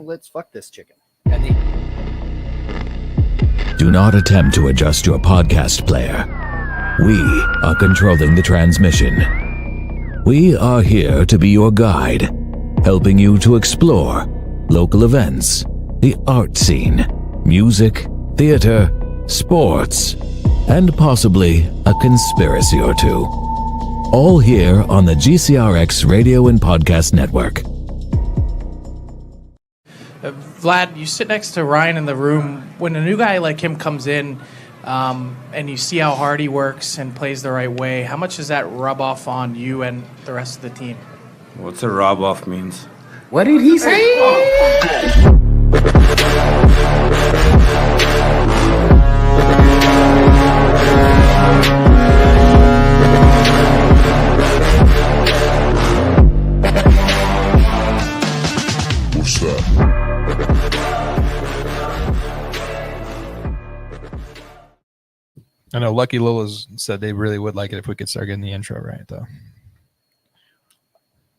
let's fuck this chicken. Do not attempt to adjust your podcast player. We are controlling the transmission. We are here to be your guide, helping you to explore local events, the art scene, music, theater, sports, and possibly a conspiracy or two. All here on the GCRX Radio and Podcast Network. Vlad, you sit next to Ryan in the room. When a new guy like him comes in and you see how hard he works and plays the right way, how much does that rub off on you and the rest of the team? What's a rub off means? What did he say? What's that? I know Lucky Lola's said they really would like it if we could start getting the intro right, though.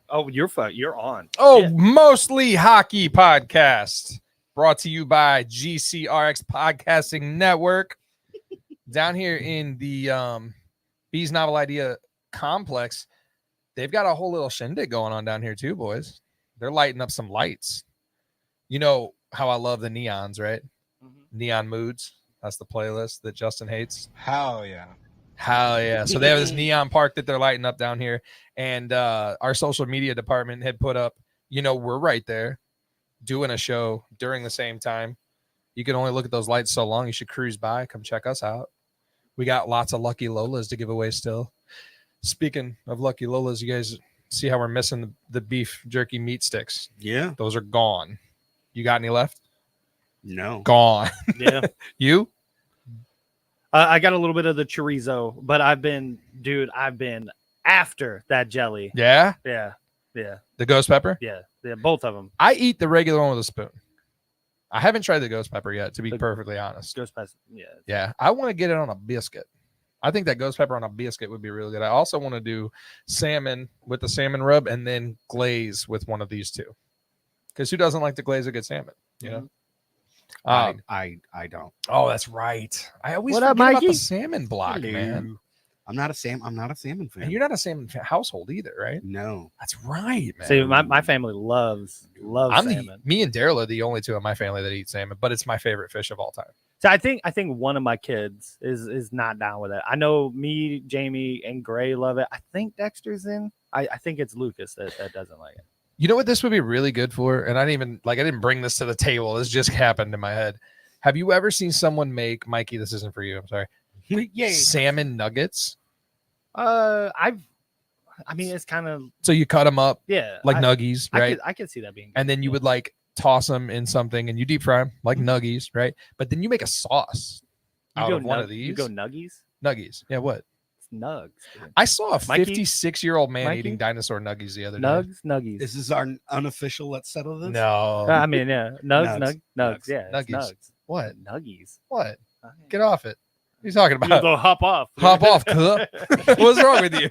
Oh, you're on. Oh, Yeah. Mostly Hockey Podcast, brought to you by GCRX Podcasting Network. Down here in the Bees Novel Idea Complex, they've got a whole little shindig going on down here too, boys. They're lighting up some lights. You know how I love the neons, right? Mm-hmm. Neon Moods. That's the playlist that Justin hates. Hell yeah. Hell yeah. So they have this neon park that they're lighting up down here. And our social media department had put up, we're right there doing a show during the same time. You can only look at those lights so long. You should cruise by. Come check us out. We got lots of Lucky Lolas to give away still. Speaking of Lucky Lolas, you guys see how we're missing the beef jerky meat sticks? Yeah. Those are gone. You got any left? No. Gone. Yeah. You? I got a little bit of the chorizo, but I've been after that jelly. Yeah? Yeah. The ghost pepper? Yeah. Both of them. I eat the regular one with a spoon. I haven't tried the ghost pepper yet, to be perfectly honest. Ghost pepper. Yeah. Yeah. I want to get it on a biscuit. I think that ghost pepper on a biscuit would be really good. I also want to do salmon with the salmon rub and then glaze with one of these two. Because who doesn't like to glaze a good salmon? You know? I don't. Oh, that's right. I always What forget up, about Mikey? the salmon block, Hello. man. I'm not a salmon fan. And you're not a salmon household either, right? No. That's right, man. See, my family loves salmon. Me and Daryl are the only two in my family that eat salmon, but it's my favorite fish of all time. So I think one of my kids is not down with it. I know me, Jamie, and Gray love it. I think Dexter's in. I think it's Lucas that doesn't like it. You know what this would be really good for? And I didn't bring this to the table. This just happened in my head. Have you ever seen someone make, Mikey, this isn't for you, I'm sorry. Yay. Salmon nuggets? It's kind of, So you cut them up like nuggies, right? I could see that being good. And then you would toss them in something and you deep fry them like nuggies, right? But then you make a sauce out of one of these. You go nuggies? Nuggies. Yeah, what? It's nugs. Dude. I saw a Mikey? 56-year-old man Mikey? eating dinosaur nuggies the other day. Nuggies. Is this our unofficial let's settle this? No. Yeah. Nugs. Yeah. Nuggies. Nugs. What? Nuggies. What? Get off it. What are you talking about? Go hop off. Hop off, cuh. What's wrong with you?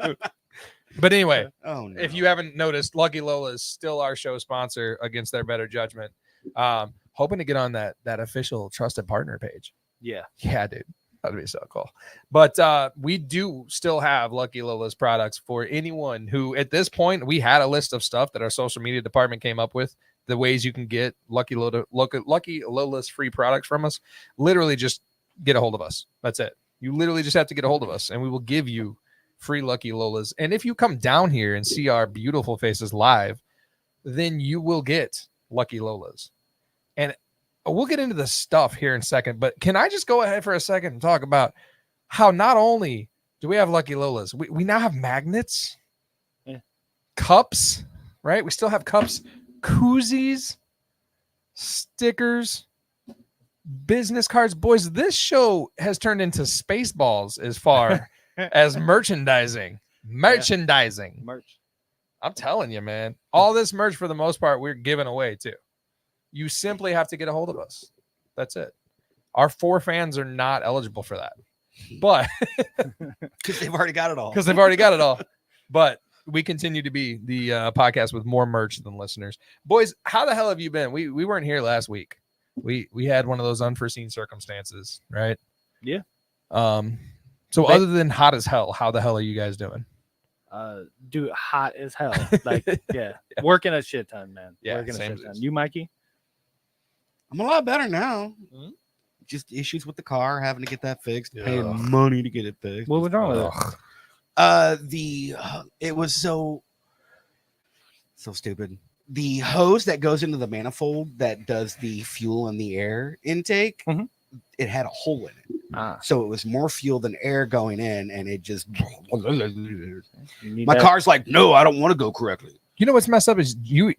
But anyway, Oh no. if you haven't noticed, Lucky Lola is still our show sponsor against their better judgment. Hoping to get on that official trusted partner page. Yeah. Yeah, dude. That'd be so cool. But we do still have Lucky Lola's products for anyone who, at this point, we had a list of stuff that our social media department came up with, the ways you can get Lucky Lola's free products from us. Literally just get a hold of us. That's it. You literally just have to get a hold of us and we will give you free Lucky Lolas. And if you come down here and see our beautiful faces live, then you will get Lucky Lolas. And we'll get into the stuff here in a second, but can I just go ahead for a second and talk about how not only do we have Lucky Lolas, we now have magnets, cups, right? We still have cups, koozies, stickers, business cards. Boys, this show has turned into Spaceballs as far as merchandising. Merch. I'm telling you, man, all this merch for the most part, we're giving away too. You simply have to get a hold of us. That's it. Our 4 fans are not eligible for that, but Because they've already got it all. But we continue to be the podcast with more merch than listeners. Boys, how the hell have you been? We weren't here last week. We had one of those unforeseen circumstances, right? Yeah. So other than hot as hell, how the hell are you guys doing? Dude, hot as hell. Like, yeah, working a shit ton, man. Yeah, working a same shit ton. as- You, Mikey? I'm a lot better now. Mhm. Just issues with the car, having to get that fixed, Ugh. paying money to get it fixed. What was wrong with it? Ugh. It was so stupid. The hose that goes into the manifold that does the fuel and the air intake, Mhm. it had a hole in it. Ah, So it was more fuel than air going in, and it just you need my that- car's like, no, I don't want to go correctly. You know what's messed up is you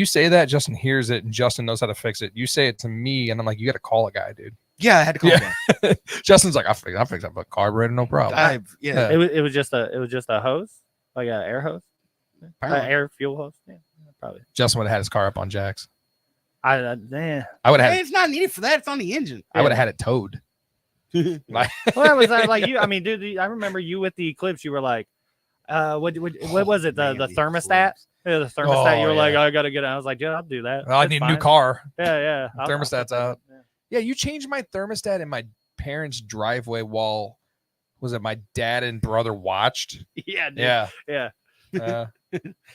say that, Justin hears it, and Justin knows how to fix it. You say it to me, and I'm like, you got to call a guy, dude. Yeah, I had to call Yeah. him. Justin's like, I fix up a carburetor, no problem. Yeah, It was just a hose, like an air hose, apparently. air fuel hose. Yeah, probably. Justin would have had his car up on jacks. I I would have Hey, had it's not needed for that. It's on the engine. I would have had it towed. Like, well, that was like you. I mean, dude, I remember you with the Eclipse. You were like, what was it? The Man, the thermostat. Eclipse. Yeah, the thermostat. you Oh, were like, yeah. I gotta get it. I was like, dude, I'll do that. I That's need a new fine. car. Yeah. I'll Thermostat's fix it. out. Yeah, you changed my thermostat in my parents' driveway while was it my dad and brother watched? Yeah, dude. Yeah. Yeah.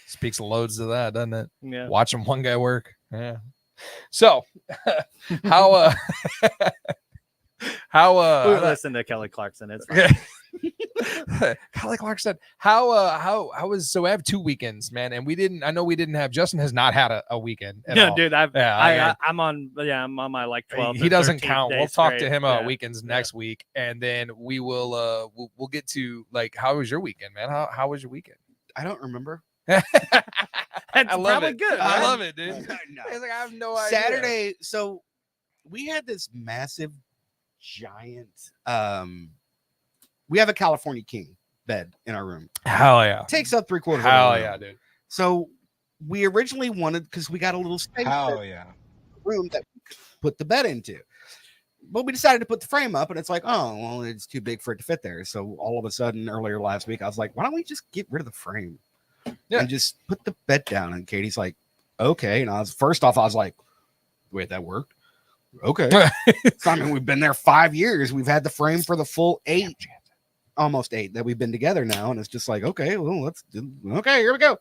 Speaks loads to that, doesn't it? Yeah. Watching one guy work. Yeah. So how Listen to Kelly Clarkson. It's fine. Kelly Clarkson, how was so I have 2 weekends, man, and I know we didn't have Justin has not had a weekend at No, all. dude, Yeah, I'm on my like 12. He to doesn't 13 count. We'll days talk to straight. him about Yeah. weekends next week, and then we will we'll get to like how was your weekend, man? How was your weekend? I don't remember. That's I love probably it. good. I man. love it, dude. No. He's like, I have no idea. Saturday, so we had this massive, giant. We have a California King bed in our room. Hell yeah. Takes up 3/4 of Hell our room. yeah, dude. So we originally wanted because we got a little space yeah. room that we could put the bed into. But we decided to put the frame up, and it's like, oh, well, it's too big for it to fit there. So all of a sudden, earlier last week, I was like, why don't we just get rid of the frame Yeah. and just put the bed down? And Katie's like, okay. And I was like, wait, that worked? Okay. So, I mean, we've been there 5 years. We've had the frame for the full 8, almost 8 that we've been together now. And it's just like, okay, well, let's do, okay, here we go.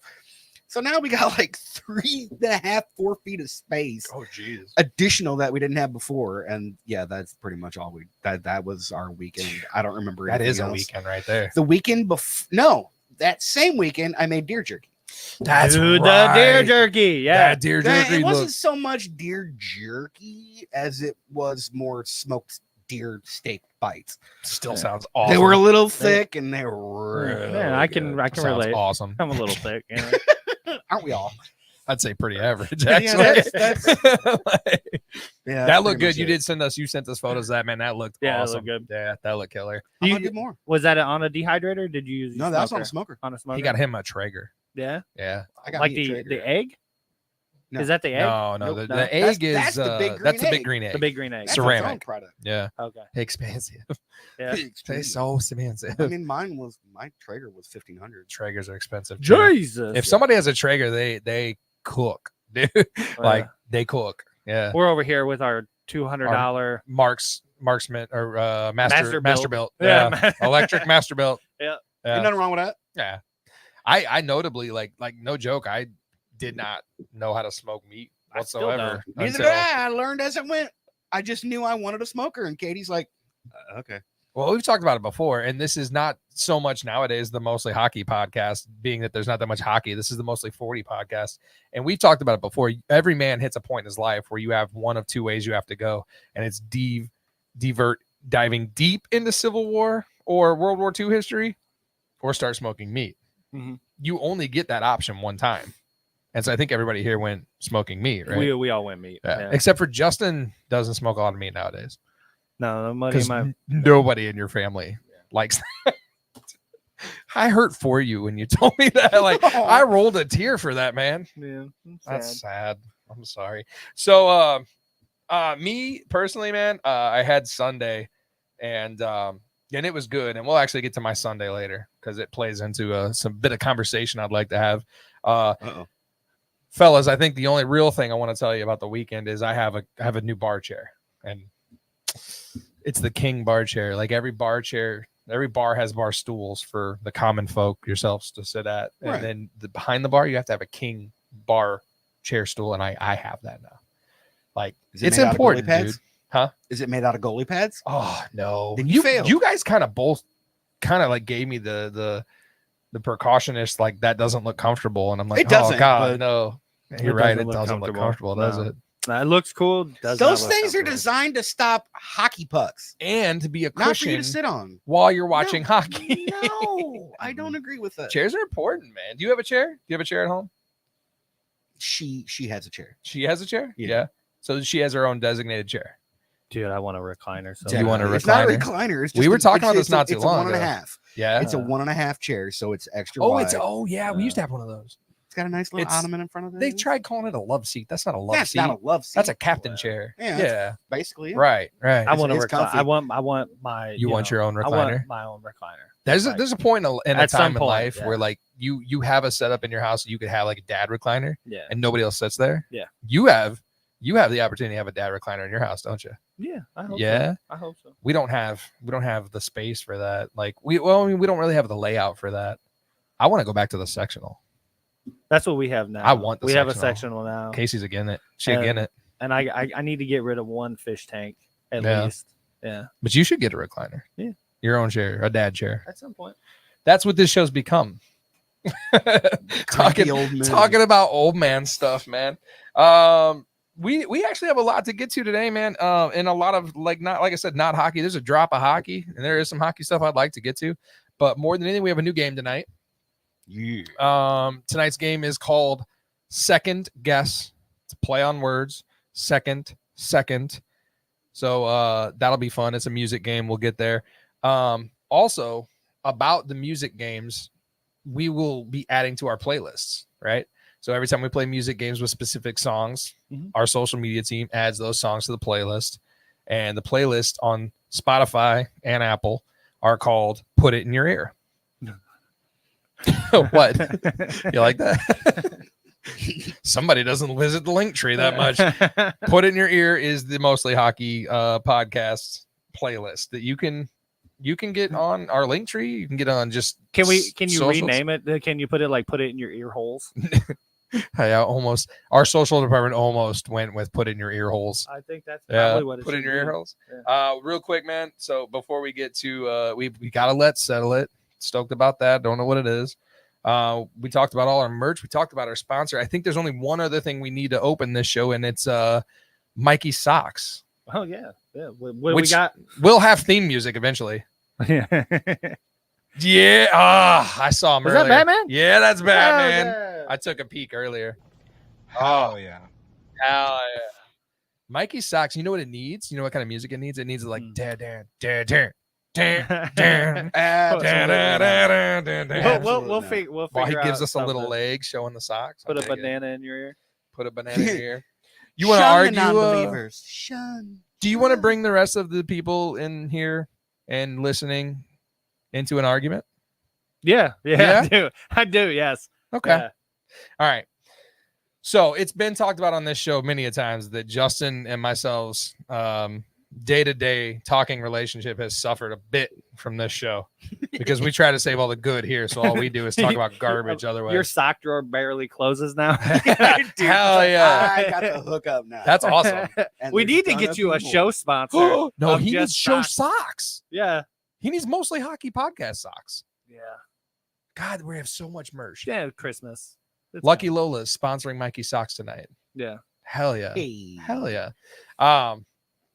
So now we got like 3.5, 4 feet of space Oh jeez. additional that we didn't have before. And yeah, that's pretty much all that was our weekend. I don't remember. That is anything a else. weekend right there. The weekend before, no, that same weekend I made deer jerky. That's Dude, right. the deer jerky. Yeah. That deer That- jerky it wasn't looked so much deer jerky as it was more smoked deer steak bites. still sounds awesome. They were a little thick and they were really Man, I can good. can Sounds relate. awesome. I'm a little thick. You know? Aren't we all? I'd say pretty average, Yeah, actually. that's- Like, Yeah, that looked pretty good. much You it. did send us photos of that, man. That looked Yeah, it awesome. looked good. Yeah, that looked killer. I'm You- gonna do more. Was that on a dehydrator? Or did you use No, that was on a smoker. on a smoker? He got him a Traeger. Yeah, Yeah. I got like me a the Traeger. egg. No. Is that the egg? No, Nope, the no. egg That's is the big green that's the big egg. green egg. The big green egg. That's its own ceramic. product. Yeah. Okay. Expensive. Yeah. They so expensive. I mean, my Traeger was 1,500. Traegers are expensive. too. Jesus. If somebody has a Traeger, they cook, dude. Like they cook. Yeah. we're over here with our $200. Marksman or master Masterbuilt. built. Yeah, Yeah. Electric master built. Yeah. Ain't nothing wrong with that. Yeah. I notably like no joke, I did not know how to smoke meat I still whatsoever. Neither until- did I. I learned as it went. I just knew I wanted a smoker, and Katie's like, okay. Well, we've talked about it before, and this is not so much nowadays the mostly hockey podcast, being that there's not that much hockey. This is the mostly 40 podcast. And we've talked about it before. Every man hits a point in his life where you have one of two ways you have to go, and it's diving deep into Civil War or World War II history, or start smoking meat. Mhm. You only get that option one time. And so I think everybody here went smoking meat, right? We all went meat. Yeah. Yeah. Except for Justin doesn't smoke a lot of meat nowadays. No, nobody Because my nobody in your family likes that. I hurt for you when you told me that. Like, I rolled a tear for that, man. yeah, That's sad. I'm sorry. So, me personally, man, I had Sunday, and And it was good. And we'll actually get to my Sunday later because it plays into some bit of conversation I'd like to have. Uh-oh. Fellas, I think the only real thing I want to tell you about the weekend is I have a new bar chair, and it's the King bar chair. Like every bar has bar stools for the common folk, yourselves, to sit at. And Right. then behind the bar, you have to have a King bar chair stool. And I have that now. Like, Is it it's made out of important, goalie pads? dude. Huh? Is it made out of goalie pads? Oh no. Then you failed. You guys kind of both kind of like gave me the precautionist, like that doesn't look comfortable. And I'm like, It doesn't, oh God, but- no. It You're right. doesn't It look doesn't look comfortable. comfortable, does No. it? It looks cool. Does not Those look things are comfortable. designed to stop hockey pucks, And to be a not for you cushion to sit on. while you're watching hockey. No, I don't agree with that. Chairs are important, man. Do you have a chair? Do you have a chair at home? She has a chair. She has a chair? Yeah. So she has her own designated chair. Dude, I want a recliner. So You want a It's not a recliner? recliner. It's We just were a- talking it's- about it's this not too it's long a one and a ago. half. Yeah. It's a 1.5 chair, so it's extra Oh, wide. it's we used to have one of those. It's got a nice little it's- ottoman in front of it. They tried calling it a love seat. That's not a love That's seat. not a love seat. That's a captain chair. Yeah, Yeah. that's basically it. Right. Right. I want a it's recliner. comfy. I want my. You want your own I recliner? want my own recliner. There's Like, a point in a At some time in point, life yeah. where like you have a setup in your house you could have like a dad recliner yeah, and nobody else sits there. Yeah. You have the opportunity to have a dad recliner in your house, don't you? yeah. I hope Yeah. so. I hope so. We don't have the space for that. Like we don't really have the layout for that. I want to go back to the sectional. That's what we have now. I want the we have a sectional. sectional now, Casey's again it. She And- again it. and I need to get rid of one fish tank at Yeah. least. Yeah, But you should get a recliner. Yeah. Your own chair, a dad chair. at some point. That's what this show's become. Creepy old man. talking about old man stuff, man. We actually have a lot to get to today, man. And a lot of like I said, not hockey. There's a drop of hockey, and there is some hockey stuff I'd like to get to. But more than anything, we have a new game tonight. Yeah. Tonight's game is called Second Guess. It's a play on words. Second. So that'll be fun. It's a music game. We'll get there. Also, about the music games, we will be adding to our playlists, right? So every time we play music games with specific songs, Mhm. our social media team adds those songs to the playlist. And the playlist on Spotify and Apple are called Put It in Your Ear. What? You like that? Somebody doesn't visit the link tree that much. Put It in Your Ear is the Mostly Hockey podcast playlist that you can get on our link tree. You can get on just Can you socials. rename it? Can you put it in your ear holes? Our social department almost went with Put It in Your Ear holes. I think that's Yeah, probably what it put it in should your ear be. holes. Real quick, man. So before we get to we gotta let's settle it. Stoked about that. Don't know what it is. We talked about all our merch. We talked about our sponsor. I think there's only one other thing we need to open this show, and it's Mikey Socks. Oh yeah, yeah. What do we Which- got? We'll have theme music eventually. Yeah. Yeah. I saw him Was that earlier. Batman? Yeah, that's Batman. Yeah. I took a peek earlier. Oh yeah. Hell yeah. Mikey Socks, you know what it needs? You know what kind of music it needs? It needs like Hmm. da da da da da da. Absolutely not. We'll not. figure. We'll While he figure gives out us a little something. leg showing the socks. Put I'll a take it. banana in your ear. Put a banana in here. You want to Shun the argue? non-believers. Shun. Do you want to bring the rest of the people in here and listening into an argument? Yeah, Yeah? I do. Yes. Okay. Yeah. All right. So it's been talked about on this show many a times that Justin and myself's day-to-day talking relationship has suffered a bit from this show because we try to save all the good here. So all we do is talk about garbage otherwise. Your sock drawer barely closes now. Dude, Hell yeah. I got the hookup now. That's awesome. And we there's need to ton get of you a people. show sponsor. No, of he just needs show socks. socks. Yeah. He needs Mostly Hockey podcast socks. Yeah. God, we have so much merch. Yeah. Christmas. It's Lucky fine. Lola is sponsoring Mikey Socks tonight. Yeah. Hell yeah. Hey. Hell yeah.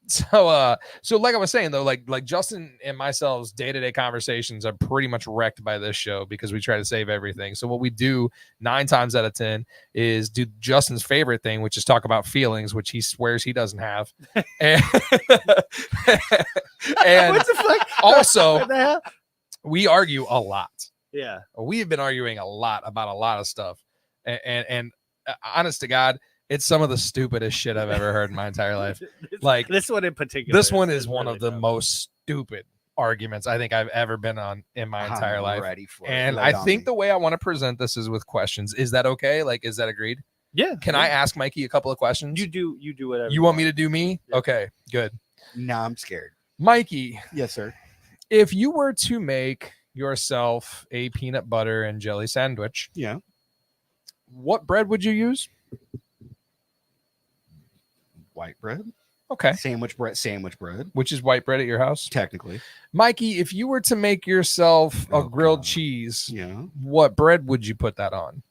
So like I was saying though, like Justin and myself's day-to-day conversations are pretty much wrecked by this show because we try to save everything. So what we do 9 times out of 10 is do Justin's favorite thing, which is talk about feelings, which he swears he doesn't have. And, and What the fuck? also What the hell? we argue a lot. Yeah. We have been arguing a lot about a lot of stuff. And honest to God, it's some of the stupidest shit I've ever heard in my entire life. Like, this one in particular. This one is one of the really most stupid arguments I think I've ever been on in my entire I'm life. ready for it. And Lay I it on think me. the way I want to present this is with questions. Is that okay? Like, is that agreed? Yeah. Can I ask Mikey a couple of questions? You do whatever. You want me to do me? Yeah. Okay, good. No, I'm scared. Mikey, Yes, sir. if you were to make yourself a peanut butter and jelly sandwich, Yeah. what bread would you use? White bread. Okay. Sandwich bread. Which is white bread at your house? Technically. Mikey, if you were to make yourself a Oh, grilled God. cheese, Yeah. what bread would you put that on?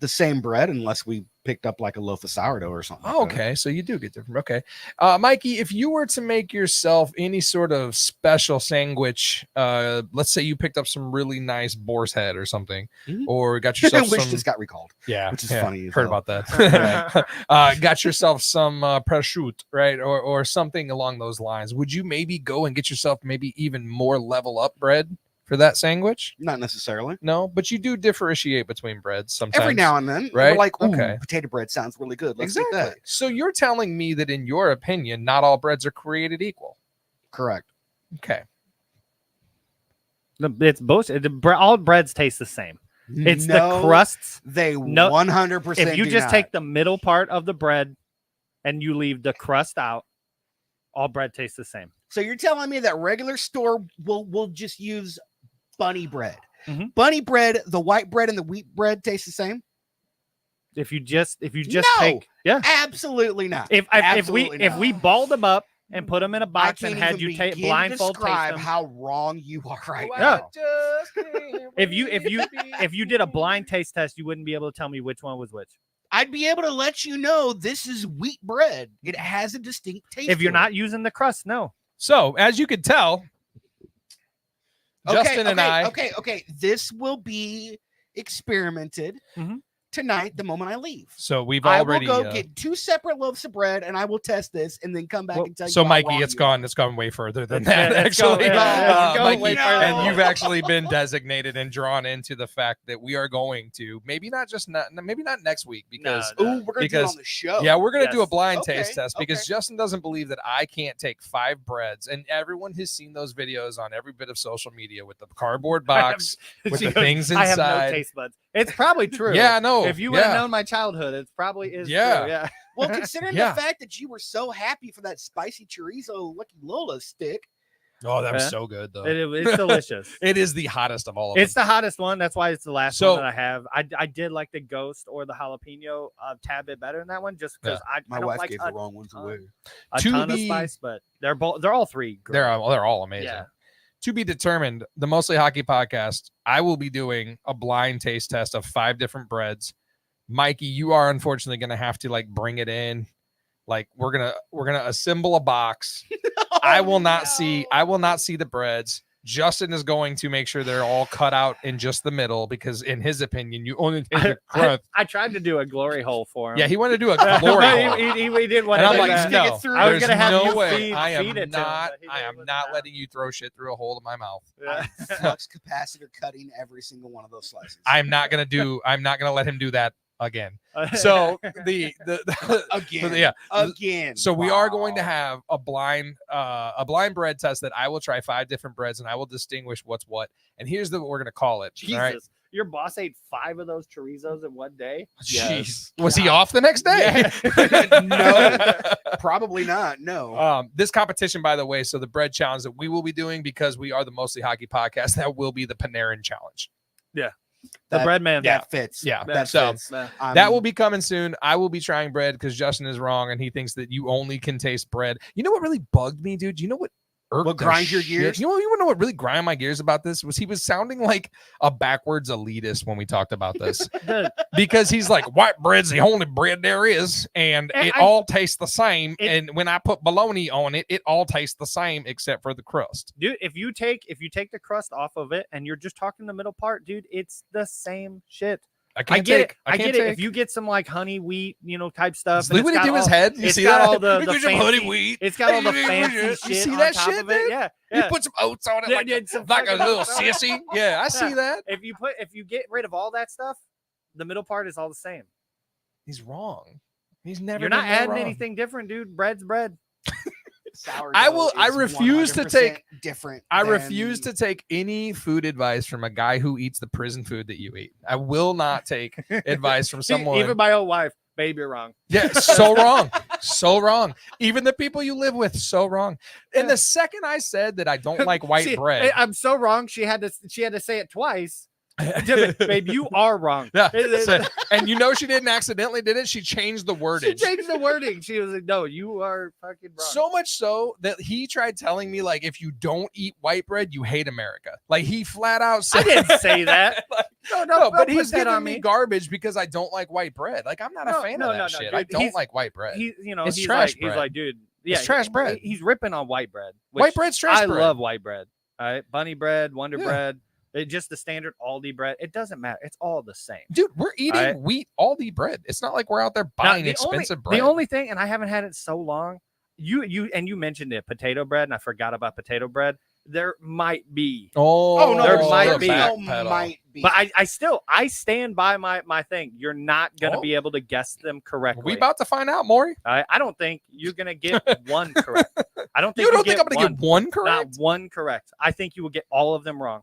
The same bread, unless we picked up like a loaf of sourdough or something. Oh, like that. okay, so you do get different. Okay, Mikey, if you were to make yourself any sort of special sandwich, let's say you picked up some really nice boar's head or something, Mhm. or got yourself Which some. just got recalled. Yeah, which is yeah, funny as Heard hell. about that. Got yourself some prosciutto, right, or something along those lines. Would you maybe go and get yourself maybe even more level up bread for that sandwich? Not necessarily. No, but you do differentiate between breads sometimes. Every now and then, right? We're like, ooh, Okay. potato bread sounds really good. Let's Exactly. get that. So you're telling me that in your opinion, not all breads are created equal. Correct. Okay. It's bullshit. All breads taste the same. It's the No, crusts. They No, 100%. If you do just not. take the middle part of the bread and you leave the crust out, all bread tastes the same. So you're telling me that regular store will just use bunny bread. Mhm. Bunny bread, the white bread and the wheat bread taste the same? If you just No. take Absolutely not. if Absolutely we not. balled them up and put them in a I box can't and had even you begin to blindfold taste describe them. how wrong you are right Yeah. now. If you did a blind taste test, you wouldn't be able to tell me which one was which. I'd be able to let you know this is wheat bread. It has a distinct taste. If you're to it. not using the crust, no. So as you could tell, Justin and I. Okay. This will be experimented Mhm. tonight the moment I leave. So we've I already. will go get 2 separate loaves of bread and I will test this and then come back Well, and tell you. so how Mikey, wrong it's you are. gone. It's gone way further than Yeah, that. it's going- Actually, yeah, it's going way further. and you've actually been designated and drawn into the fact that we are going to maybe not next week because No. Ooh, we're gonna do it Because- on the show. yeah, we're gonna do a Yes. blind Okay, taste test because okay. Justin doesn't believe that I can't take 5 breads, and everyone has seen those videos on every bit of social media with the cardboard box with She the goes, things I have no inside. taste buds. It's probably true. Yeah, no. If you would have yeah. known my childhood, it probably is Yeah. true. Yeah. Well, considering Yeah. the fact that you were so happy for that spicy chorizo Lucky Lola stick, Oh, that was Yeah. so good though. It's delicious. It is the hottest of all of It's them. the hottest one. That's why it's the last So- one that I have. I did like the ghost or the jalapeno a tad bit better than that one, just because I my don't wife like gave the wrong ones away. a To ton of be- spice, but they're all three. Great. They're all amazing. Yeah. To be determined, the Mostly Hockey podcast, I will be doing a blind taste test of 5 different breads. Mikey, you are unfortunately going to have to like bring it in. Like we're going to assemble a box. I will not see the breads. Justin is going to make sure they're all cut out in just the middle because in his opinion, you only take the crust. I tried to do a glory hole for him. Yeah, he wanted to do a glory hole. he did one. And I'm of like, that. stick it no, through. I was there's gonna have no you way. feed I am it to him, not. but he I am didn't not want letting you throw shit through a hole in my mouth. Yeah. Flux capacitor cutting every single one of those slices. I'm not gonna let him do that again. So the again. yeah. Again. So we are going to Wow. have a blind bread test that I will try 5 different breads and I will distinguish what's what. And here's what we're gonna call it. Jesus, All right. your boss ate 5 of those chorizos in one day. Jeez. Was he off the next day? No. Probably not. No. This competition, by the way, so the bread challenge that we will be doing because we are the Mostly Hockey podcast, that will be the Panarin challenge. The That- bread man. that fits. Yeah. That So fits. Yeah. that will be coming soon. I will be trying bread because Justin is wrong and he thinks that you only can taste bread. You know what really bugged me, dude? You know what irked What the grinds your shit- gears? You wanna know what really grind my gears about this was he was sounding like a backwards elitist when we talked about this The- because he's like white bread's the only bread there is and And it I- all tastes the same It- and when I put bologna on it, it all tastes the same except for the crust. dude, if you take the crust off of it and you're just talking the middle part, dude, it's the same shit. I I can't get take. it. I get it. If you get some like honey wheat, type stuff, and Look what it's he do got his all- head. You it's see got that? all the Look at your honey fancy- wheat. It's got all the You fancy shit see on that top shit, of it. dude? Yeah, You yeah. put some oats on it Yeah, like, yeah, some like a fucking little oats on it. sissy. Yeah, I see that. If you get rid of all that stuff, the middle part is all the same. He's wrong. He's never. You're been not more adding wrong. anything different, dude. Bread's bread. Sourdough I is refuse to 100% take- different. I than- refuse to take any food advice from a guy who eats the prison food that you eat. I will not take advice from someone. Even my own wife, babe, you're wrong. Yeah, so wrong. So wrong. Even the people you live with, so wrong. And the second I said that I don't like white See, bread. I'm so wrong. She had to say it twice. Babe, you are wrong. Yeah. So- and you know she didn't accidentally did it. She changed the She wordage. changed the wording. She was like, "No, you are fucking wrong." So much so that he tried telling me, like, if you don't eat white bread, you hate America. Like, he flat out I said, didn't say that. Like, No, no, but don't he's put that giving on me garbage because I don't like white bread. Like, I'm not a No, fan no, of that no, no, shit. dude, I don't he's- like white bread. He, you know, It's he's trash like, bread. he's like, dude, yeah, It's trash bread. He's ripping on white bread. White which bread's trash I bread. love white bread. All right, bunny bread, Wonder Yeah. bread, just the standard Aldi bread. It doesn't matter. It's all the same. Dude, we're eating I- wheat Aldi bread. It's not like we're out there Now, buying the expensive only, bread. The only thing, and I haven't had it so long. You mentioned it, potato bread, and I forgot about potato bread. There might be, oh, no, there might the be. backpedal. Might be. but I stand by my thing. You're not gonna Oh. be able to guess them correctly. We about to find out, Maury. I don't think you're gonna get one correct. I don't think You don't think get I'm gonna get one Not correct? one correct. I think you will get all of them wrong.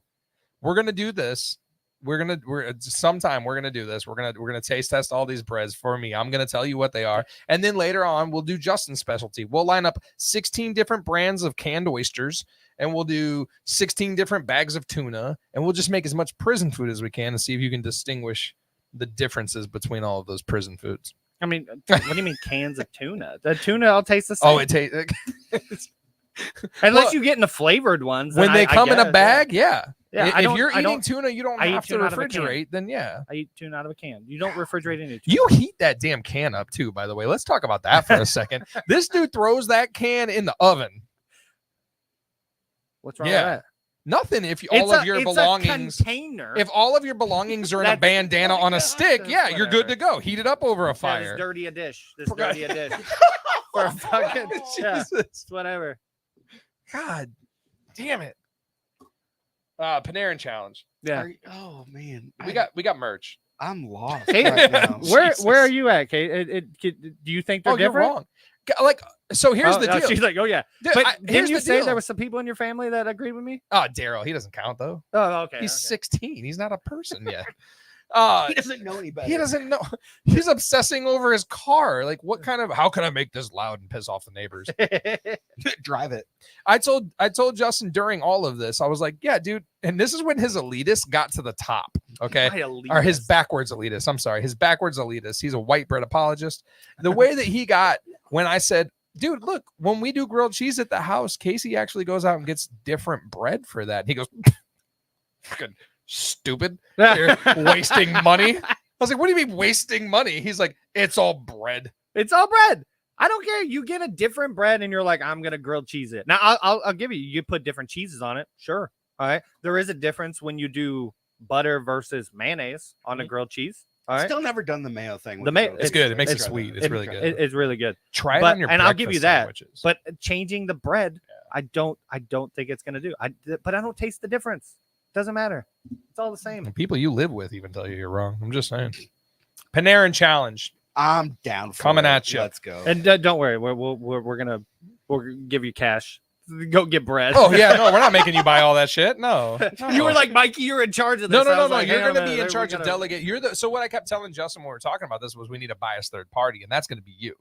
We're gonna do this. We're sometime we're gonna do this. We're gonna taste test all these breads for me. I'm gonna tell you what they are, and then later on we'll do Justin's specialty. We'll line up 16 different brands of canned oysters, and we'll do 16 different bags of tuna, and we'll just make as much prison food as we can and see if you can distinguish the differences between all of those prison foods. I mean, what do you mean cans of tuna? The tuna all tastes the same. Oh, it tastes unless well, you get in the flavored ones. when then they I come in guess, a bag, yeah. Yeah, I If don't- you're I eating don't- tuna, you don't I eat have to tuna out of a can. refrigerate. Then yeah. I eat tuna out of a can. You don't refrigerate any tuna. You heat that damn can up too, by the way. Let's talk about that for a second. This dude throws that can in the oven. What's wrong Yeah. with that? Nothing if all of your belongings. A container. If all of your belongings are in a That's- bandana on a stick, yeah, you're good to go. Heat it up over a Yeah, this fire. dirty a dish. This Forgot- dirty a dish. For a fucking yeah, Jesus. it's whatever. God damn it. Panarin challenge. Yeah. Oh man, We got merch. I'm lost Kate, right now. where are you at, Kate? Do you think they're Oh, you're different? wrong. Like, so here's Oh, the deal. She's like, oh yeah. Dude, But here's didn't you the say deal. there was some people in your family that agreed with me? Oh, Daryl, he doesn't count though. Oh, okay. He's okay. 16. He's not a person yet. He doesn't know any better. He doesn't know. He's obsessing over his car. Like, what kind of? How can I make this loud and piss off the neighbors? drive it. I told Justin during all of this, I was like, yeah, dude. And this is when his elitist got to the top. Okay. My Or his elitist. backwards elitist. I'm sorry, his backwards elitist. He's a white bread apologist. The way that he got when I said, dude, look, when we do grilled cheese at the house, Casey actually goes out and gets different bread for that. And he goes, fucking stupid. You're wasting money. I was like, what do you mean wasting money? He's like, it's all bread. It's all bread. I don't care. You get a different bread and you're like, I'm gonna grilled cheese it. Now I'll give you. You put different cheeses on it. Sure. All right. There is a difference when you do butter versus mayonnaise on a grilled cheese. All right. Still never done the mayo thing. The with mayo- grilled It's cheese. good. It makes it Let's try sweet. that. It's really good. It's really good. Try it But- on your and I'll give you breakfast that, sandwiches. But changing the bread, I don't think it's gonna do. But I don't taste the difference. Doesn't matter. It's all the same. The people you live with even tell you you're wrong. I'm just saying. Panarin challenge. I'm down for Coming it. at ya. Let's go. And don't worry, we're gonna give you cash. Go get bread. Oh yeah, no, we're not making you buy all that shit. No, You were like, Mikey, you're in charge of this. no. I was You're like, hang on a going to be minute, in we're charge of gonna- delegate. You're the. So what I kept telling Justin when we were talking about this was we need a biased third party, and that's going to be you.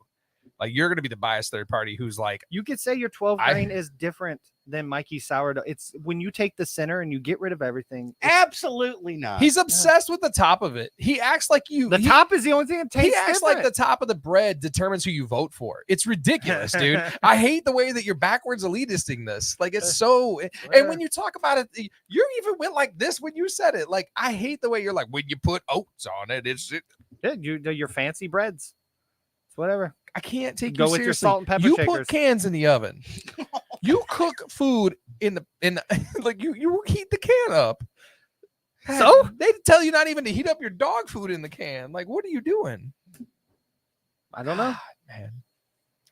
Like you're going to be the biased third party who's like, You could say your 12 I- grain is different than Mikey's sourdough. It's when you take the center and you get rid of everything. it's- Absolutely not. he's obsessed with the top of it. He acts like you. the he, top is the only thing that tastes He acts like the different. top of the bread determines who you vote for. It's ridiculous, dude. I hate the way that you're backwards elitisting this. Like it's so. And when you talk about it, you even went like this when you said it. Like I hate the way you're like when you put oats on it. Yeah, your fancy breads. It's whatever. I can't take Go you with your seriously. salt and pepper You shakers. put cans in the oven. You cook food in the like you heat the can up. So? They tell you not even to heat up your dog food in the can. Like what are you doing? I don't know. Man.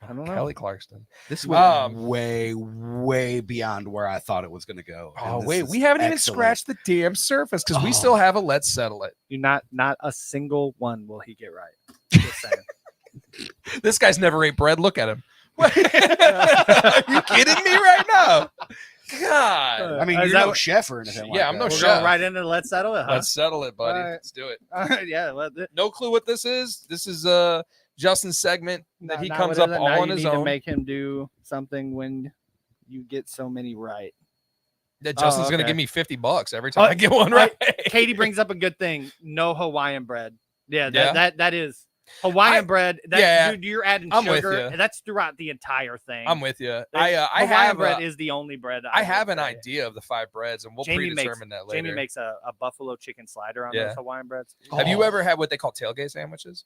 I don't know. Kelly Clarkson. This went Um, way beyond where I thought it was going to go. and Oh this wait, is we haven't even excellent. scratched the damn surface because we Oh. still have a let's settle it. You not a single one will he get right. Just saying. This guy's never ate bread. Look at him. Are you kidding me right now? God. I mean, Is you're that no what- chef or anything. Yeah, like I'm no that. We're chef. going right into Let's Settle It, huh? Let's settle it, buddy. All right. Let's do it. All right, yeah. No clue what this is. This is Justin's segment that he Now comes what up is it? all Now on you his need to own. make him do something when you get so many right. That Justin's gonna okay. give me $50 every time Oh, I get one right. right. Katie brings up a good thing. No Hawaiian bread. Yeah, Yeah. that is Hawaiian bread. That, yeah, you're adding I'm with sugar. ya. That's throughout the entire thing. I'm with you. I I Hawaiian have bread is the only bread. I have would an say. idea of the 5 breads, and we'll Jamie makes- predetermine that later. Jamie makes a buffalo chicken slider on Yeah. those Hawaiian breads. Have you ever had what they call tailgate sandwiches?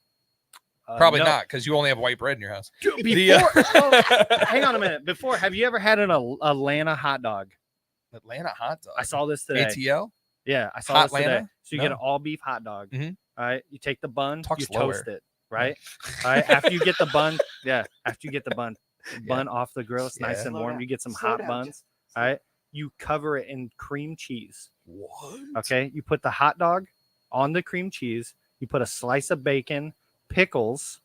Probably not, because you only have white bread in your house. Before, hang on a minute. Before, have you ever had an Atlanta hot dog? Atlanta hot dog. I saw this today. ATL. Yeah, I saw Hot this today. Atlanta? So you get No. an all beef hot dog. Mhm. All right, you take the bun, Talk you slower. toast it. Right. All right. After you get the bun, after you get the bun off the grill, it's nice Yeah. and Slow warm. down. You get some Slow hot down, buns. All right. You cover it in cream cheese. What? Okay. You put the hot dog on the cream cheese. You put a slice of bacon, pickles,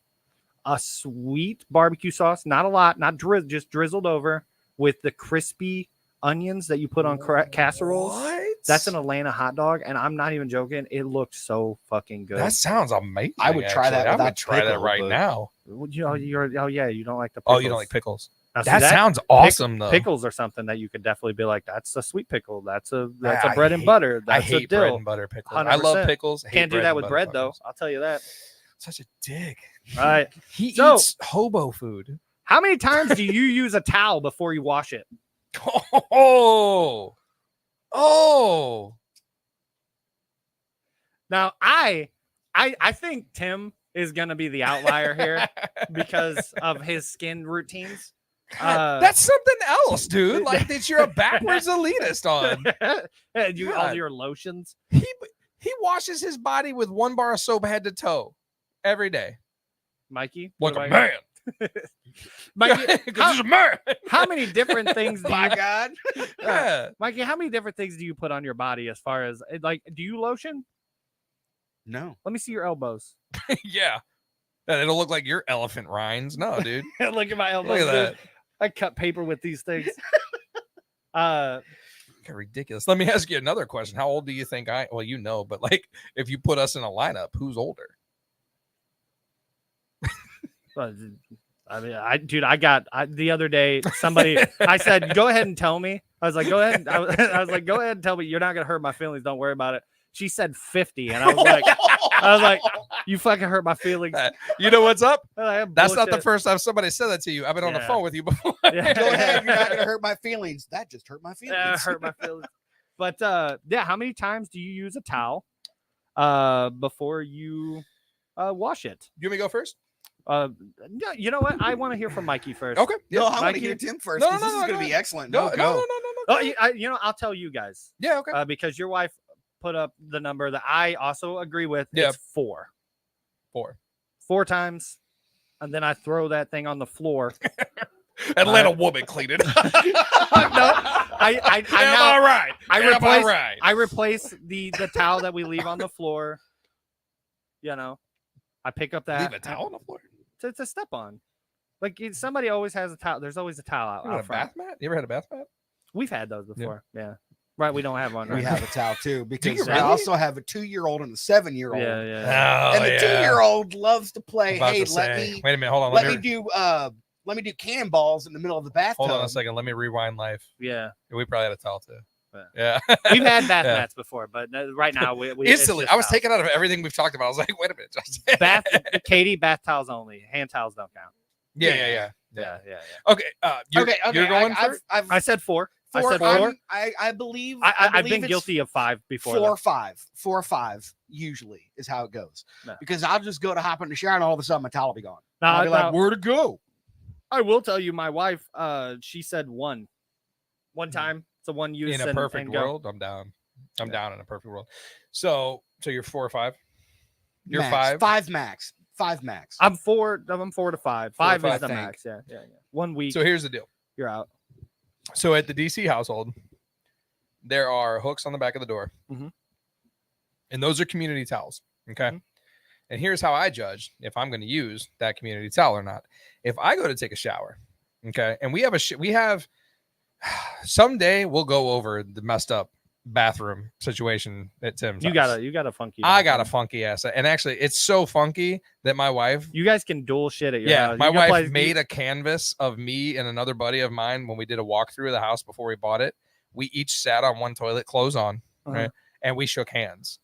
a sweet barbecue sauce, not a lot, not just drizzled over with the crispy onions that you put on casseroles. What? That's an Atlanta hot dog, and I'm not even joking. It looked so fucking good. That sounds amazing. I would try that actually. I would without try that pickle, right but- now. You know, you don't like the Oh, pickles. you don't like pickles? Now, see, That sounds awesome, though. Pickles are something that you could definitely be like, that's a sweet pickle. That's a I bread and hate- butter. I That's a hate bread dill. and butter pickles. I love 100%. pickles. hate Can't do bread that and with butter bread though. pickles. I'll tell you that. Such a dick. All right. He So- eats hobo food. How many times do you use a towel before you wash it? Oh. Now, I think Tim is gonna be the outlier here because of his skin routines. That's something else, dude. Like that you're a backwards elitist on. And you all God. your lotions. He washes his body with 1 bar of soap head to toe every day. Mikey, Like what a about man. you? Mikey, 'Cause he's a man. how many different things do you, My God. Yeah. Mikey, how many different things do you put on your body as far as like, do you lotion? No. Let me see your elbows. Yeah. And it'll look like your elephant rinds. No, dude. Look at my elbows. Look at dude. that. I cut paper with these things. God, ridiculous. Let me ask you another question. How old do you think well, you know, but like if you put us in a lineup, who's older? I mean, the other day somebody I said, go ahead and tell me. I was like, go ahead. I was like, go ahead and tell me. You're not gonna hurt my feelings. Don't worry about it. She said 50, and I was like, you fucking hurt my feelings. You know what's up? Like, That's not the bullshit. first time somebody said that to you. I've been on the Yeah. phone with you before. Yeah. Go ahead. You're not going to hurt my feelings. That just hurt my feelings. Yeah, hurt my feelings. But yeah, how many times do you use a towel before you wash it? You want me to go first? No, you know what? I want to hear from Mikey first. Okay. No, I want Mikey? to hear Tim first. No, 'cause no, this no, is going go to be ahead. excellent. No, No, no, go. Oh, I'll tell you guys Yeah, okay. because your wife put up the number that I also agree with. Yeah. It's 4. 4. 4 times, and then I throw that thing on the floor. Atlanta woman cleaned it. No, I Am now I right? I Am replace- right? I replace the towel that we leave on the floor. You know, I pick up that Leave a towel on the floor. to step on. Like somebody always has a towel. There's always a towel out, You, had out a front. bath mat? You ever had a bath mat? We've had those before. Yeah. Right. We don't have one. We Right have a towel too because you I really? also have a 2-year-old and a 7-year-old. Yeah. Yeah. Oh, And the 2-year-old loves to I'm play. about Hey, to let say- me Wait a minute. Hold on. let me do cannonballs in the middle of the bathtub. Hold on a second. Let me rewind life. Yeah. We probably had a towel too. Yeah. Yeah. We've had bath Yeah. mats before, but right now we it's Instantly, just I was towels. taken out of everything we've talked about. I was like, wait a minute. Justin. bath. Katie, bath towels only. Hand towels don't count. Yeah. Yeah. Okay. You're, okay, You're going I've, first? I've, I said 4. I four, said 4. I believe I've believe been it's guilty of 5 before. 4 though. or 5. 4 or 5 usually is how it goes. No. Because I'll just go to hop in the shower and all of a sudden my towel will be gone. Now, I'll be like, now, where to go? I will tell you, my wife, she said 1 time. It's a 1 use In a and- perfect and go. world, I'm down. I'm down in a perfect world. So you're 4 or 5. You're Max. 5. 5 max. 5 max. I'm 4 to 5. 5 5, is the I think. max. Yeah. 1 week, So here's the deal. you're out. So at the DC household, there are hooks on the back of the door, Mhm. and those are community towels. Okay. Mhm. And here's how I judge if I'm going to use that community towel or not. If I go to take a shower Okay, and we have someday we'll go over the messed up bathroom situation at Tim's. You house. got a funky. I got a bathroom. funky ass, and actually, it's so funky that my wife. You guys can dual shit at your Yeah, house. my You can wife play- made a canvas of me and another buddy of mine when we did a walkthrough of the house before we bought it. We each sat on one toilet, clothes on, right, and we shook hands.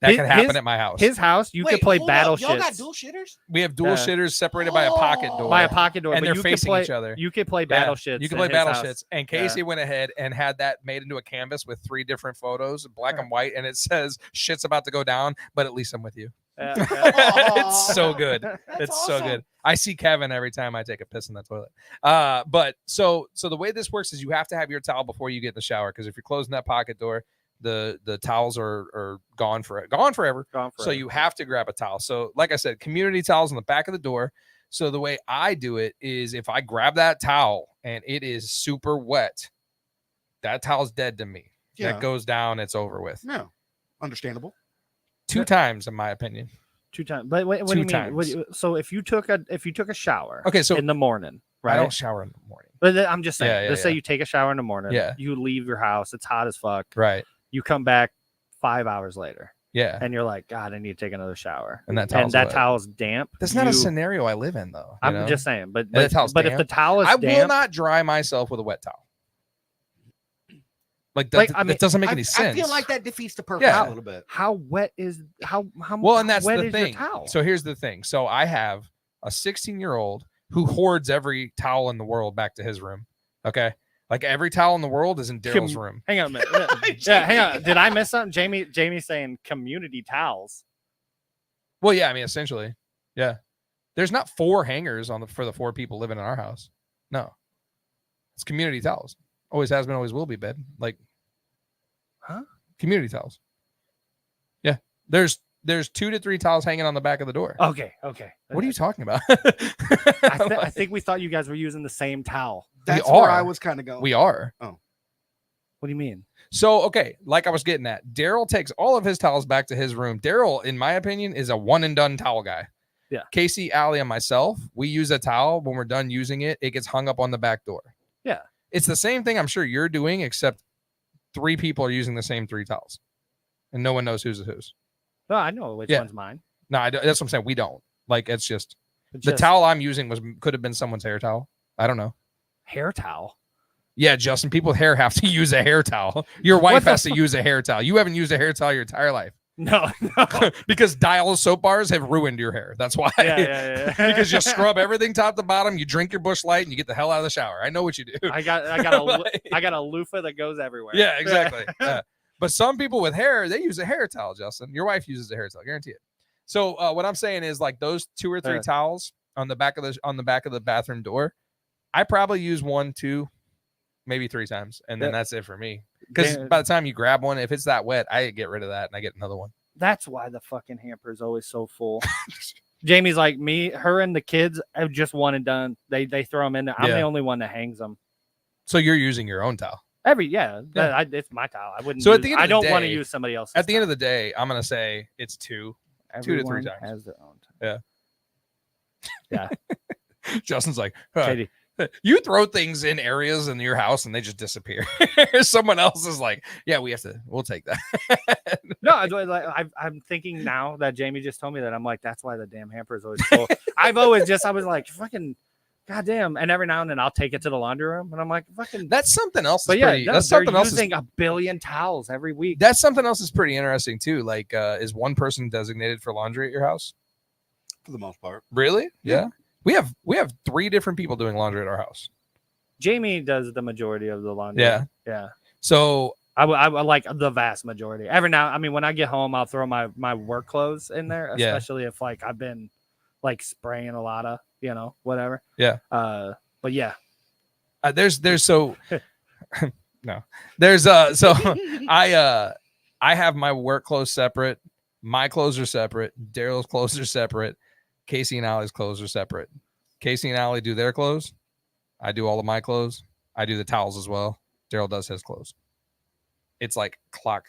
That can happen at my house. His house, you could play battle Y'all got shits dual shitters? We have dual Yeah. shitters separated by a pocket door. by a pocket door, and but they're you facing could play, each other. You could play Yeah, battle shits. You can in play his battle house. shits. And Casey went ahead and had that made into a canvas with 3 different photos, black and white, and it says "shit's about to go down," but at least I'm with you. Yeah, It's so good. It's so good. I see Kevin every time I take a piss in the toilet. But so the way this works is you have to have your towel before you get in the shower, because if you're closing that pocket door, the towels are gone forever. Gone So you have to grab a towel. So like I said, community towels on the back of the door. So the way I do it is if I grab that towel and it is super wet, that towel's dead to me. Yeah. That goes down, it's over with. No. Understandable. 2 times, in my opinion. 2 times. But what do you mean? So if you took a shower, Okay, so in the morning, I right? don't shower in the morning. But I'm just saying. Yeah, yeah, let's say yeah. you take a shower in the morning. Yeah. You leave your house. It's hot as fuck. Right. You come back 5 hours later, Yeah. and you're like, God, I need to take another shower. And that towel's And that wet. towel's damp. That's not a you- scenario I live in, though. you I'm know? just saying. But the towel's but if the damp. towel is I damp, will not dry myself with a wet towel. Like that, Like, I mean, that doesn't make I, any sense. I feel like that defeats the purpose Yeah. a little bit. how wet is how Well, and that's wet the is thing. your towel? So here's the thing. So I have a 16-year-old who hoards every towel in the world back to his room. Okay. Like every towel in the world is in Daryl's room. Hang on a minute. Yeah, hang on. Did I miss something? Jamie's saying community towels. Well, yeah, I mean, essentially. Yeah. There's not 4 hangers for the 4 people living in our house. No. It's community towels. Always has been, always will be, babe. Like, Huh? Community towels. Yeah. There's 2 to 3 towels hanging on the back of the door. Okay. What are you talking about? I think we thought you guys were using the same towel. That's are. where I was kind of going. We are. What do you mean? So, okay, like I was getting at, Daryl takes all of his towels back to his room. Daryl, in my opinion, is a one and done towel guy. Yeah. Casey, Allie, and myself, we use a towel. When we're done using it, it gets hung up on the back door. Yeah. It's the same thing I'm sure you're doing, except 3 people are using the same 3 towels. And no one knows whose is whose. No, I know which Yeah. one's mine. No, that's what I'm saying. We don't. Like, it's just It's the just towel I'm using could have been someone's hair towel. I don't know. hair towel. Yeah, Justin, people with hair have to use a hair towel. Your wife What the has to use a hair towel. You haven't used a hair towel your entire life. No. Because Dial soap bars have ruined your hair. That's why. Yeah. Because you scrub everything top to bottom, you drink your Busch Light, and you get the hell out of the shower. I know what you do. I got a Like- I got a loofah that goes everywhere. Yeah, exactly. Yeah. But some people with hair, they use a hair towel, Justin. Your wife uses a hair towel, guarantee it. So what I'm saying is, like, those 2 or 3 towels on the back of the bathroom door, I probably use 1, 2, maybe 3 times, and then Yeah. that's it for me. Because Dan- by the time you grab one, if it's that wet, I get rid of that and I get another one. That's why the fucking hamper is always so full. Jamie's like me, her and the kids have just one and done. They throw them in there. I'm Yeah. the only one that hangs them. So you're using your own towel. Yeah. It's my towel. I wouldn't. So at the end I of the don't want to day- use somebody else's. At the end of the day, I'm gonna say it's 2 2 to 3 Everyone times. has their own. Justin's like, huh, Katie, you throw things in areas in your house and they just disappear. Someone else is like, yeah, we'll take that. no, I'm thinking now that Jamie just told me that. I'm like, that's why the damn hamper is always full. I was like, fucking goddamn. And every now and then I'll take it to the laundry room and I'm like, fucking. That's something else. But yeah, that's they're something else. using a billion towels every week. That's something else is pretty interesting too. Like, is one person designated for laundry at your house? For the most part. Really? Yeah. We have 3 different people doing laundry at our house. Jamie does the majority of the laundry. Yeah. So I like the vast majority. Every now, I mean, when I get home, I'll throw my work clothes in there, Yeah. especially if like I've been like spraying a lot of, whatever. Yeah. But yeah, there's so no there's so I have my work clothes separate, my clothes are separate, Daryl's clothes are separate, Casey and Allie's clothes are separate. Casey and Allie do their clothes, I do all of my clothes, I do the towels as well, Daryl does his clothes. It's like clock.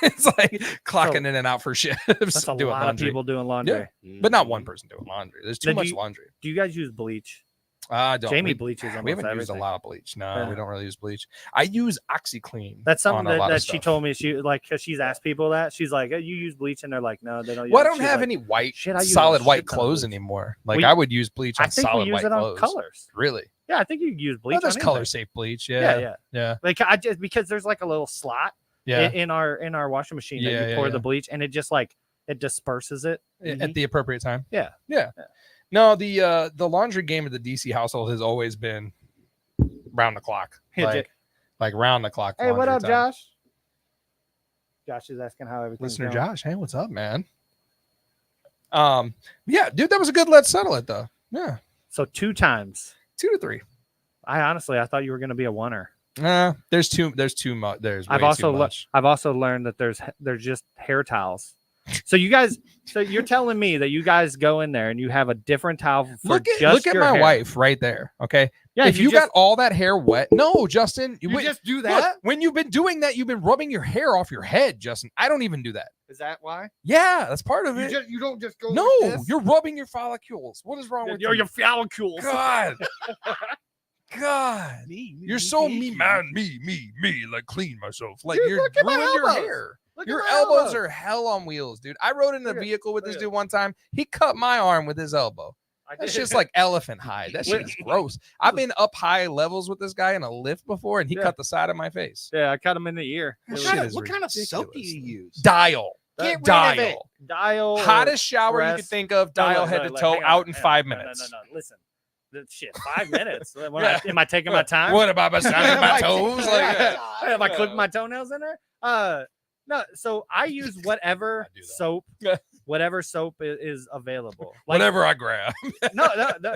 It's like clocking in and out for shifts. that's a doing lot laundry. of people doing laundry. But not one person doing laundry. There's too Then much you- laundry. Do you guys use bleach? Don't. Jamie we, bleaches almost we haven't used everything. a lot of bleach. No, Yeah. we don't really use bleach. I use OxyClean. That's something on a lot that of she stuff. told me. She like, because she's asked people that. She's like, "Hey, you use bleach?" And they're like, "No, they don't." Well, I use it." don't She's have like, any white, "Shit, I use a solid white shit ton of clothes bleach." anymore. Like We- I would use bleach on I think solid we use white it on clothes. colors. Really? Yeah, I think you use bleach. Oh, there's on color anything. safe bleach. Yeah, Yeah. yeah. Yeah. Like I just because there's like a little slot Yeah. in our washing machine Yeah, that you yeah, pour yeah. the bleach, and it just like it disperses it. At the appropriate time. Yeah. Yeah. No, the laundry game of the DC household has always been round the clock. Yeah, Like round the clock. Hey, what laundry up, time. Josh? Josh is asking how everything's Listener going. Josh, hey, what's up, man? Yeah, dude, that was a good let's settle it though. Yeah. So 2 times. 2 to 3. I thought you were going to be a oneer. There's too much. There's way I've also too much. I've also learned that there's just hair towels. So you're telling me that you guys go in there and you have a different towel for Look just at your my hair. wife right there. Okay. Yeah, if you just, got all that hair wet, no, Justin, you wait, just do look, that. when you've been doing that, you've been rubbing your hair off your head, Justin. I don't even do that. Is that why? Yeah, that's part of it. You don't just go. No, like this? you're rubbing your follicles. What is wrong with your you? follicles. God. God. You're so me, man. Me, like clean myself. Like Dude, you're look at my ruined your elbows. hair. Look at Your my elbows elbows. are hell on wheels, dude. I rode in a Look at- vehicle with this look dude one time. He cut my arm with his elbow. That's just like elephant hide. That shit is gross. I've been up high levels with this guy in a lift before, and he Yeah. cut the side of my face. Yeah, I cut him in the ear. That It shit was- is What kind of soap do ridiculous. you use? Dial. Get rid of Dial. Dial. or Hottest shower you could Crest. think of. No, Dial no, head no, to like, toe hang on, out in hang on. 5 No, minutes. No. Listen. Shit, 5 minutes. Yeah. Am I taking my time? What about my toes? Like, Am I clipping my toenails in there? No. So I use whatever I do that. soap, whatever soap is available. Like, whatever I grab. no.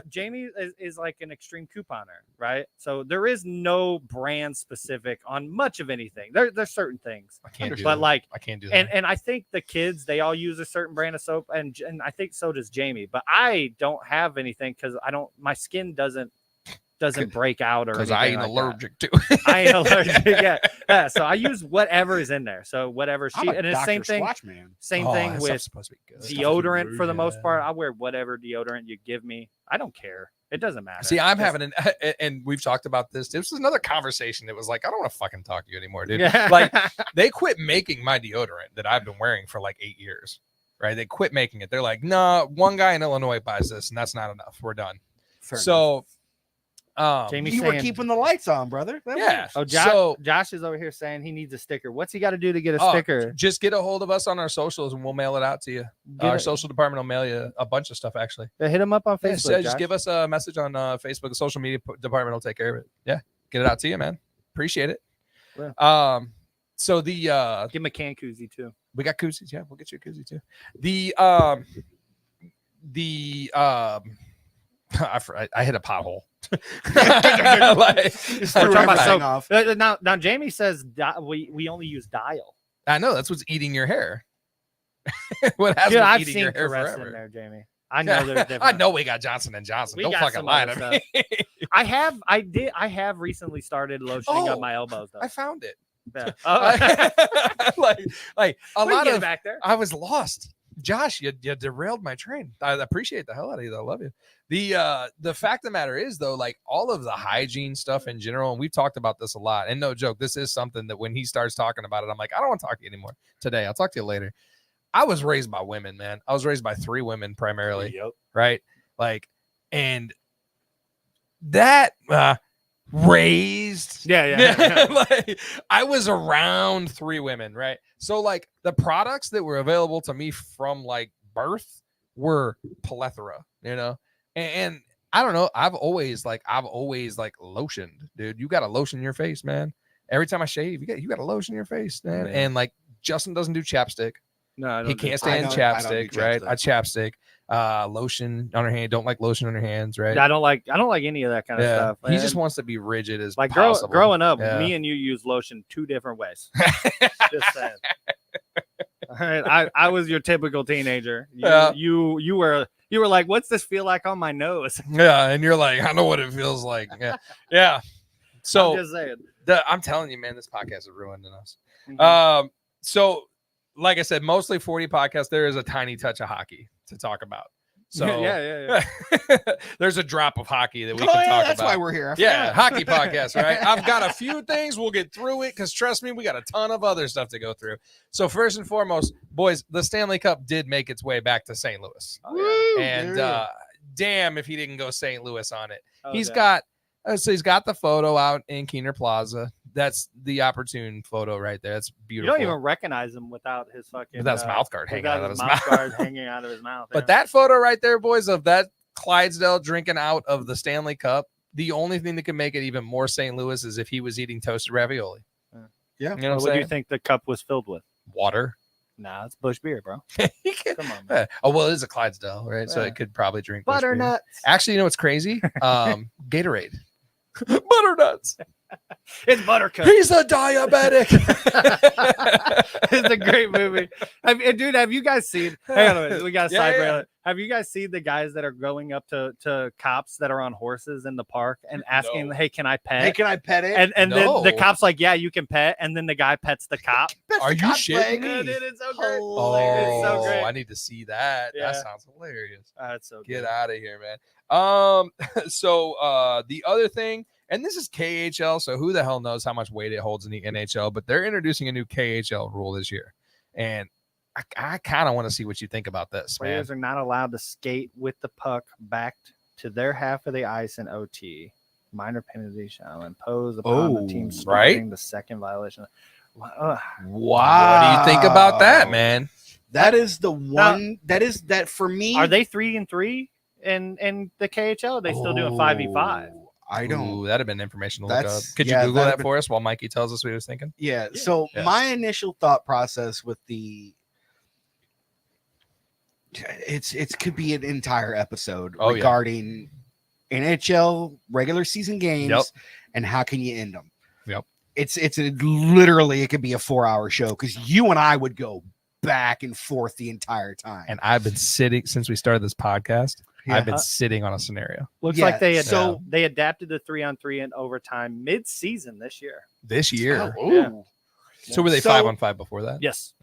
Jamie is like an extreme couponer, right? So there is no brand specific on much of anything. There's certain things, I can't do but that. like. I can't do that. And I think the kids, they all use a certain brand of soap, and I think so does Jamie. But I don't have anything because my skin doesn't break out or because anything I ain't like allergic to that. I ain't allergic. Yeah. So I use whatever is in there. So whatever I'm a and it's Dr. same thing. Squatch man. Same Oh, thing that with stuff's supposed to be good. deodorant for the most Yeah. part. I wear whatever deodorant you give me. I don't care. It doesn't matter. See, I'm Just- having and we've talked about this. This was another conversation that was like, I don't want to fucking talk to you anymore, dude. Yeah. Like, they quit making my deodorant that I've been wearing for like 8 years, right? They quit making it. They're like, nah, one guy in Illinois buys this, and that's not enough. We're done. Fair So, Jamie you were saying- keeping the lights on, brother. That yeah. works. Oh, Josh is over here saying he needs a sticker. What's he got to do to get a Oh, sticker? just get a hold of us on our socials, and we'll mail it out to you. Get Our it- social department will mail you a bunch of stuff, actually. Hit him up on Yeah, Facebook. so just Josh. give us a message on Facebook. The social media department will take care of it. Yeah, get it out to you, man. Appreciate it. Yeah. So the Give him a can koozie too. we got koozies. Yeah, we'll get you a koozie too. I hit a pothole. Like, Just We're threw talking about everything soap. off. Now Jamie says we only use dial. I know that's what's eating your hair. What has Dude, been I've eating seen your hair Caress forever? in there, Jamie. I know there's different. I know we got Johnson and Johnson. We Don't got fucking some lie other to me. I have recently started lotioning up my elbows though. I found it. Yeah. Oh. like a We can lot get it of back there. I was lost. Josh, you derailed my train. I appreciate the hell out of you. I love you. The fact of the matter is though, like all of the hygiene stuff in general, and we've talked about this a lot. And no joke, this is something that when he starts talking about it, I'm like, I don't want to talk to you anymore today. I'll talk to you later. I was raised by women, man. I was raised by 3 women primarily, right? Like, and that raised Yeah. like I was around 3 women, right? So like the products that were available to me from like birth were plethora, you know. And I don't know, I've always lotioned, dude. You got to lotion your face, man. Every time I shave, you got to lotion your face, man. And like Justin doesn't do chapstick. No, I don't He do- can't stand I don't do chapstick, right? chapstick. I chapstick. Lotion on her hand. Don't like lotion on her hands, right? I don't like any of that kind of Yeah. stuff. He just And, wants to be rigid as like possible. growing up, Yeah. me and you use lotion 2 different ways. Just saying. All right, I was your typical teenager. You were like, what's this feel like on my nose? Yeah, and you're like, I know what it feels like. Yeah, yeah. I'm So just saying. I'm telling you, man, this podcast is ruining us. Mhm. So like I said, mostly 40 podcasts. There is a tiny touch of hockey to talk about. So yeah. there's a drop of hockey that we Oh, can yeah, talk that's about. why we're here. I Yeah, forgot. hockey podcast, right? I've got a few things. We'll get through it because trust me, we got a ton of other stuff to go through. So first and foremost, boys, the Stanley Cup did make its way back to St. Louis, Woo, and yeah. damn if he didn't go St. Louis on it. Oh, He's yeah. got so he's got the photo out in Keener Plaza. That's the opportune photo right there. That's You beautiful. don't even recognize him without his fucking Without his mouth guard hanging without out of his mouth mouth. guard hanging out of his mouth. But that photo right there, boys, of that Clydesdale drinking out of the Stanley Cup, the only thing that can make it even more St. Louis is if he was eating toasted ravioli. Yeah. You know What what I'm do you saying? think the cup was filled with? Water. Nah, it's Bush beer, bro. He can- Come on, man. Oh, well, it is a Clydesdale, right? So Yeah. it could probably drink Busch beer. Butternuts. Actually, you know what's crazy? Gatorade. Butternuts. It's Buttercup. He's a diabetic. It's a great movie. Dude, have you guys seen? Hang on a minute. We got a Yeah, side yeah. rail. Have you guys seen the guys that are going up to cops that are on horses in the park and asking, No. "Hey, can I pet?" Hey, can I pet it? and No. then the cop's like, "Yeah, you can pet," and then the guy pets the cop. That's Are the you cop's shitting leg. me? Dude, it's so great. Oh, It's so great. I need to see that. Yeah. That sounds hilarious. That's so Get good. out of here, man. So the other thing, and this is KHL, so who the hell knows how much weight it holds in the NHL, but they're introducing a new KHL rule this year. And I kind of want to see what you think about this, man. Players are not allowed to skate with the puck back to their half of the ice in OT. Minor penalty shall impose upon the team Oh, starting right? the second violation. What do you think about that, man? That is the one. That for me. Are they 3-3 in the KHL? Are they still doing 5v5? Oh, I don't. Ooh, that'd have been information to look up. That's- Could you yeah, Google that'd that been- for us while Mikey tells us what he was thinking? Yeah. So Yeah. my initial thought process with it could be an entire episode Oh, yeah. regarding NHL regular season games Yep. and how can you end them. Yep. Literally it could be a 4-hour show because you and I would go back and forth the entire time. And I've been sitting since we started this podcast. Yeah. I've been sitting on a scenario Looks Yeah, like so- they adapted the 3-on-3 in overtime mid-season this year. this year. Oh, Yeah. ooh. So were they So- 5-on-5 before that? Yes.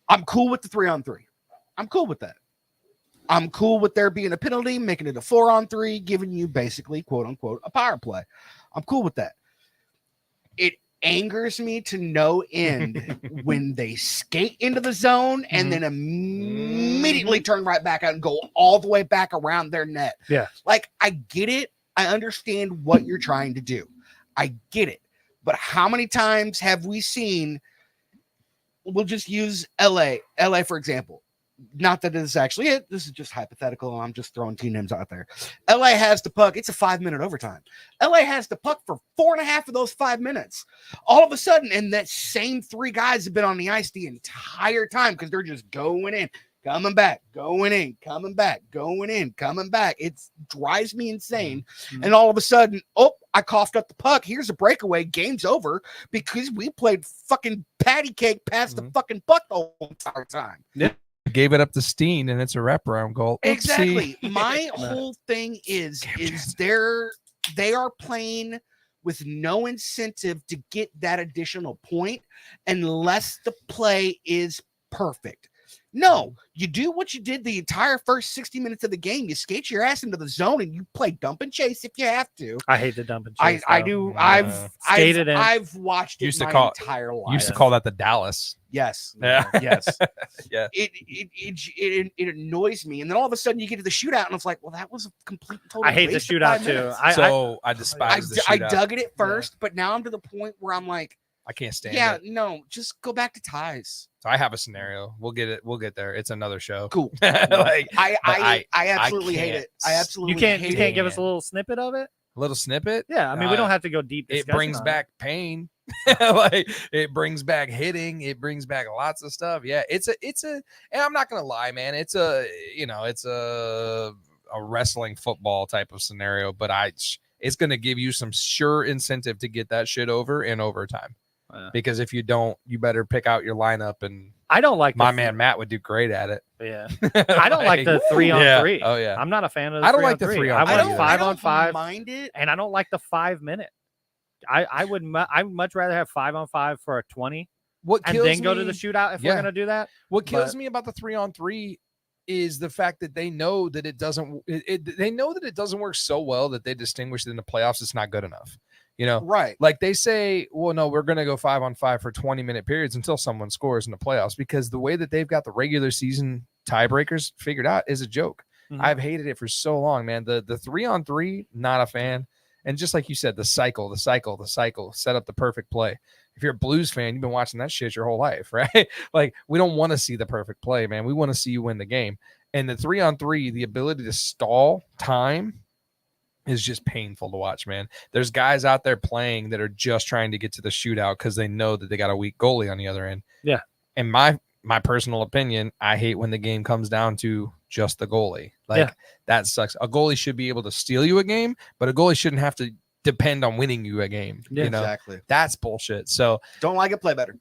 I'm cool with the 3-on-3. I'm cool with that. I'm cool with there being a penalty, making it a 4-on-3, giving you basically, quote unquote, a power play. I'm cool with that. It angers me to no end when they skate into the zone and then immediately turn right back out and go all the way back around their net. Yeah. Like, I get it. I understand what you're trying to do. I get it. But how many times have we seen? We'll just use LA, for example. Not that this is actually it. This is just hypothetical. I'm just throwing team names out there. LA has the puck. It's a 5-minute overtime. LA has the puck for 4.5 of those 5 minutes. All of a sudden, and that same 3 guys have been on the ice the entire time because they're just going in, coming back, going in, coming back, going in, coming back. It drives me insane. And all of a sudden, oh, I coughed up the puck. Here's a breakaway. Game's over because we played fucking patty cake past the fucking puck the whole entire time. Gave it up to Steen, and it's a wraparound goal. Oopsie. Exactly. My whole thing is they are playing with no incentive to get that additional point unless the play is perfect. No, you do what you did the entire first 60 minutes of the game. You skate your ass into the zone and you play dump and chase if you have to. I hate the dump and I chase. do. Yeah. Skated in. I've watched it Used to my call- entire life. Used to call that the Dallas. Yes. Yeah. Yes. Yeah. It annoys me. And then all of a sudden you get to the shootout and it's like, well, that was a complete and total I hate the waste of shootout 5 too. minutes. I despise the I shootout. dug it at first, but now I'm to the point where I'm like, I can't stand yeah, it. no, just go back to ties. So I have a scenario. We'll get it. We'll get there. It's another show. Cool. Like I absolutely hate can't it. I absolutely You can't hate give it. us a little snippet of it? a little snippet. Yeah, I mean we don't have to go deep. It discussion brings on back pain. Like it brings back hitting. It brings back lots of stuff. Yeah, it's a. And I'm not gonna lie, man. It's a wrestling football type of scenario, but it's gonna give you some sure incentive to get that shit over in overtime. Yeah. Because if you don't, you better pick out your lineup, and I don't like my the, man Matt would do great at it. Yeah, I don't like the 3-on-3. Oh yeah. I'm not a fan of the I don't like the 3-on-3. 3-on-3. I I want don't- 5-on-5, mind it. and I don't like the 5 minute. I would much rather have 5-on-5 for a 20 What and kills then go to me- the shootout if Yeah. we're gonna do that. What kills but- me about the 3-on-3 is the fact that they know that it doesn't. They know that it doesn't work so well that they distinguish it in the playoffs. It's not good enough. You know, Right. like they say, well, no, we're going to go 5-on-5 for 20-minute periods until someone scores in the playoffs, because the way that they've got the regular season tiebreakers figured out is a joke. Mhm. I've hated it for so long, man. The 3-on-3, not a fan. And just like you said, the cycle, set up the perfect play. If you're a Blues fan, you've been watching that shit your whole life, right? Like, we don't want to see the perfect play, man. We want to see you win the game. And the 3-on-3, the ability to stall time is just painful to watch, man. There's guys out there playing that are just trying to get to the shootout because they know that they got a weak goalie on the other end. Yeah. And my personal opinion, I hate when the game comes down to just the goalie. Like, Yeah. that sucks. A goalie should be able to steal you a game, but a goalie shouldn't have to depend on winning you a game. Yeah. You know, Exactly. that's bullshit. So, Don't like it, play better.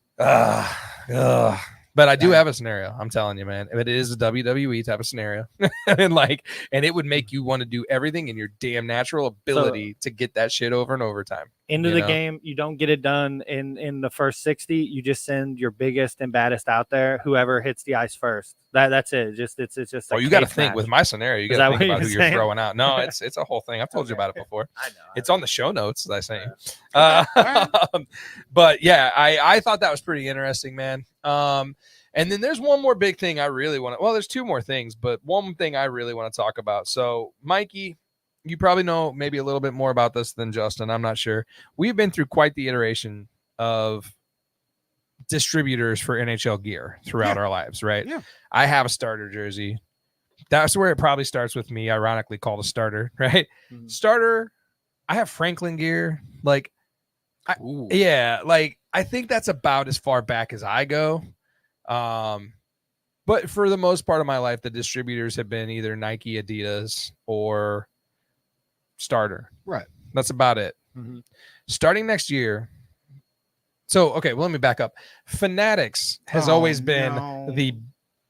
but I do have a scenario. I'm telling you, man. It is a WWE type of scenario, and it would make you want to do everything in your damn natural ability to get that shit over and overtime. Into you the know? game, you don't get it done in the first 60. You just send your biggest and baddest out there. Whoever hits the ice first. That's it. It's just. Oh, you got to think with my scenario. You Is got that to think what about who you're you're saying? throwing out. No, it's a whole thing. I've told you about it before. I know. It's on the show notes, as I say. But yeah, I thought that was pretty interesting, man. And then there's one more big thing I really want to. Well, there's two more things, but one thing I really want to talk about. So, Mikey, you probably know maybe a little bit more about this than Justin. I'm not sure. We've been through quite the iteration of distributors for NHL gear throughout our lives, right? Yeah. I have a starter jersey. That's where it probably starts with me, ironically called a starter, right? Mhm. Starter. I have Franklin gear. Like, yeah, like I think that's about as far back as I go. But for the most part of my life, the distributors have been either Nike, Adidas, or Starter. Right. That's about it. Mhm. Starting next year. So, okay, well, let me back up. Fanatics has always been the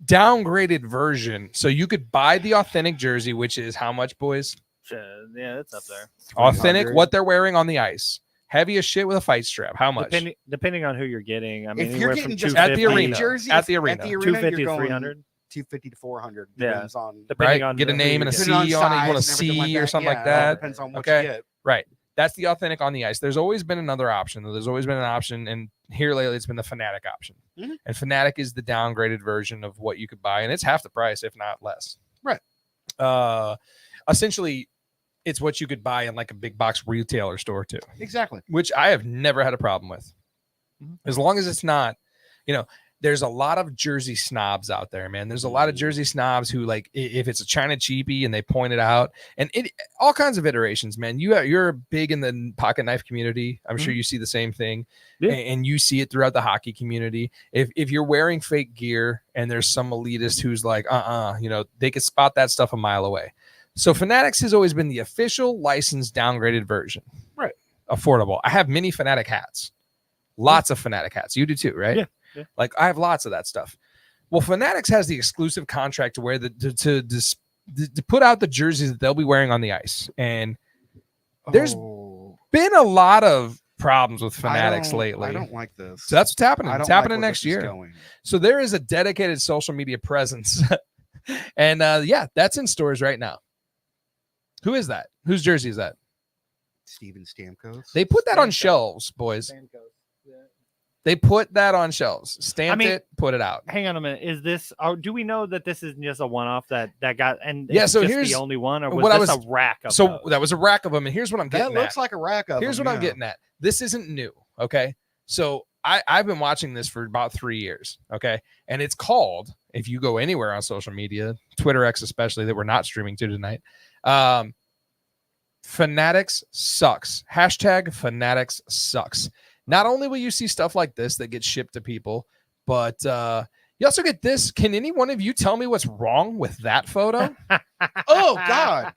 downgraded version. So you could buy the authentic jersey, which is how much, boys? Yeah, it's up there. Authentic, 300. what they're wearing on the ice. Heavy as shit with a fight strap. How much? Depending on who you're getting. I mean, If you're anywhere getting from just at the 250 arena. jersey, At the arena. 250 you're to going 300. 250 to 400. Yeah. Depends on Depending Right? on Get a who name you're and a getting. C on it. You want a size and everything C like or that. something Yeah, like it all that. depends on what Okay. you get. Right. That's the authentic on the ice. There's always been another option. There's always been an option, and here lately it's been the Fanatic option. Mhm. And Fanatic is the downgraded version of what you could buy, and it's half the price, if not less. Right. Essentially, it's what you could buy in like a big box retailer store too, Exactly. which I have never had a problem with, as long as it's not, there's a lot of jersey snobs out there, man. There's a lot of jersey snobs who, like, if it's a China cheapie and they point it out, and it all kinds of iterations, man. You're big in the pocket knife community. I'm sure you see the same thing, Yeah. and you see it throughout the hockey community. If you're wearing fake gear and there's some elitist who's like, they could spot that stuff a mile away. So Fanatics has always been the official licensed downgraded version. Right. Affordable. I have many Fanatic hats. Lots of Fanatic hats. You do too, right? Yeah. Yeah. Like, I have lots of that stuff. Well, Fanatics has the exclusive contract to wear to put out the jerseys that they'll be wearing on the ice. And there's been a lot of problems with Fanatics lately. I don't like this. So that's what's happening. I don't It's like happening where next this is year. going. So there is a dedicated social media presence. And that's in stores right now. Who is that? Whose jersey is that? Steven Stamkos. They put that on Stamkos. shelves, boys. They put that on shelves. Stamped mean- it, put it out. Hang on a minute. Is this? Do we know that this is just a one-off that got? And Yeah, it's so just here's the only one, or was what I this was- a rack of? So those? that was a rack of them. And here's what I'm that getting looks at. like a rack of Here's them, what I'm yeah. getting at. This isn't new. Okay. So I've been watching this for about 3 years. Okay. And it's called, if you go anywhere on social media, Twitter X especially, that we're not streaming to tonight, Fanatics sucks. Hashtag Fanatics sucks. Not only will you see stuff like this that gets shipped to people, but you also get this. Can any one of you tell me what's wrong with that photo? Oh God!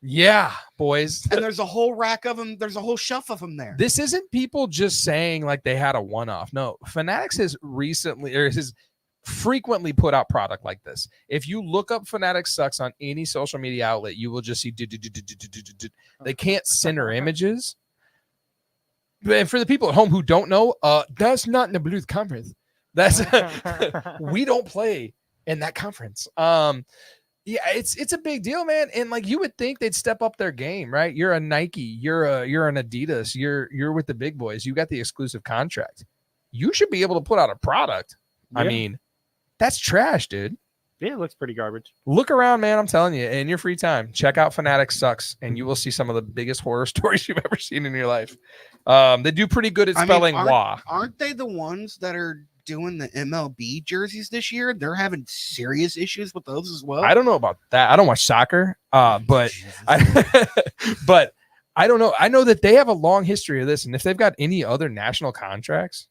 Yeah, boys. And there's a whole rack of them. There's a whole shelf of them there. This isn't people just saying like they had a one-off. No, Fanatics has frequently put out product like this. If you look up Fanatics sucks on any social media outlet, you will just see they can't center images. But for the people at home who don't know, that's not in the Blues conference. That's we don't play in that conference. Yeah, it's a big deal, man. And like you would think they'd step up their game, right? You're a Nike, you're an Adidas, you're with the big boys. You got the exclusive contract. You should be able to put out a product. I Yeah. mean, that's trash, dude. Yeah, it looks pretty garbage. Look around, man. I'm telling you, in your free time, check out Fanatics Sucks, and you will see some of the biggest horror stories you've ever seen in your life. They do pretty good at I mean, spelling "wa." Aren't they the ones that are doing the MLB jerseys this year? They're having serious issues with those as well. I don't know about that. I don't watch soccer, but Jesus. but I don't know. I know that they have a long history of this, and if they've got any other national contracts,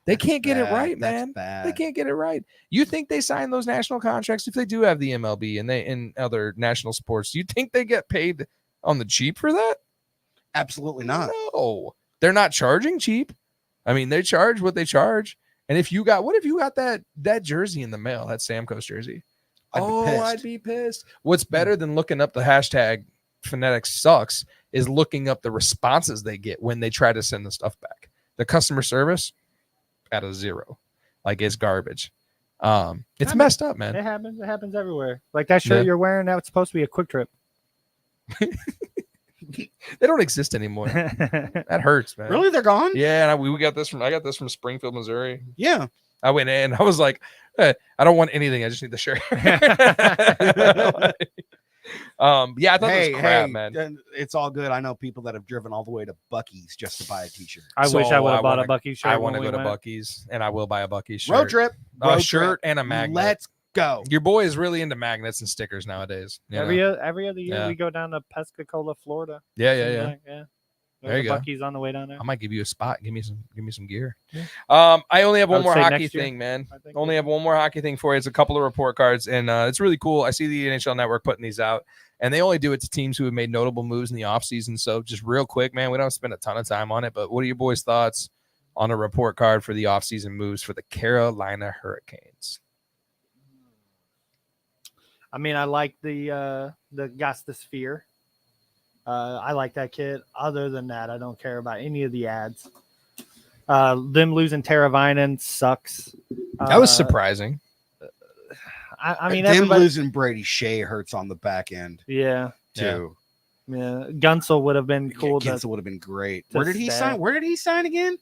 they can't get it Bad. right, That's man. bad. They can't get it right. You think they sign those national contracts if they do have the MLB and they in other national sports? You think they get paid on the cheap for that? Absolutely not. No, they're not charging cheap. I mean, they charge what they charge. And if you got that jersey in the mail, that Samco's jersey? I'd be pissed. What's better than looking up the hashtag Fanatics Sucks is looking up the responses they get when they try to send the stuff back. The customer service at a 0, like it's garbage. It's messed up, man. It happens. It happens everywhere. Like that shirt Yeah. you're wearing now, it's supposed to be a Quick Trip. They don't exist anymore. That hurts, man. Really, they're gone? Yeah, and we got this from. I got this from Springfield, Missouri. Yeah. I went in. I was like, I don't want anything. I just need the shirt. Yeah, I thought it was crap, man. It's all good. I know people that have driven all the way to Bucky's just to buy a T-shirt. I wish I So would I have bought a wanna- Bucky shirt. I when want to we go to went. Bucky's, and I will buy a Bucky's shirt. Road trip. A Road shirt trip. and a magnet. Let's go. Your boy is really into magnets and stickers nowadays. you know? Every other year Yeah. we go down to Pensacola, Florida. Yeah. Yeah. There you go. Bucky's on the way down there. I might give you a spot. Give me some gear. Yeah. I only have I one would more say hockey next year, thing, man. I think. Only have one more hockey thing for you. It's a couple of report cards, and it's really cool. I see the NHL Network putting these out, and they only do it to teams who have made notable moves in the offseason. So just real quick, man, we don't spend a ton of time on it, but what are your boys' thoughts on a report card for the offseason moves for the Carolina Hurricanes? I mean, I like the Gastasphere. I like that kid. Other than that, I don't care about any of the ads. Them losing Teravainen sucks. That was surprising. I mean, them everybody. losing Brady Shea hurts on the back end Yeah, too. yeah. Gunsel would have been cool. Gensel would have been great. to Where did he stay. sign? Where did he sign again?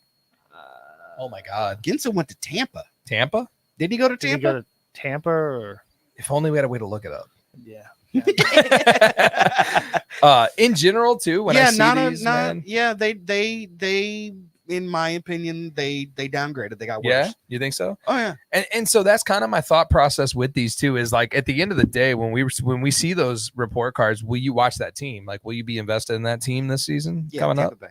Oh my God, Gensel went to Tampa. Tampa! Did he go to Did he Tampa? go to Tampa or If only we had a way to look it up. yeah? In general, too, when I see these, man, they in my opinion, they downgraded. They got worse. yeah, you think so? Oh yeah. And so that's kind of my thought process with these two is like at the end of the day when we see those report cards, will you watch that team? Like, will you be invested in that team this season Yeah, coming Tampa up? Bay.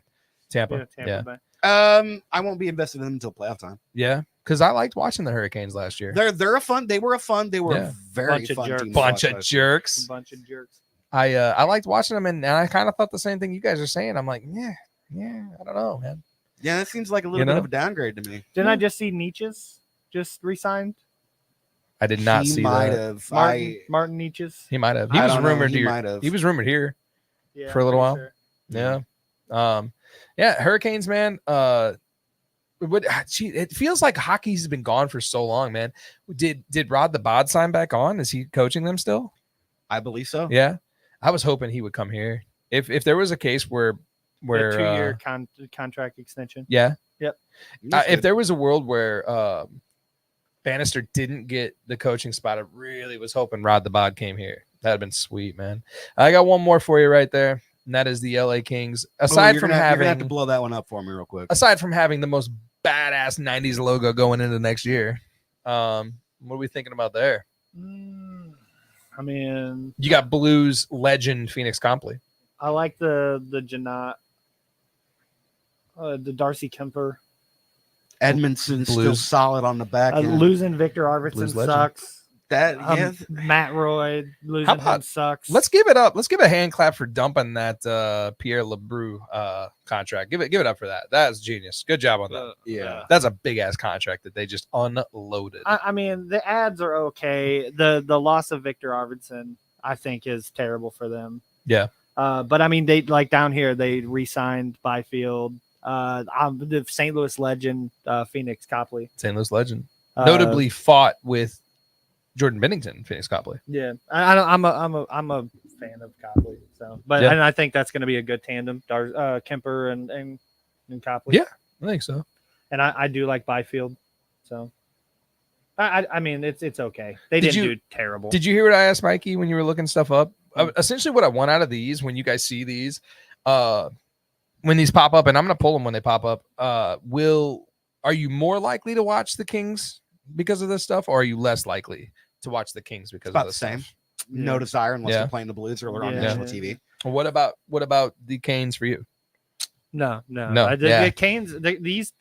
Tampa, Tampa Bay. I won't be invested in them until playoff time. yeah, because I liked watching the Hurricanes last year. They were Yeah. a very Bunch of fun jerks. team. to Bunch watch of last year. A jerks. bunch of jerks. I liked watching them, and I kind of thought the same thing you guys are saying. I'm like, yeah, I don't know, man. Yeah, that seems like a little You bit know? of a downgrade to me. Didn't I just see Nietzsche's just re-signed? I did not he see might that. have. Martin Nietzsche's. He might have. He I was don't know. rumored He here. might have. He was rumored here. Yeah, For a little pretty while. sure. Yeah. Hurricanes, man. It feels like hockey's been gone for so long, man. Did Rod the Bod sign back on? Is he coaching them still? I believe so. Yeah. I was hoping he would come here. If there was a case where A 2-year contract extension. yeah. He's If good. there was a world where Bannister didn't get the coaching spot, I really was hoping Rod the Bod came here. That'd have been sweet, man. I got one more for you right there, and that is the LA Kings. Oh, Aside you're from gonna have to having blow that one up for me real quick. the most badass 90s logo going into next year, what are we thinking about there? I mean, You got Blues legend Phoenix Copley. I like the Janot, the Darcy Kemper. Edmondson's still Blues. solid on the back end. Losing Victor Arvidsson Blues legend. sucks. That yeah, Matt Roy losing How him about- sucks. Let's give it up. Let's give a hand clap for dumping that Pierre LeBrun contract. Give it up for that. That's genius. Good job on that. yeah. That's a big ass contract that they just unloaded. I mean, the ads are okay. The loss of Victor Arvidsson, I think, is terrible for them. Yeah. But I mean, they like down here they re-signed Byfield. The St. Louis legend Phoenix Copley. St. Louis legend. Uh, Notably fought with Jordan Bennington, Phoenix Copley. Yeah, I'm a fan of Copley. So, but Yeah. and I think that's going to be a good tandem, Kemper and Copley. Yeah. I think so. And I do like Byfield. So, I mean, it's okay. They Did didn't you- do terrible. Did you hear what I asked Mikey when you were looking stuff up? Essentially, what I want out of these, when you guys see these, when these pop up, and I'm going to pull them when they pop up. Are you more likely to watch the Kings because of this stuff, or are you less likely to watch the Kings because About of the this same. stuff? No desire unless Yeah. they're playing the Blues or they're on Yeah. national TV. Well, what about the Canes for you? No. No, The yeah. Canes.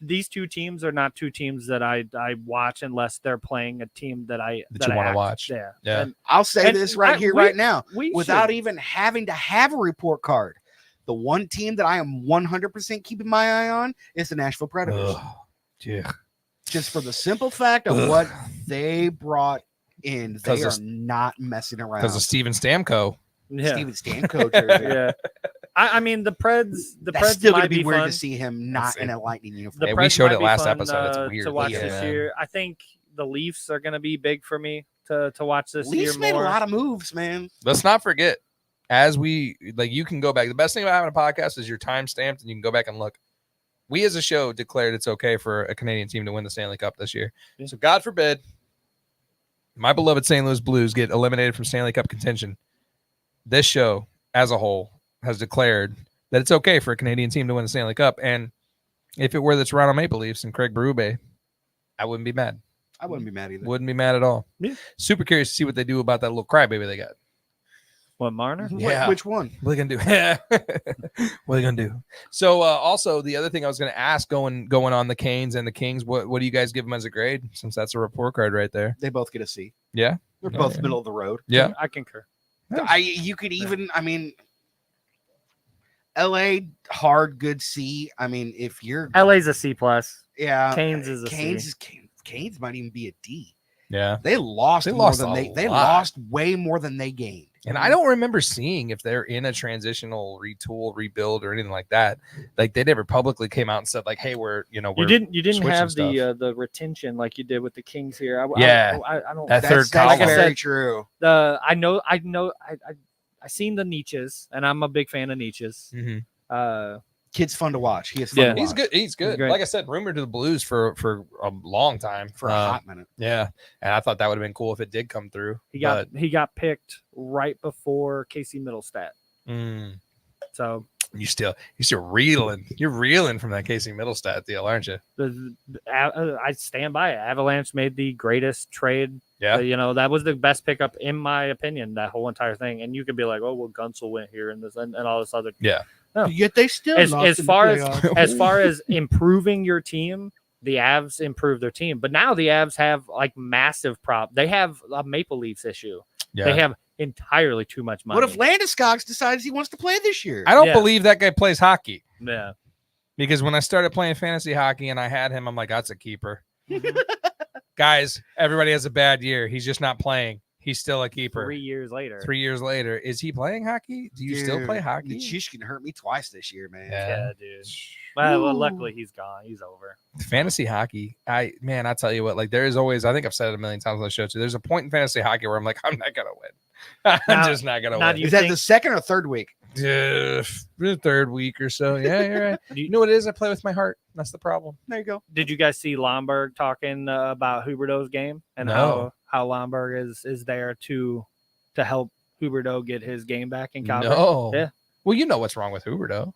These two teams are not two teams that I watch unless they're playing a team that I That you wanna watch. Yeah, Yeah. And I'll say And this right here, we- right now, we without should- even having to have a report card. The one team that I am 100% keeping my eye on is the Nashville Predators. Ugh, yeah. Just for the simple fact of what they brought in. They Because are of- not messing around. Because of Steven Stamkos. yeah, Steven Stamkos jersey. yeah. I mean the Preds. The That's Preds still might going to be weird fun. to see him not Let's in see. a Lightning uniform. The Yeah, we Preds showed might it be last fun, episode. It's weird to watch looking, this man. year. I think the Leafs are going to be big for me to watch this Leafs year made more. a lot of moves, man. Let's not forget, as we like, you can go back. The best thing about having a podcast is you're time stamped and you can go back and look. We as a show declared it's okay for a Canadian team to win the Stanley Cup this year. Yeah. So God forbid my beloved St. Louis Blues get eliminated from Stanley Cup contention. This show as a whole has declared that it's okay for a Canadian team to win the Stanley Cup. And if it were the Toronto Maple Leafs and Craig Berube, I wouldn't be mad. I wouldn't be mad either. Wouldn't be mad at all. Yeah. Super curious to see what they do about that little crybaby they got. What, Marner? Yeah. Which one? What are they gonna do? What are they gonna do? So also the other thing I was gonna ask going on the Canes and the Kings, what do you guys give them as a grade? Since that's a report card right there. They both get a C. Yeah. They're Oh, both yeah. middle of the road. Yeah. I concur. You could even, LA hard good C. I mean, if you're LA's a C plus. yeah, Canes is a Canes C. Canes might even be a D. Yeah. They lost They more lost than a they lot. lost way more than they gained. And I don't remember seeing if they're in a transitional retool, rebuild, or anything like that. Like they never publicly came out and said, like, hey, we're You didn't switching have stuff. the retention like you did with the Kings here. Yeah. I don't. That third That's column. Like I very said, true. I seen the niches, and I'm a big fan of niches. Mhm. Kid's fun to watch. He is fun Yeah. to He's watch good. He's good. great. Like I said, rumored to the Blues for a long time. for a hot minute. Yeah. And I thought that would have been cool if it did come through. He got picked right before Casey Middlestat. Mm. So You're still reeling. You're reeling from that Casey Middlestat deal, aren't you? I stand by it. Avalanche made the greatest trade. Yeah. That was the best pickup in my opinion. That whole entire thing. And you could be like, oh well, Gunsel went here and this and all this other. Yeah. No. Yet they still As lost in the far as playoffs. as far as improving your team, the Avs improved their team. But now the Avs have like massive prop. They have a Maple Leafs issue. Yeah. They have entirely too much money. What if Landeskog decides he wants to play this year? I don't Yeah. believe that guy plays hockey Yeah. because when I started playing fantasy hockey and I had him, I'm like, that's a keeper. Guys, everybody has a bad year. He's just not playing. He's still a keeper. 3 years later. 3 years later, is he playing hockey? Do you still play Dude, hockey? Nichushkin hurt me twice this year, man. Yeah, dude. Well, luckily he's gone. He's over. Fantasy hockey, I tell you what, like there is always, I think I've said it a million times on the show too. There's a point in fantasy hockey where I'm like, I'm not gonna win. I'm Now- just not gonna now win. do you Is that think- the second or third week? The third week or so. Yeah, you're right. Do You know what it is? I play with my heart. That's the problem. There you go. Did you guys see Lomberg talking about Huberdeau's game and No. how Lomberg is there to help Huberdeau get his game back in Calgary? No. Yeah. Well, you know what's wrong with Huberdeau.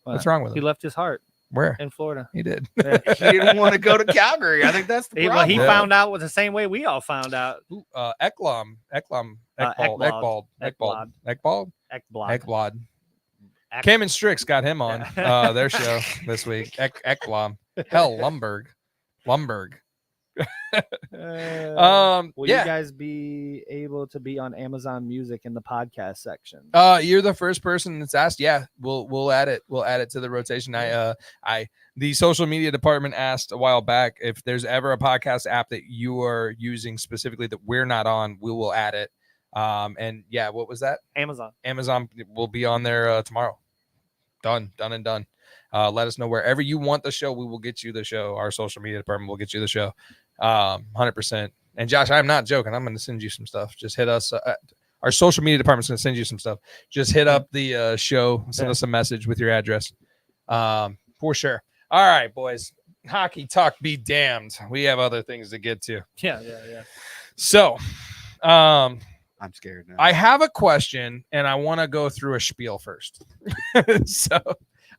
What's wrong with He him? left his heart Where? in Florida. He did. Yeah. He didn't want to go to Calgary. I think that's the problem. Well, he Yeah. found out with the same way we all found out. Ekblad. Ekblad. Cam and Strix got him on their show this week. Ekblad. Hell, Lumberg. Will you Yeah. guys be able to be on Amazon Music in the podcast section? You're the first person that's asked. Yeah, we'll add it. We'll add it to the rotation. The social media department asked a while back if there's ever a podcast app that you are using specifically that we're not on, we will add it. And yeah, what was that? Amazon. Amazon will be on there tomorrow. Done and done. Let us know wherever you want the show. We will get you the show. Our social media department will get you the show. 100%. And Josh, I'm not joking. I'm going to send you some stuff. Just hit us. Our social media department's going to send you some stuff. Just hit up the show. Send us a message with your address. For sure. All right, boys. Hockey talk be damned. We have other things to get to. Yeah. So, I'm scared now. I have a question, and I want to go through a spiel first. So,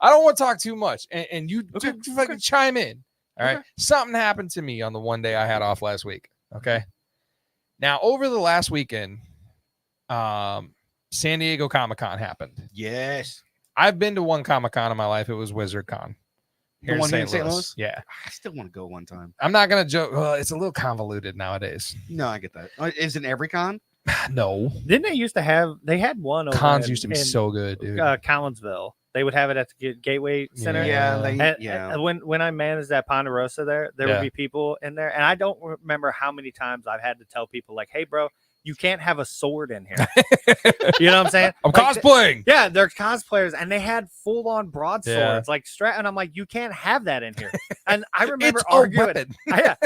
I don't want to talk too much, and you fucking chime in. All right. Something happened to me on the one day I had off last week. Okay. Now, over the last weekend, San Diego Comic-Con happened. Yes. I've been to one Comic-Con in my life. It was WizardCon. The one here in St. Louis? Yeah. I still want to go one time. I'm not going to joke. Well, it's a little convoluted nowadays. No, I get that. Isn't every con? No. Didn't they used to have? They had one. Over Cons in- used to be in, so good, dude. Collinsville. They would have it at the Gateway Center. Yeah. And when I managed that Ponderosa there would be people in there, and I don't remember how many times I've had to tell people like, "Hey, bro, you can't have a sword in here." You know what I'm saying? I'm Like, cosplaying. yeah, they're cosplayers, and they had full-on broadswords, Yeah. like and I'm like, you can't have that in here. And I remember It's a arguing. weapon.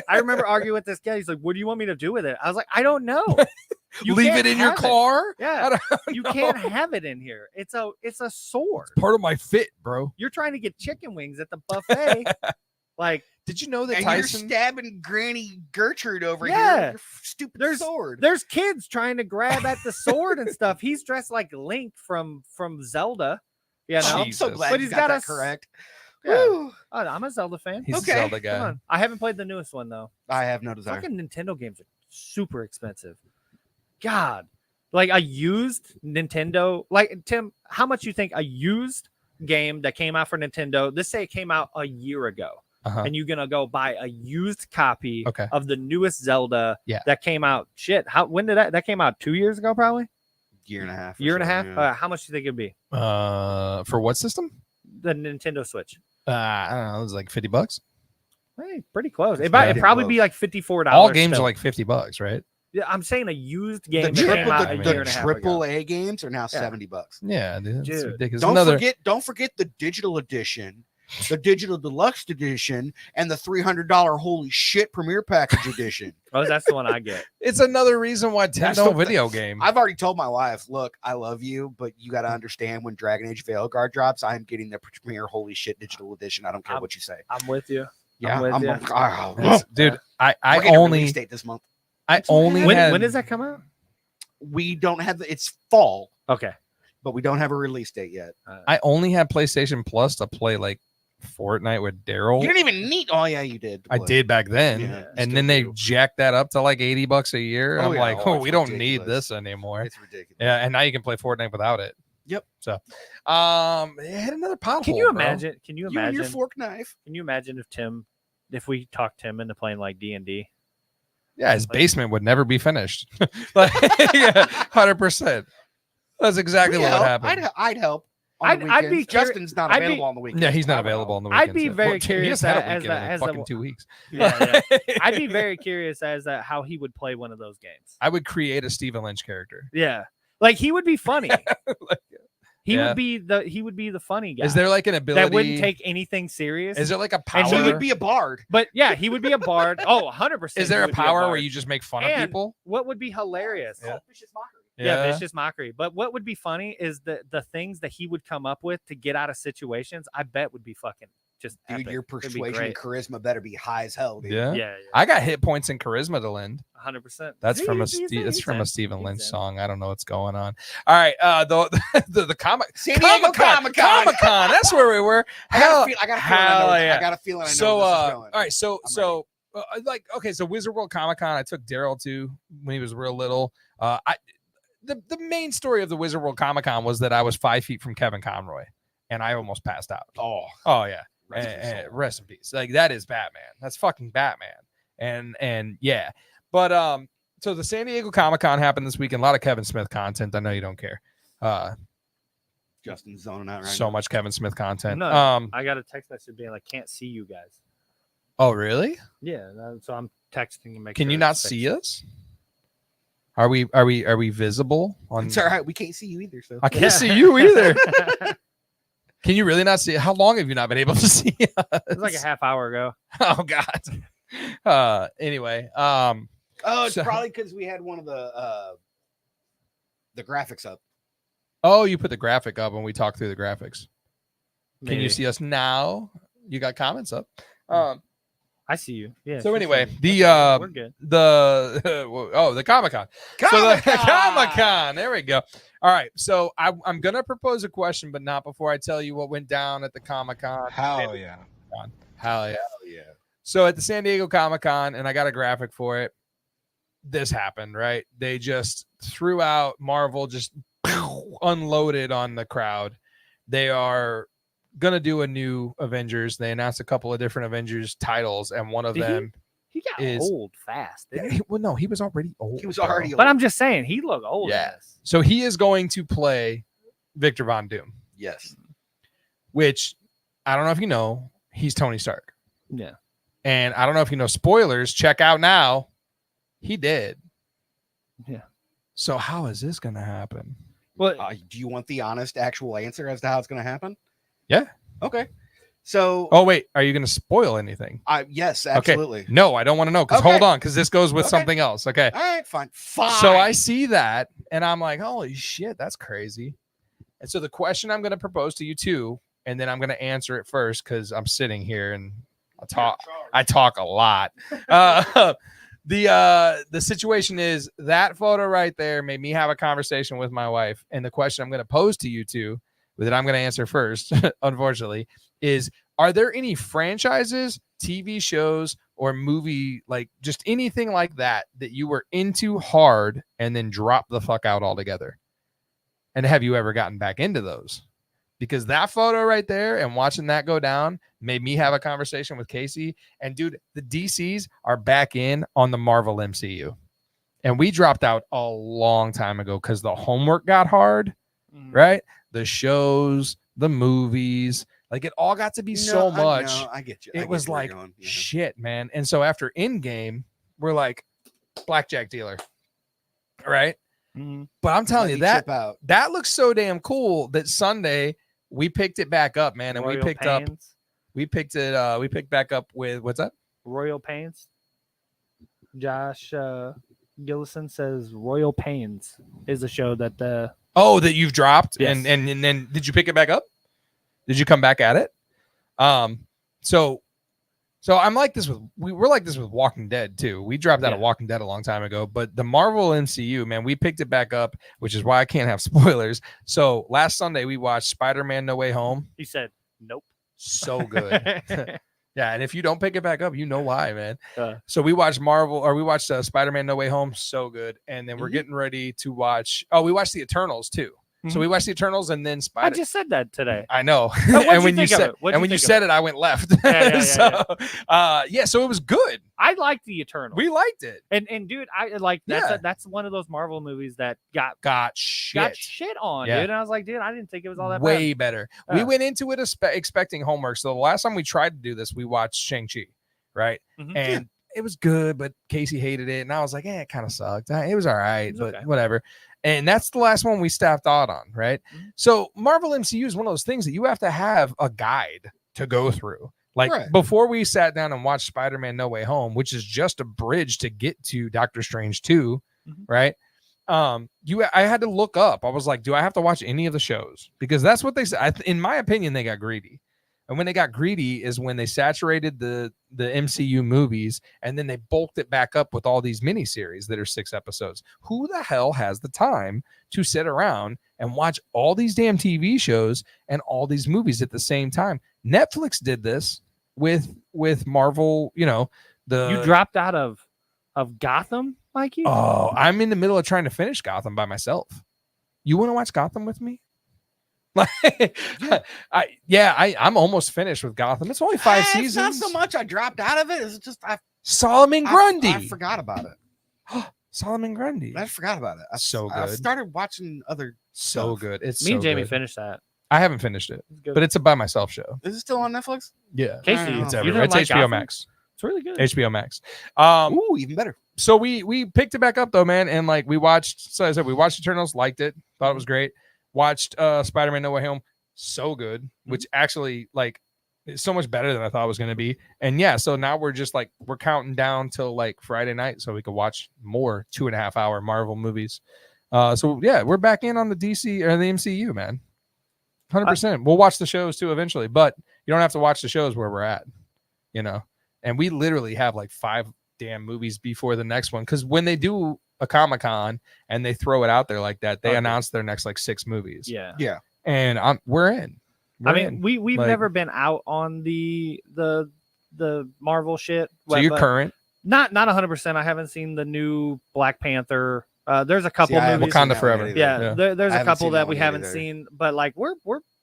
I remember arguing with this guy. He's like, "What do you want me to do with it?" I was like, "I don't know. You Leave can't it in your have car. Yeah, I don't you know. can't have it in here. It's a sword. Part of my fit, bro. You're trying to get chicken wings at the buffet." Like, Did you know that And Tyson? you're stabbing Granny Gertrude over here Yeah. with your stupid sword. there's kids trying to grab at the sword and stuff. He's dressed like Link from Zelda. You know, I'm so Jesus. glad But you he's got got that a correct. Yeah. Woo. Oh, I'm a Zelda fan. He's Okay, a Zelda Come guy. on. I haven't played the newest one though. I have no desire. Fucking Nintendo games are super expensive. God, like a used Nintendo. Like Tim, how much you think a used game that came out for Nintendo? Let's say it came out a year ago, Uh-huh. and you're gonna go buy a used copy Okay. of the newest Zelda. Yeah. That came out. Shit, when did that came out? 2 years ago, probably. Year and a half. or Year and a so, half. yeah. How much do you think it'd be? For what system? The Nintendo Switch. I don't know. It was like $50. Hey, pretty close. That's It'd pretty probably close. be like $54. All games still. are like $50, right? Yeah, I'm saying a used The game that triple- came out a the year and a half ago. triple A games are now Yeah. $70. Yeah, dude, that's Dude. ridiculous. Don't forget the digital edition, the digital deluxe edition, and the $300 holy shit premiere package edition. Oh, that's the one I get. It's another reason why That's Nintendo the- video game. I've already told my wife, look, I love you, but you got to understand when Dragon Age Veilguard drops, I'm getting the premiere holy shit digital edition. I don't care what you say. I'm with you. Yeah, with you. That's- dude, I We're getting a only release date this month. I only When, had, when does that come out? We don't have it's fall, Okay. but we don't have a release date yet. I only had PlayStation Plus to play like Fortnite with Daryl. You didn't even need. Oh yeah, you did. I did back then, Yeah, and still then they do. jacked that up to like $80 a year. Oh, I'm yeah. like, Oh, oh, it's we don't need ridiculous. this anymore. It's ridiculous. Yeah, and now you can play Fortnite without it. Yep. So, it hit another pothole. Can you bro. imagine? Can you You and your imagine? fork knife. Can you imagine if we talked Tim into playing like D&D? Yeah, his basement would never be finished. Like, yeah, 100%. That's exactly what Yeah, would happen. I'd help. On I'd- the I'd be weekends. curi- Justin's not I'd be- available on the weekend. Yeah, he's not available on the I'd weekends. be yet. very Well, Tim, he curious hasn't had a as weekend in, a- like, as a- fucking 2 weeks. Yeah, I'd be very curious as to how he would play one of those games. I would create a Stephen Lynch character. Yeah, like he would be funny. He Yeah. would be the funny guy. Is there like an ability that wouldn't take anything serious? Is there like a power? And He would be a bard. But yeah, he would be a bard. Oh, 100%. Is there he a would be power where bard. you just make fun of And people? What would be hilarious? Yeah. Yeah, vicious mockery. But what would be funny is the things that he would come up with to get out of situations. I bet would be fucking just Dude, epic. your It'd be persuasion and great. charisma better be high as hell, dude. Yeah. Yeah, I got hit points in charisma to lend. 100%. That's from a Stephen Lynch song. I don't know what's going on. All right, the comic San Diego Comic-Con. That's where we were. I got a feeling I know So where this is all going. right, so I'm so like okay, so Wizard World Comic Con, I took Daryl to when he was real little. The main story of the Wizard World Comic Con was that I was 5 feet from Kevin Conroy, and I almost passed out. Oh, Yeah. rest in peace. Rest in peace. Like that is Batman. That's fucking Batman. And yeah. But so the San Diego Comic Con happened this weekend. A lot of Kevin Smith content. I know you don't care. Justin's zoning out right So now. much Kevin Smith content. No, I got a text message being like, "Can't see you guys." Oh really? Yeah, so I'm texting to make. Can sure you not it's see fixed. us? Are we visible on? It's all right. We can't see you either. So I can't see you either. Can you really not see? How long have you not been able to see us? It was like a half hour ago. Oh God. Anyway, Oh, it's So- probably because we had one of the graphics up. Oh, you put the graphic up and we talked through the graphics. Can you Maybe. see us now? You got comments up. I see you. Yeah. So she anyway, sees the you. Okay, we're good. the Comic-Con. So the Comic-Con! Comic-Con. There we go. All right. So I'm gonna propose a question, but not before I tell you what went down at the Comic-Con. Hell yeah. Hell yeah. Hell yeah. So at the San Diego Comic-Con, and I got a graphic for it. This happened, right? They just threw out Marvel, just unloaded on the crowd. They are gonna do a new Avengers. They announced a couple of different Avengers titles, and one of Did he? them He got is- old fast. Didn't he? well, no, he was already old. He was bro. already But I'm just saying, he looked old. in Yeah. this. So he is going to play Victor Von Doom, yes. which I don't know if you know, he's Tony Stark. Yeah. And I don't know if you know, spoilers, check out now. He did. Yeah. So how is this going to happen? Well, Do you want the honest, actual answer as to how it's going to happen? Yeah. Okay. So, Oh, wait. Are you going to spoil anything? yes, absolutely. No, I don't want to know because Okay. hold on, because this goes with Okay. something else. Okay. All right, fine. Fine. So I see that and I'm like, holy shit, that's crazy. And so the question I'm going to propose to you too, and then I'm going to answer it first because I'm sitting here and I talk a lot. The situation is that photo right there made me have a conversation with my wife. And the question I'm going to pose to you two, that I'm going to answer first, unfortunately, is are there any franchises, TV shows, or movie, like just anything like that you were into hard and then dropped the fuck out altogether? And have you ever gotten back into those? Because that photo right there and watching that go down made me have a conversation with Casey. And dude, the DCs are back in on the Marvel MCU. And we dropped out a long time ago because the homework got hard, right? The shows, the movies, like it all got to be so much. I get you. I It get was where like you're going. Yeah. shit, man. And so after Endgame, we're like blackjack dealer, right? But I'm telling Let you me that chip out. that looks so damn cool that Sunday we picked it back up, man, and we picked back up with what's that? Royal Pains. Josh Gillison says Royal Pains is a show that the Oh, that you've dropped, Yes. and then did you pick it back up? Did you come back at it? So I'm like this with we're like this with Walking Dead too. We dropped out of Yeah. Walking Dead a long time ago, but the Marvel MCU, man, we picked it back up, which is why I can't have spoilers. So last Sunday we watched Spider-Man: No Way Home. he said nope. So good. Yeah, and if you don't pick it back up, you know why, man. Uh. So we watched Spider-Man: No WayOme, so good, and then we're getting ready to watch. Oh, we watched the Eternals too. So we watched the Eternals and then I Spider. just said that today. I know. what'd you and when you think of said it? What'd and you when you think of said it, I went left. Yeah. So it was good. I like the Eternals. We liked it. and dude, I like Yeah. that's one of those Marvel movies that got Got shit. shit on, Yeah. dude. And I was like, dude, I didn't think it was all that Way bad. better. We Yeah. went into it expecting homework. So the last time we tried to do this, we watched Shang-Chi, right? Mhm. And it was good, but Casey hated it. And I was like, it kind of sucked. It was all right, was but okay. whatever. And that's the last one we staffed out on, right? Mhm. So Marvel MCU is one of those things that you have to have a guide to go through. Like Right. before we sat down and watched Spider-Man: No Way Home, which is just a bridge to get to Doctor Strange 2, Mhm. right? I had to look up. I was like, do I have to watch any of the shows? Because that's what they said. In my opinion, they got greedy. And when they got greedy is when they saturated the MCU movies and then they bulked it back up with all these miniseries that are 6 episodes. Who the hell has the time to sit around and watch all these damn TV shows and all these movies at the same time? Netflix did this with Marvel, you dropped out of Gotham, Mikey? Oh, I'm in the middle of trying to finish Gotham by myself. You want to watch Gotham with me? Like, I'm almost finished with Gotham. It's only 5 seasons. It's not so much I dropped out of it. It's just Solomon Grundy. I forgot about it. Solomon Grundy. I forgot about it. So I good. started watching other. So stuff. good. It's Me and so Jamie good. finished that. I haven't finished it, It's good. but it's a by myself show. Is it still on Netflix? Yeah, Casey, It's you everywhere. didn't It's like HBO Gotham? Max. It's really good. HBO Max. Ooh, even better. So we picked it back up though, man, and like we watched. So I said we watched Eternals, liked it, thought it was great. Watched Spider-Man: No Way Home, so good. Which actually, like, It's so much better than I thought it was going to be. And yeah, so now we're just like, we're counting down till like Friday night so we could watch more 2.5 hour Marvel movies. So yeah, we're back in on the DC or the MCU, man. 100%. We'll watch the shows too eventually, but you don't have to watch the shows where we're at, you know? And we literally have like 5 damn movies before the next one. Cause when they do a Comic-Con and they throw it out there like that, they announce their next like 6 movies. Yeah. Yeah. And we're in. I mean, we've Like- never been out on the Marvel shit. So you're but current. Not 100%. I haven't seen the new Black Panther. There's a couple See, I haven't movies. Wakanda seen that one Forever. either. Yeah, Yeah. there's I a haven't couple seen that that we one haven't either. seen, but like we're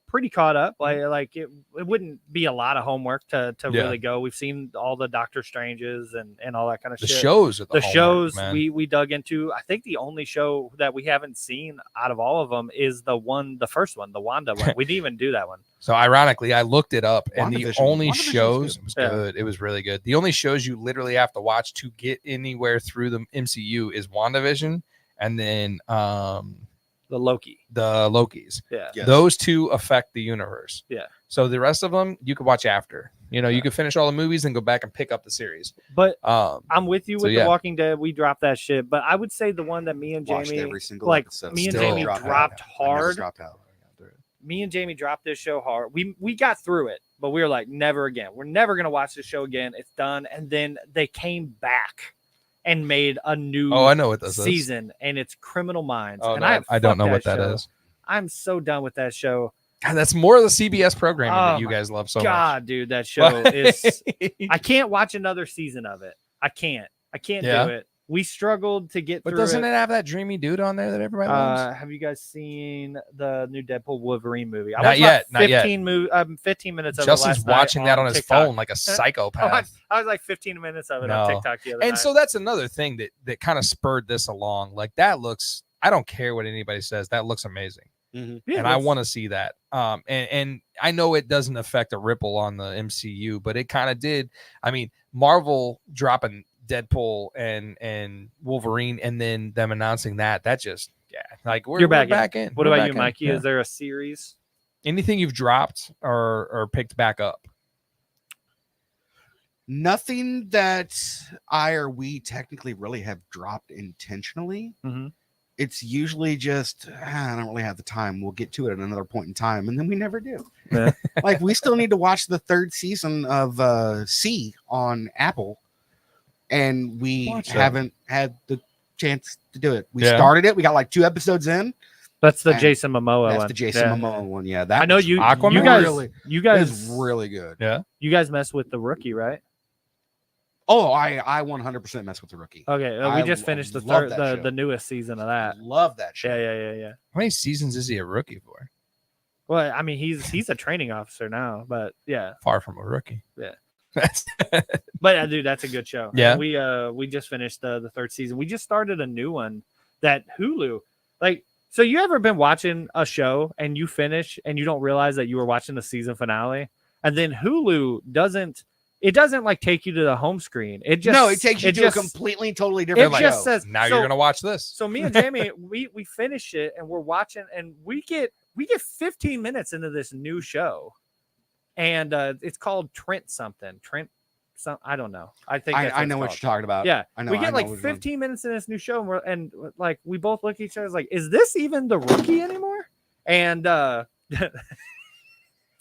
pretty caught up. Like it wouldn't be a lot of homework to Yeah. really go. We've seen all the Doctor Stranges and all that kind of The shit. shows are The homework, shows man. we dug into. I think the only show that we haven't seen out of all of them is the first one, the Wanda one. We didn't even do that one. So ironically, I looked it up, and the WandaVision. only WandaVision was shows good. it was Yeah. good. It was really good. The only shows you literally have to watch to get anywhere through the MCU is WandaVision, and then The Loki. the Lokis. Yeah. Yes. Those two affect the universe. Yeah. So the rest of them you could watch after. You know, you could finish all the movies and go back and pick up the series. But Um, I'm with you So, with yeah. The Walking Dead. We dropped that shit. But I would say the one that me and Watched Jamie every single like episode. me and Still Jamie dropped out. dropped I never hard. dropped out. Me and Jamie dropped this show hard. We got through it, but we were like, never again. We're never gonna watch this show again. It's done. And then they came back and made a new oh, I know what this is. season, and it's Criminal Minds. Oh, and no, I don't fuck know what that show. is. I'm so done with that show. God, that's more of the CBS programming Oh that you my guys love so God, dude, that much. show is. I can't watch another season of it. I can't Yeah. do it. We struggled to get But through doesn't it have that dreamy dude on there that everybody loves? Have you guys seen the new Deadpool Wolverine movie? I Not watched yet, about not yet. 15 minutes of it Justin's last night watching that on his TikTok. phone like a I psychopath. watched, I was like 15 minutes of it No. on TikTok the other And night. so that's another thing that kind of spurred this along. Like that looks, I don't care what anybody says, that looks amazing. Yeah, And I that's- want to see that. And I know it doesn't affect a ripple on the MCU, but it kind of did. I mean, Marvel dropping Deadpool and Wolverine, and then them announcing that just like we're You're back back in. What We're about back you, in. Mikey? Yeah. Is there a series? Anything you've dropped or picked back up? Nothing that I or we technically really have dropped intentionally. Mhm. It's usually just I don't really have the time. We'll get to it at another point in time, and then we never do. Yeah. Like we still need to watch the 3rd season of C on Apple, and we Watch that. haven't had the chance to do it. We Yeah. started it. We got like 2 episodes in. That's the And Jason Momoa That's one. the Jason Yeah. Momoa one. Yeah, that I know was you. Aquaman? You guys. Really- You It guys. was really good. Yeah. You guys mess with the rookie, right? Oh, I 100% mess with the rookie. Okay. I We just finished the love third, that show. the newest season of that. Love that show. Yeah. How many seasons is he a rookie for? Well, I mean, he's a training officer now, but yeah. Far from a rookie. Yeah. That's But dude, that's a good show. Yeah. And we just finished the 3rd season. We just started a new one that Hulu. Like, so you ever been watching a show and you finish and you don't realize that you were watching the season finale, and then Hulu doesn't like take you to the home screen. It just No, it takes you to just, a completely, totally it different just show. says now so- you're gonna watch this. So me and Jamie, we finish it and we're watching, and we get 15 minutes into this new show, and it's called Trent something. I don't know. I think that's I know it's what called. you're talking about. Yeah, I know. we I get know like which one. 15 minutes in this new show, and like we both look at each other like, is this even the rookie anymore? And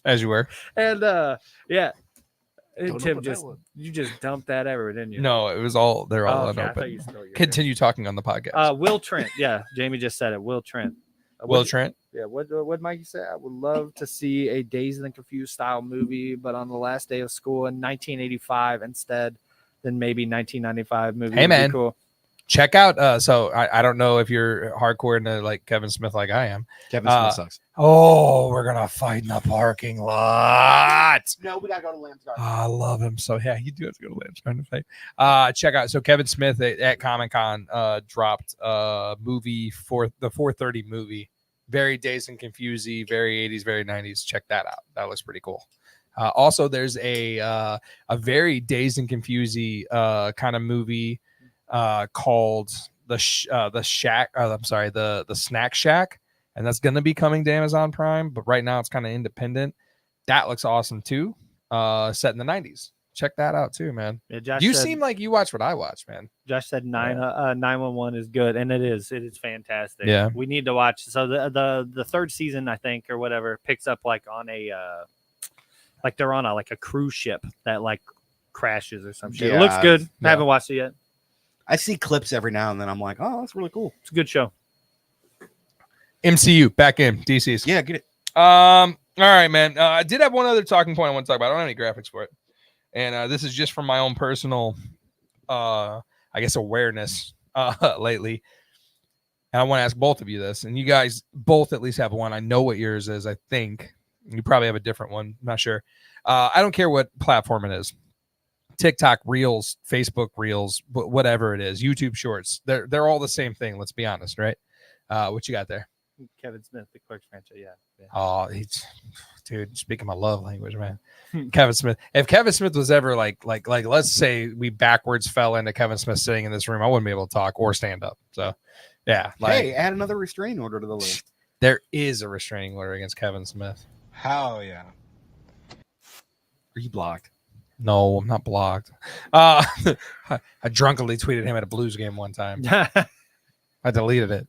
As you were. yeah. Don't know Tim what that just was. you just dumped that everywhere, didn't you? No, it was all they're all Oh, okay, I thought unopened. you still- you're Continue talking on the good. podcast. Will Trent. Yeah, Jamie just said it. Will Trent. Will What- Trent. Yeah, what Mikey said? I would love to see a Dazed and Confused style movie, but on the last day of school in 1985 instead, then maybe 1995 movie. Hey, would be man. cool. Check out so I don't know if you're hardcore into like Kevin Smith like I am. Kevin Uh, Smith sucks. Oh, we're gonna fight in the parking lot. No, we gotta go to Lamb's Oh, Garden. I love him. So yeah, you do have to go to Lamb's Garden to fight. Check out so Kevin Smith at Comic-Con dropped a movie for the 4:30 movie. Very Dazed and Confusey, very 80s, very 90s. Check that out. That looks pretty cool. Also, there's a very Dazed and Confusey kind of movie called the Shack. I'm sorry, the Snack Shack, and that's gonna be coming to Amazon Prime. But right now, it's kind of independent. That looks awesome too. set in the 90s. Check that out too, man. Yeah, Josh You said, seem like you watch what I watch, man. Josh said 911 is good, and it is fantastic. Yeah. We need to watch. So the third season, I think, or whatever, picks up like on a like they're on a cruise ship that like crashes or some shit. It looks Yeah, good. yeah. I haven't watched it yet. I see clips every now and then. I'm like, oh, that's really cool. It's a good show. MCU back in DC's. Yeah, get it. All right, man. I did have one other talking point I want to talk about. I don't have any graphics for it, and this is just from my own personal, I guess, awareness lately. And I want to ask both of you this, and you guys both at least have one. I know what yours is. I think you probably have a different one. I'm not sure. I don't care what platform it is. TikTok Reels, Facebook Reels, whatever it is, YouTube Shorts. They're all the same thing. Let's be honest, right? What you got there? Kevin Smith, the Clerks franchise. Yeah. Oh, dude, speaking my love language, man. Kevin Smith. If Kevin Smith was ever like, let's say we backwards fell into Kevin Smith sitting in this room, I wouldn't be able to talk or stand up. So, yeah. Hey, add another restraining order to the list. There is a restraining order against Kevin Smith. Hell yeah. Are you blocked? No, I'm not blocked. I drunkenly tweeted him at a Blues game one time. I deleted it.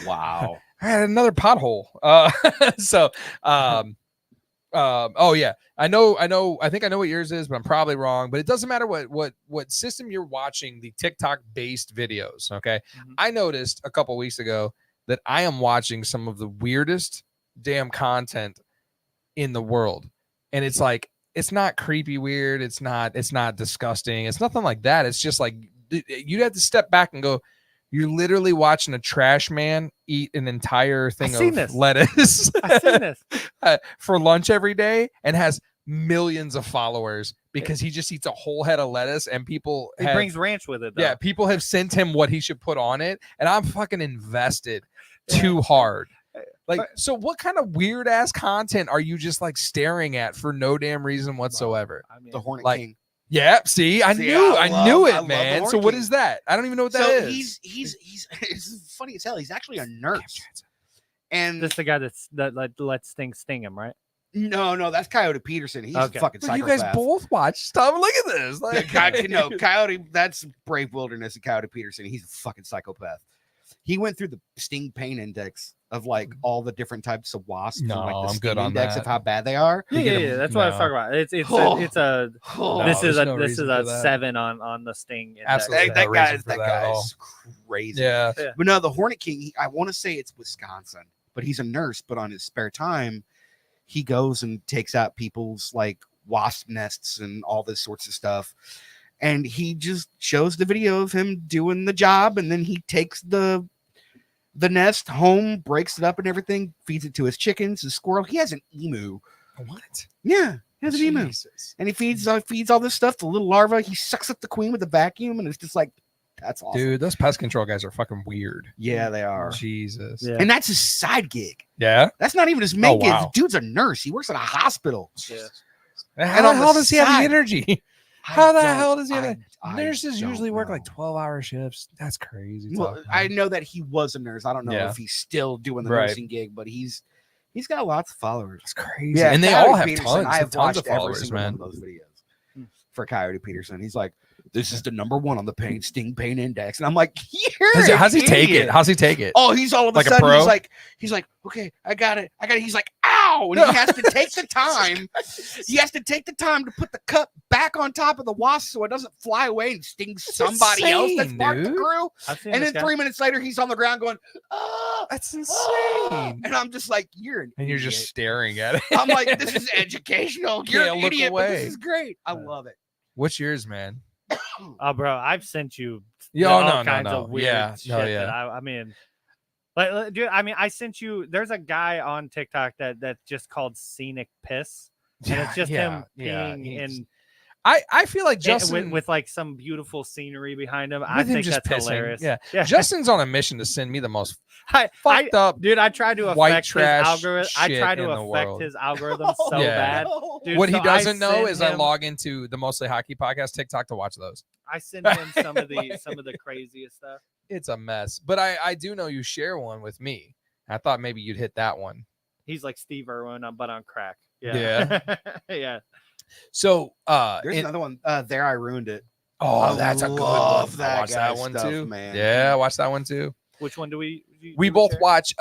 Wow. I had another pothole. Oh yeah, I think I know what yours is, but I'm probably wrong. But it doesn't matter what system you're watching the TikTok based videos. Okay. Mhm. I noticed a couple weeks ago that I am watching some of the weirdest damn content in the world. And it's like, it's not creepy weird. It's not disgusting. It's nothing like that. It's just like, you'd have to step back and go, you're literally watching a trash man eat an entire thing of lettuce I've seen this. for lunch every day and has millions of followers because he just eats a whole head of lettuce and people He brings ranch with it, though. yeah, people have sent him what he should put on it. And I'm fucking invested too hard. Like, so what kind of weird ass content are you just like staring at for no damn reason whatsoever? I mean, The Hornet Like, King. Yeah, see, I knew I it, love the man. Hornet So what King. is that? I don't even know what that So is. he's it's funny as hell. He's actually a nurse. And this the guy that lets things sting him, right? no, that's Coyote Peterson. He's Okay. a fucking But you psychopath. guys both watch stuff. Look at this. The Like, Coyote, that's Brave Wilderness and Coyote Peterson. He's a fucking psychopath. He went through the sting pain index of like all the different types of wasps. and, No, like the I'm sting good on index that. of how bad they are. Yeah. That's what I was No. talking about. It's Oh. it's a Oh, this is there's a no this is reason a for that. 7 on the sting. index. Absolutely. that no reason guy's for that at all. crazy. yeah. But no, the Hornet King, I want to say it's Wisconsin, but he's a nurse. But on his spare time, he goes and takes out people's like wasp nests and all this sorts of stuff. And he just shows the video of him doing the job. And then he takes the nest home, breaks it up and everything, feeds it to his chickens, his squirrel. He has an emu. What? Yeah, he has an emu. Jesus. And he feeds all this stuff, the little larva. He sucks up the queen with a vacuum. And it's just like, that's awesome. Dude, those pest control guys are fucking weird. Yeah, they are. Jesus. Yeah. And that's his side gig. Yeah. That's not even his main gig. wow. The dude's a nurse. He works at a hospital. Yeah. How And the on the hell does he have the side- energy? How the I hell don't- does he have that? I Nurses don't usually work like know. 12-hour shifts. That's crazy. Well, talk, I man. know that he was a nurse. I don't know Yeah. if he's still doing the Right. nursing gig, but he's got lots of followers. It's crazy. Yeah, and they Coyote all have Peterson, tons. I have tons watched of every followers, single man. one of those videos for Coyote Peterson. He's like, this is the #1 on the sting pain index, and I'm like, How's he take it? How's he take it? Oh, he's all of a Like a sudden pro? he's like, okay, I got it. He's like, ow, and he has to take the time. He has to take the time to put the cup back on top of the wasp so it doesn't fly away and sting somebody else that's insane, part of the dude. crew. I've seen And this then guy. 3 minutes later, he's on the ground going, oh, That's oh. insane. And I'm just like, you're an And you're idiot. just staring at it. I'm like, this is educational. You're Can't an look idiot, but away. this is great. I love it. What's yours, man? Oh, bro, I've sent you Yeah, all oh, no, kinds no. of weird Yeah, shit. no, that yeah. I mean, like, dude, I mean, I sent you. There's a guy on TikTok that's just called Scenic Piss, and it's just him peeing he's- in I feel like Justin with like some beautiful scenery behind him. I with him think just that's pissing. hilarious. Yeah. Justin's on a mission to send me the most I, fucked up. dude, I tried to white affect his trash algorithm. I shit tried to in the affect world. his algorithm so Yeah. bad. Dude, What so he doesn't know sent is I him- log into the Mostly Hockey Podcast TikTok to watch those. I sent him some of the craziest stuff. It's a mess. But I do know you share one with me. I thought maybe you'd hit that one. He's like Steve Irwin, but on crack. Yeah. Yeah. So There's another one. There, I ruined it. oh, I that's a good love one. that I watched that guy's one stuff, too. man. Yeah, I watched that one too. Which one do we? We do both share? watch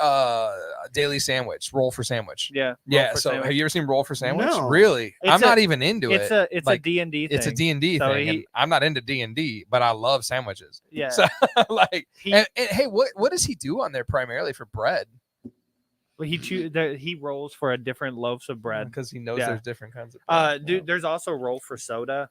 Daily Sandwich, Roll for Sandwich. Yeah. Yeah. Roll for So Sandwich. have you ever seen Roll for Sandwich? No. Really? It's I'm a- not even into It's it. a Like, D&D thing. It's a D&D So thing. And he- I'm not into D&D, but I love sandwiches. Yeah. So like, He- and hey, what does he do on there primarily for bread? Well, he rolls for a different loaves of bread. Because he knows Yeah. there's different kinds of bread. Dude, there's also roll for soda.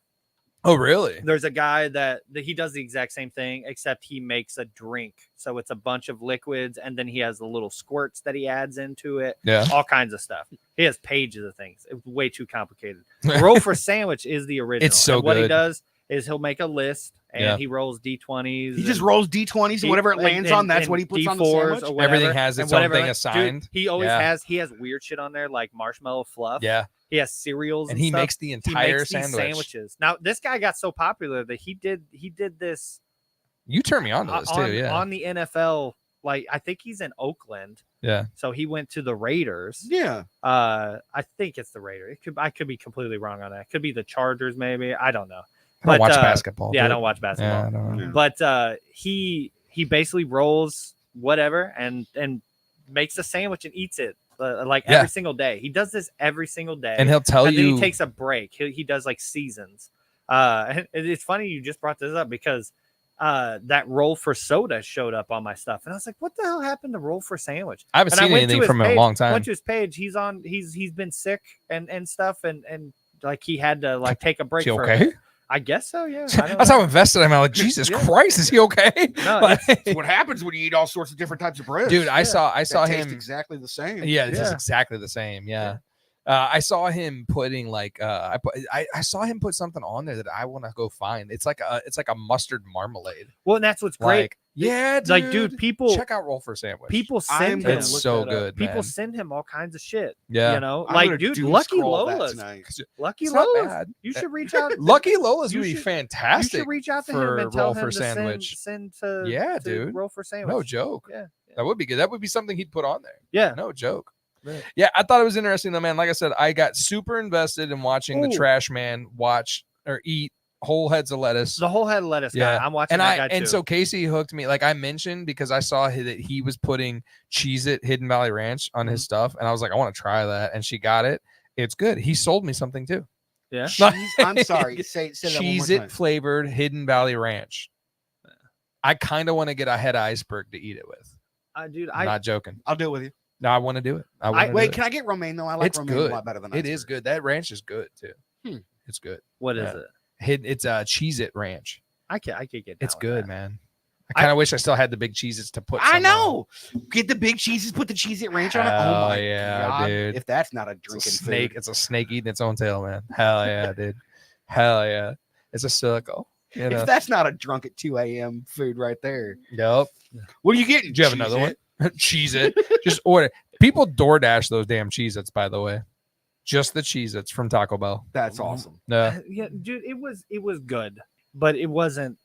Oh, really? There's a guy that he does the exact same thing, except he makes a drink. So it's a bunch of liquids, and then he has the little squirts that he adds into it. Yeah. All kinds of stuff. He has pages of things. It's way too complicated. Roll for Sandwich is the original. It's so And what he good. does is he'll make a list and Yeah. he rolls D20s. He just and rolls D20s and whatever it lands on, that's what he puts on the D4s sandwich. or whatever, Everything has and its own whatever. thing Dude, assigned. he always Yeah. he has weird shit on there like marshmallow fluff. Yeah. He has cereals And he stuff. makes the He entire makes these sandwich. sandwiches. Now this guy got so popular that he did this You turned me on to this on, too. Yeah. on the NFL. Like I think he's in Oakland, Yeah. so he went to the Raiders. Yeah. I think it's the Raiders. I could be completely wrong on that. It could be the Chargers, maybe. I don't know. I don't But, watch uh, basketball. Yeah, I dude. don't watch basketball. Yeah, I don't know. Yeah. But he basically rolls whatever and makes a sandwich and eats it like Yeah. every single day. He does this every single day, And he'll tell and then you. he takes a break. He does like seasons. And it's funny you just brought this up because that roll for soda showed up on my stuff, and I was like, "What the hell happened to roll for sandwich?" I haven't And I seen went to anything his from him in a page- long time. Went to his page. He's been sick and stuff, and like he had to like take a break. Is he for a okay? bit. I guess so. Yeah. I don't That's know. how invested I'm. Like, Jesus Yeah. Christ, is he okay? No, Like, It's what happens when you eat all sorts of different types of bread. dude, I saw that taste him. exactly the same. Yeah, it's just Yeah. exactly the same. Yeah. I saw him putting like I saw him put something on there that I want to go find. It's like a mustard marmalade. Well, and that's what's great. Like, yeah, dude. Like, dude, people check out Roll for Sandwich. people I'm send gonna him. it's look so that up. good. People man. send him all kinds of shit. Yeah. You know, I'm like gonna dude, doom Lucky scroll that Lola's. tonight. Lucky It's not Lola's. bad. You should reach out. Lucky Lola's You gonna be should- You fantastic. should reach out to him for and tell Roll him for to Sandwich. send to Yeah, to dude. Roll for Sandwich. No joke. Yeah. That would be good. That would be something he'd put on there. Yeah. No joke. Right. Yeah, I thought it was interesting though, man. Like I said, I got super invested in watching the Ooh. trash man watch or eat whole heads of lettuce. The whole head of lettuce Yeah. guy. I'm watching And that guy too. so Casey hooked me, like I mentioned, because I saw that he was putting Cheez-It Hidden Valley Ranch on Mm-hmm. his stuff, and I was like, I want to try that, and she got it. It's good. He sold me something too. yeah. I'm sorry. Say that one more Cheez-It time. flavored Hidden Valley Ranch. I kind of want to get a head of iceberg to eat it with. Dude, I'm not joking. I'll do it with you. No, I want to do it. I wanna do Wait, it. can I get romaine though? I like It's romaine good. a lot better than It is iceberg. good. That ranch is good too. Hmm. It's good. what is Yeah. it? It's a Cheez-It Ranch. I could get. Down It's with good, that. man. I kind of wish I still had the big Cheez-Its to put. I some on. know. Get the big cheeses, put the Cheez-It Ranch on it. Hell Oh my yeah, God. dude. If that's not a It's drinking a snake. food. It's a snake eating its own tail, man. Hell yeah, dude. Hell yeah. It's a circle. You know? If that's not a drunk at 2 a.m. food right there. Yep. What are you getting? Do you have another Cheez-It? one? Cheez-It. Just order. People DoorDash those damn Cheez-Its, by the way. Just the Cheez-Its from Taco Bell. That's awesome. No. Yeah, dude, it was good, but it wasn't.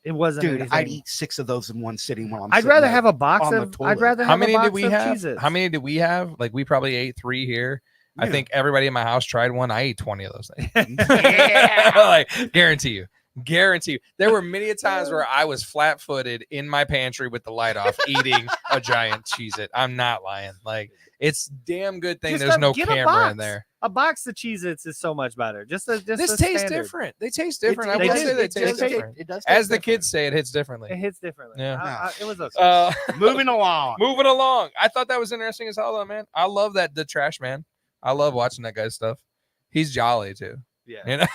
It wasn't. Dude, anything. I'd eat 6 of those in one sitting while I'm I'd sitting rather there. have a box on the of. I'd toilet. rather have How a many box did we of have? Cheez-Its. How many did we have? Like we probably ate 3 here. I Yeah. think everybody in my house tried one. I ate 20 of those things. Yeah. Like, guarantee you. There were many a times where I was flat-footed in my pantry with the light off, eating a giant Cheez-It. I'm not lying. Like it's damn good thing Just there's no get a camera box. in there. A box of Cheez-Its is so much better. Just This a tastes standard. different. They taste different. I They will do. say they It taste does different. It does As taste the kids say, it hits It differently. hits differently. Yeah. It was okay. Uh, Moving along. moving along. I thought that was interesting as hell, though, man. I love that the trash man. I love watching that guy's stuff. He's jolly too. yeah. You know.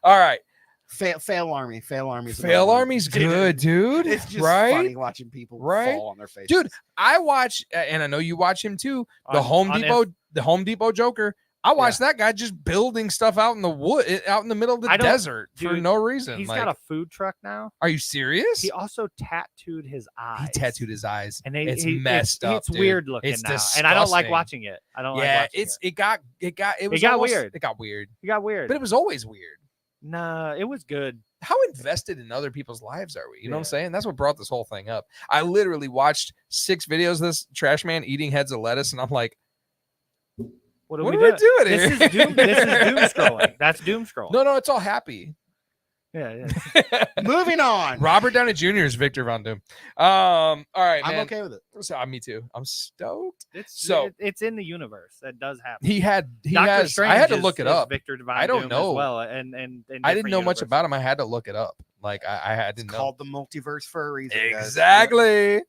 All right. Fail Army. Fail Army's Fail another one. Army's good, dude. It's just right. funny watching people Right? fall on their faces. Dude, I watch, and I know you watch him too. The On- Home on Depot, the Home Depot Joker. I watched that guy just building stuff out in the wood, out in the middle of the I don't- desert for dude, no reason. He's Like, got a food truck now. are you serious? He also tattooed his eyes. He tattooed his eyes, and it's messed up. It's dude. weird looking It's now, and I don't like disgusting. watching it. I don't like Yeah, watching it was got almost- weird. It got weird, It got weird. but it was always weird. Nah, it was good. How invested in other people's lives are we? You know what I'm Yeah. saying? That's what brought this whole thing up. I literally watched 6 videos of this trash man eating heads of lettuce, and I'm like, What are What we are we doing? doing This here? is doom. This is doom scrolling. That's doom scrolling. No, it's all happy. Yeah. Moving on. Robert Downey Jr. is Victor Von Doom. All right, I'm man. okay with it. So, me too. I'm stoked. So it's in the universe. That does happen. He Doctor has. Strange I had to is- look it is up. Victor Divine I don't Doom know. as well, and I didn't know much universes. about him. I had to look it up. Like I It's didn't know. called the multiverse for a reason. guys. Exactly.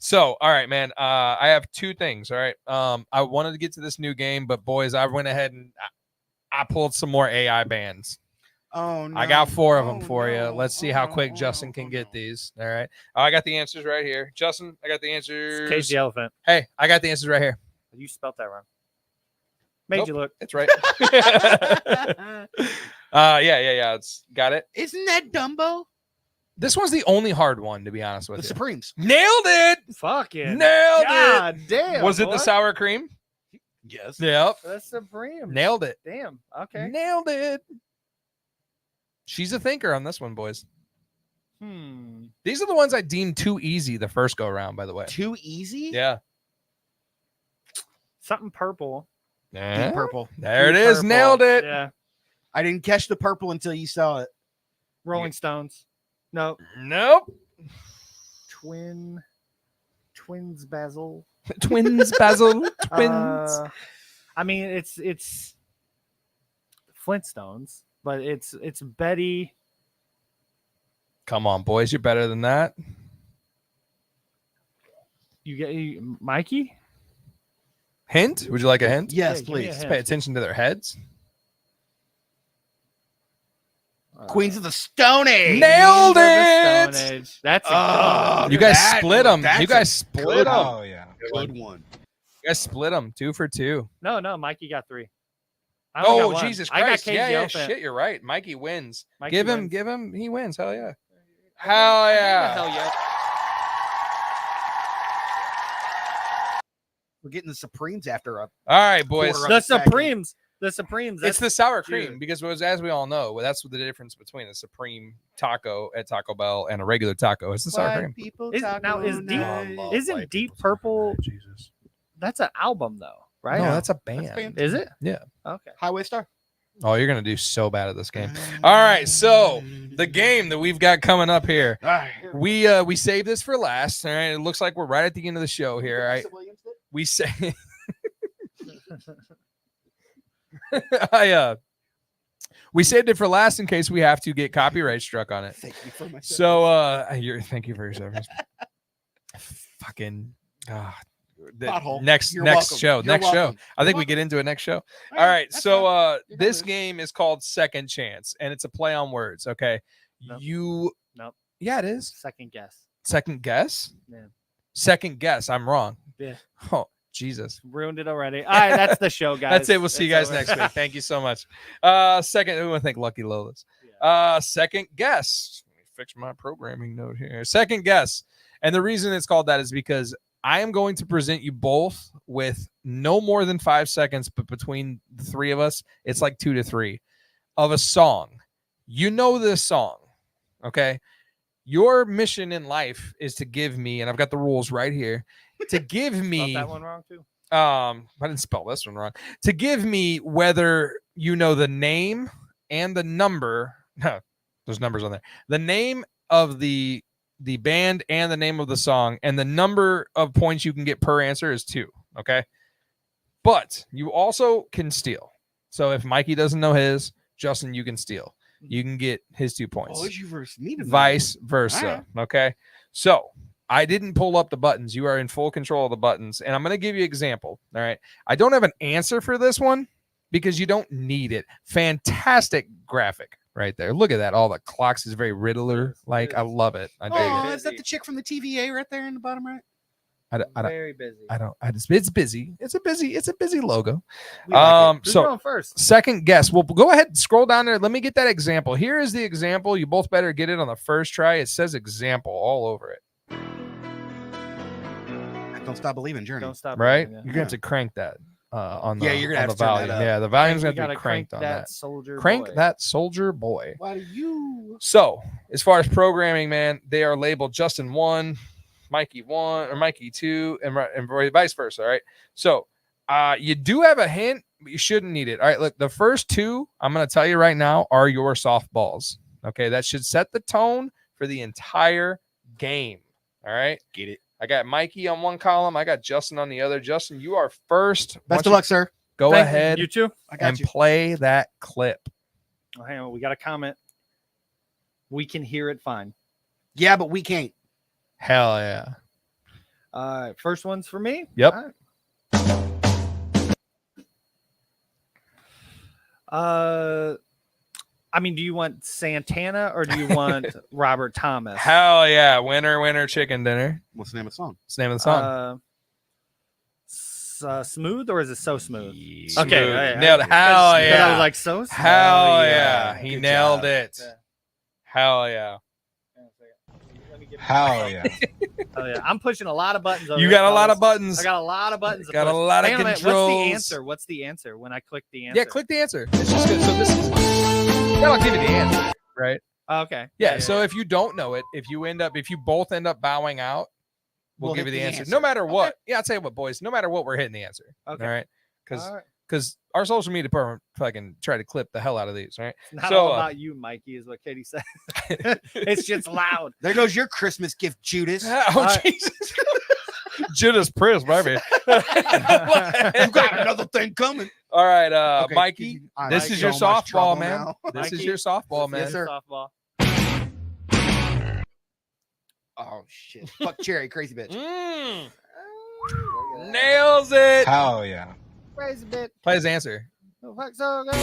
So, all right, man. I have two things. All right. I wanted to get to this new game, but boys, I went ahead and I pulled some more AI bands. Oh no. I got 4 of them Oh, for you. no. Let's see Oh, how no. quick Oh, Justin no. can Oh, get no. these. All right. Oh, I got the answers right here. Justin, I got the It's answers. Cage the Elephant. Hey, I got the answers right here. You spelt that wrong. Made Nope. you look. It's right. Yeah. It's got it. Isn't that Dumbo? This one's the only hard one, to be honest with The you. Supremes. Nailed it. Fucking Nailed God damn. it. Was it boy. the sour cream? Yes. Yep. The Supreme. Nailed it. Damn. Okay. Nailed it. She's a thinker on this one, boys. These are the ones I deemed too easy the first go around, by the way. Too easy? Yeah. Something purple. Yeah. Purple. There it Deep is. purple. Nailed it. Yeah. I didn't catch the purple until you saw it. Rolling Stones. No. Nope. Twins Basil. Twins, Basil. Twins. I mean, it's Flintstones, but it's Betty. Come on, boys. You're better than that. Mikey. Hint? Would you like a hint? Yes, Hey, give me a please. hint. Pay attention to their heads. Queens of the Stone Age. Nailed Queens of the it. Stone Age. That's a Oh, You guys that split one- them. that's You a guys split good them. one. yeah. Good one. You guys split them 2 for 2. no. Mikey got 3. I only got Oh, one. Jesus I got Christ. Cage Yeah, the yeah, Elephant. shit. You're right. Mikey wins. Mikey give wins. him. He wins. Hell yeah. Hell yeah. Hell yeah. We're getting the Supremes after a All right, boys. Quarter The of a second. Supremes. The Supremes. It's That's the sour Dude. cream because, as we all know, that's the difference between a Supreme taco at Taco Bell and a regular taco. It's the sour cream. people now is deep. love Isn't white Deep people Purple? Jesus. That's an album though, right? No, Yeah. that's a That's band. band. Is it? Yeah. Okay. Highway Star. Oh, you're gonna do so bad at this game. All right, so the game that we've got coming up here, All right. we saved this for last. All right, it looks like we're right at the end of the show here. All right, we say, we saved it for last in case we have to get copyright struck on it. Thank you for my So, thank you for your service. Fucking. Pothole. Next You're next welcome. show. You're next show. welcome. I think You're we get into it next show. All All right. that's So fine. You're this gonna game is called Second Chance, and it's a play on words. Okay. Nope. You. Nope. Yeah, it is. Second guess. Second guess. Yeah. Second guess. I'm wrong. Yeah. Oh Jesus. Ruined it already. All right, that's the show, guys. That's it. We'll see you It's guys over. next week. Thank you so much. Second. We want to thank Lucky Lola's. Second guess. Let me fix my programming note here. Second guess, and the reason it's called that is because I am going to present you both with no more than 5 seconds, but between the three of us, it's like 2 to 3 of a song. You know this song, okay? Your mission in life is to give me, and I've got the rules right here, to give Spelled me. that one wrong too. I didn't spell this one wrong. To give me whether you know the name and the number. No, there's numbers on there. The name of the band and the name of the song, and the number of points you can get per answer is 2. Okay. But you also can steal. So if Mikey doesn't know his, Justin, you can steal. You can get his 2 points. Oh, it's you versus me tonight. Vice versa. Okay. So I didn't pull up the buttons. You are in full control of the buttons. And I'm going to give you an example. All right. I don't have an answer for this one because you don't need it. Fantastic graphic right there. Look at that. All the clocks is very Riddler. Like, I love it. I dig Oh, it. is that the chick from the TVA right there in the bottom right? Very busy. It's busy. It's a busy logo. We like it. Who's So going first? second guess. Well, go ahead, scroll down there. Let me get that example. Here is the example. You both better get it on the first try. It says example all over it. Don't Stop Believing Journey. Don't stop. Right? believing, You're gonna have to crank that on the Yeah, you're gonna on have the to turn that volume. up. Yeah, the volume's You gonna have to gotta be cranked on that. soldier. Crank boy. that soldier boy. Why do you? So as far as programming, man, they are labeled Justin 1, Mikey 1, or Mikey 2, and vice versa. All right. So you do have a hint but you shouldn't need it. All right, look, the first two I'm going to tell you right now are your softballs. Okay, that should set the tone for the entire game. All right, Get it. I got Mikey on one column. I got Justin on the other. Justin, you are first. Best of luck, sir. Go Thank ahead You too. I got and you. play that clip. Oh, hang on, we got a comment. We can hear it fine. Yeah, but we can't. Hell yeah. All right, first one's for me. Yep. All right. I mean, do you want Santana or do you want Robert Thomas? Hell yeah. Winner, winner, chicken dinner. What's the name of the song? What's the name of the song? Smooth or is it so smooth? Smooth. Okay, yeah, Nailed it. Hell Because yeah. I was like, so smooth. Hell yeah. He Good nailed job. it. Yeah. Hell yeah. Let me get Hell yeah. Oh yeah, I'm pushing a lot of buttons. Over You here, got a lot of fellas. buttons. I got a lot of buttons. to Got a push. lot of Hang on a minute, controls. What's the answer? What's the answer when I click the answer? Yeah, click the answer. It's just good. So this is that'll give you the answer, right? Oh, okay. Yeah. So if you don't know it, if you both end up bowing out, we'll give you hit the answer. No matter what. Yeah, I'll tell you what, boys. No matter what, we're hitting the answer. Okay. All right. Because All right. our social media department fucking try to clip the hell out of these, right? It's not So, all about you, Mikey, is what Katie said. It's just loud. There goes your Christmas gift, Judas. Oh Jesus. Judas Priest, baby. You got another thing coming. All right, Okay, Mikey. I'm This in is your so much softball, trouble man. now. This is Mikey, your softball, man. Yes, sir. Softball. Oh shit! Fuck Cherry, crazy bitch. Nails it. Hell yeah. Crazy bit. Play his answer. Oh, fuck, so good.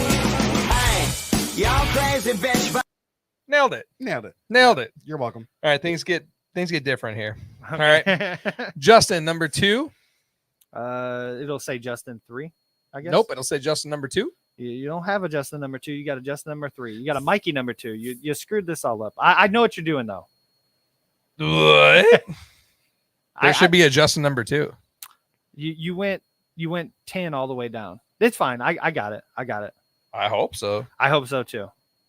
Nailed it. Nailed it. Nailed it. You're welcome. All right, things get different here. All right. Justin, number 2. It'll say Justin 3, I guess. Nope, it'll say Justin number 2. You don't have a Justin number 2. You got a Justin number 3. You got a Mikey number 2. You screwed this all up. I know what you're doing though. What? There I- should be a Justin number 2. You went 10 all the way down. It's fine. I got it. I got it. I hope so. I hope so too.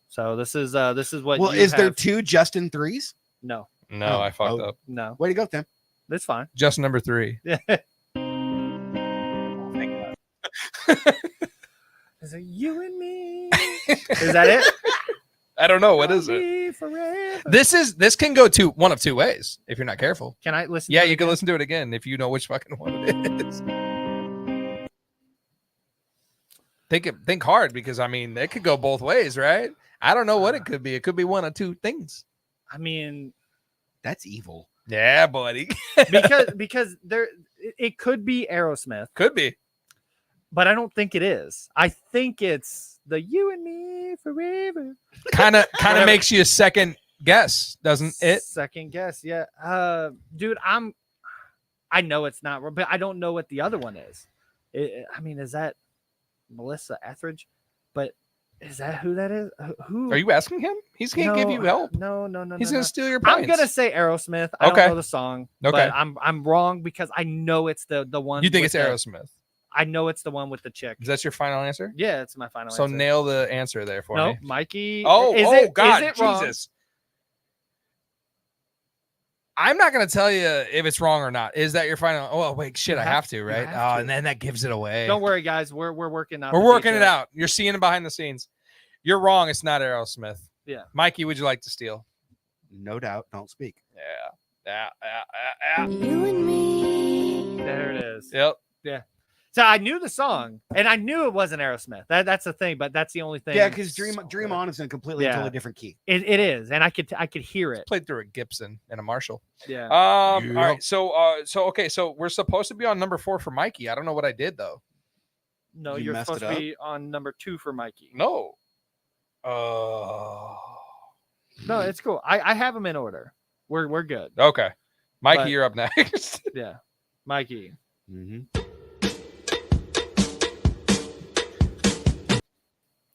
So this is what. Well, you is there have. 2 Justin 3s? No, No, Oh, I fucked oh. up. no. Way to go, Tim. That's fine. Justin number 3. Is it you and me? Is that it? I don't know. What is it? Me forever. This can go one of 2 ways if you're not careful. Can I listen? Yeah, to it you can again? listen to it again if you know which fucking one it is. Think hard because I mean it could go both ways, right? I don't know what it could be. It could be one of 2 things. I mean, That's evil. Yeah, buddy. because it could be Aerosmith, Could be. but I don't think it is. I think it's the you and me forever. Kind of Whatever. makes you a second guess, doesn't it? Second guess, yeah. Dude, I know it's not, but I don't know what the other one is. I mean, is that Melissa Etheridge? But is that who that is? Who Are you asking him? He's gonna give you help. No. He's no. gonna steal your points. I'm gonna say Aerosmith. I Okay. don't know the song. Okay. But I'm wrong because I know it's the one. You think with it's the- Aerosmith? I know it's the one with the chick. Is that your final answer? Yeah, it's my final So answer. nail the answer there for No, me. Mikey. Oh, is God, it wrong? Jesus. I'm not gonna tell you if it's wrong or not. Is that your final? Oh wait, shit, You I have- have to, you right? have Oh, to. and then that gives it away. Don't worry, guys. We're working out. We're the working it details. out. You're seeing it behind the scenes. You're wrong. It's not Aerosmith. Yeah. Mikey, would you like to steal? No doubt. Don't speak. Yeah. You and me. There it is. Yep. So I knew the song, and I knew it wasn't Aerosmith. That's the thing, but that's the only thing. Yeah, because Dream On is in a completely Yeah. totally different key. It is, and I could hear it. Played through a Gibson and a Marshall. Yeah. All right. So okay. So we're supposed to be on number 4 for Mikey. I don't know what I did though. No, You you're messed supposed it to up? be on number 2 for Mikey. No. No, it's cool. I have them in order. We're good. Okay. Mikey, But- you're up next. Yeah, Mikey. Mm-hmm.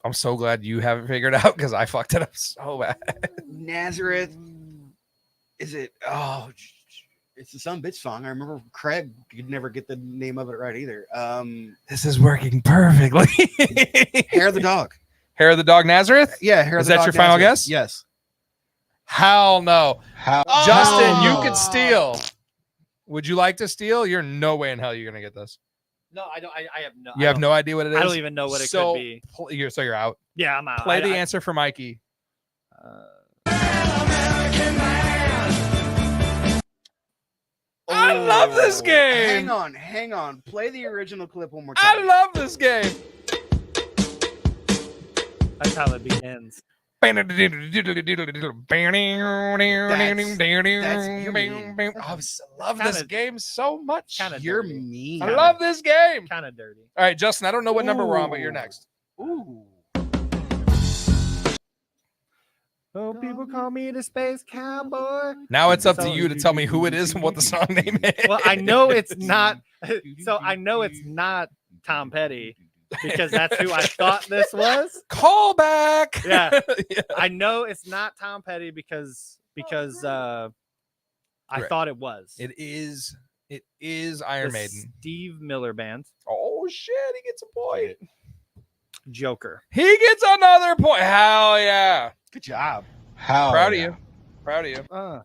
I'm so glad you haven't figured out because I fucked it up so bad. Nazareth. Is it? Oh, it's the Some Bitch song. I remember Craig could never get the name of it right either. This is working perfectly. Hair of the Dog. Hair of the Dog Nazareth? Yeah, Hair of Is the that Dog. your final Nazareth. guess? Yes. Hell no. How Justin, you Oh. could steal. Would you like to steal? You're no way in hell you're going to get this. No, I don't. I have no. You have no idea what it is. I don't even know what it so, could be. You're out. Yeah, I'm out. Play the answer for Mikey. I love this game. Hang on. Play the original clip one more time. I love this game. That's how it begins. Oh, I love this Kinda- game so much. Kinda You're dirty. mean. I love this game. Kind of dirty. All right, Justin, I don't know what number we're on, but you're next. Ooh. Oh, people call me the space cowboy. Now it's up to So- you to tell me who it is and what the song name is. Well, I know it's not. So I know it's not Tom Petty because that's who I thought this was. Call back. Yeah. Yeah. I know it's not Tom Petty because I Right. thought it was. It is Iron The Maiden. Steve Miller Band. Oh shit, he gets a point. Joker. He gets another point. Hell yeah. Good job. Proud of you. Proud of you. I'm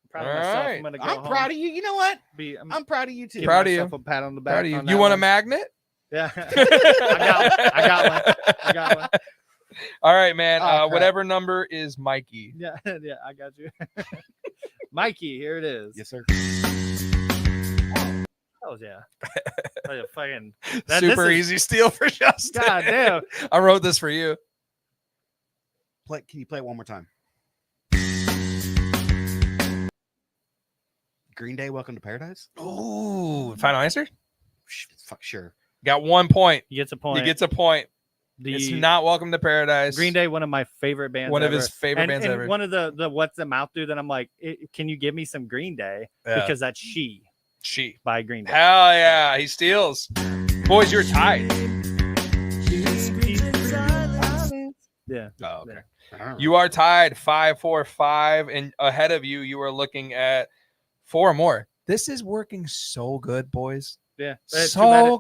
proud All of myself. right. I'm gonna go I'm home. proud of you. You know what? I'm I'm proud of you too. give Proud of you. myself a pat on the back. Proud of you. on You that want a one. magnet? Yeah. I got one. All right, man. Oh, crap. Whatever number is Mikey. Yeah, yeah, I got you. Mikey, here it is. Yes, sir. Oh yeah. Oh, yeah, fucking this Super is- easy steal for Justin. God damn. I wrote this for you. Can you play it one more time? Green Day, Welcome to Paradise? Ooh. Final answer? Fuck sure. Got 1 point. He gets a point. He gets a point. It's not Welcome to Paradise. Green Day, one of my favorite bands. One of ever. his favorite bands and ever. One of the What's the Mouth dude that I'm like, can you give me some Green Day? Yeah. Because that's She She. by Green Day. Hell yeah. He steals. Boys, you're tied. Yeah. Oh, okay. You are tied 5-4-5, and ahead of you, you are looking at 4 more. This is working so good, boys. Yeah. So It's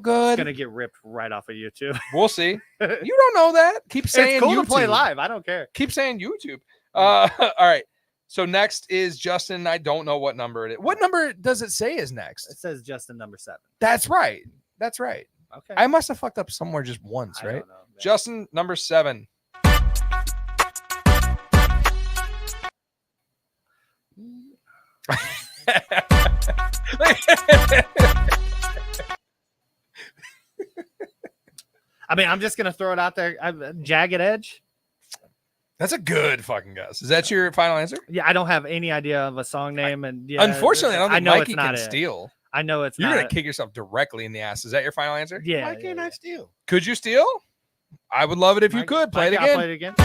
good. gonna get ripped right off of YouTube. We'll see. You don't know that. Keep saying It's cool YouTube. to play live. I don't care. Keep saying YouTube. All right. So next is Justin. I don't know what number it is. What number does it say is It next? says Justin number 7. That's right. That's right. Okay. I must have fucked up somewhere just once, I right? don't know, man. Justin, number 7. I mean, I'm just gonna throw it out there. Jagged Edge. That's a good fucking guess. Is that your final answer? Yeah, I don't have any idea of a song name, and yeah, Unfortunately, I don't think know Mikey it's not can it. steal. I know it's You're not. gonna kick yourself directly in the ass. Is that your final answer? Yeah. Why can't I steal? Could you steal? I would love it if you could. Play it I'll again. play it again.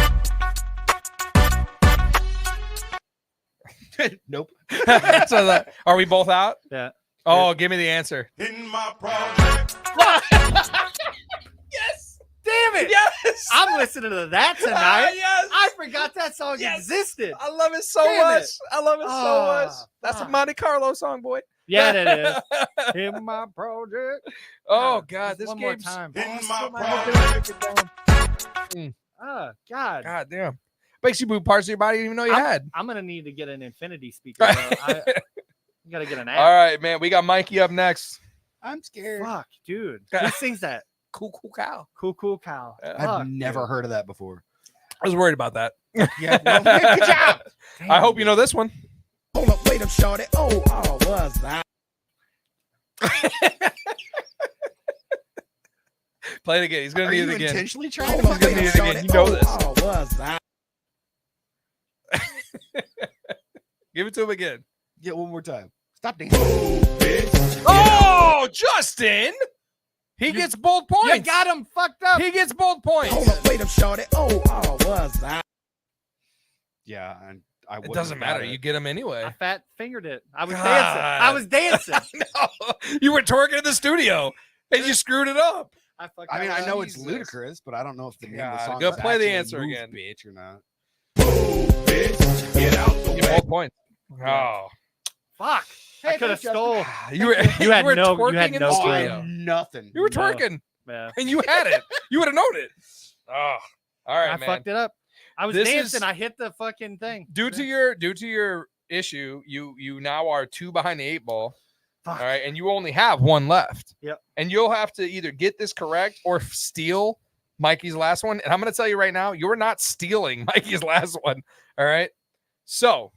Nope. So are we both out? Yeah. Oh, give me the answer. In my project. Yes. Damn it! Yes. I'm listening to that tonight. Yes. I forgot that song Yes. existed. I love it so Damn much. it. I love it so Ah, much. That's a fuck. Monte Carlo song, boy. Yeah, it is. In my project. Oh Ah, God, just this one more game's time. In my project. Oh God. God damn. Makes you move parts of your body you didn't even know you had. I'm gonna need to get an infinity speaker. Bro. I gotta get an app. All right, man. We got Mikey up next. I'm scared. Fuck, dude. Who sings that? Cool cow. Cool cow. Yeah. Fuck, I've never heard of that before. I was worried about that. Yeah. Well, good job. I hope you know this one. Hold up, wait up, shorty. Oh, was that? Play it again. He's gonna Are need you it again. intentionally trying Hold to up, He's gonna wait need up, it again. shorty. You know this. Oh, was that? Give it to him again. get one more time? Stop dancing. Oh, Justin! He gets both points. You got him fucked up. He gets both points. Hold up, wait up, shorty. Oh, was that? Yeah, and I It wouldn't doesn't have got matter. it. You get him anyway. I fat fingered it. I was God. dancing. I was dancing. No, you were twerking in the studio and you screwed it up. I fucked I mean, that I up. know it's Jesus. ludicrous, but I don't know if the name of the God, song go is play the actually answer Move, again. bitch, or not. Get out the You way. both points. Oh, Fuck. I could have stole. you were You had were no- you twerking had in no the clue. studio. Nothing. You were No. twerking Yeah. and you had it. You would have known it. Oh, all right, I man. fucked it up. I was This dancing. is- I hit the fucking thing. Due to your issue, you now are 2 behind the 8 ball. Fuck. All right, and you only have one left. Yep. And you'll have to either get this correct or steal Mikey's last one. And I'm going to tell you right now, you're not stealing Mikey's last one. All right. So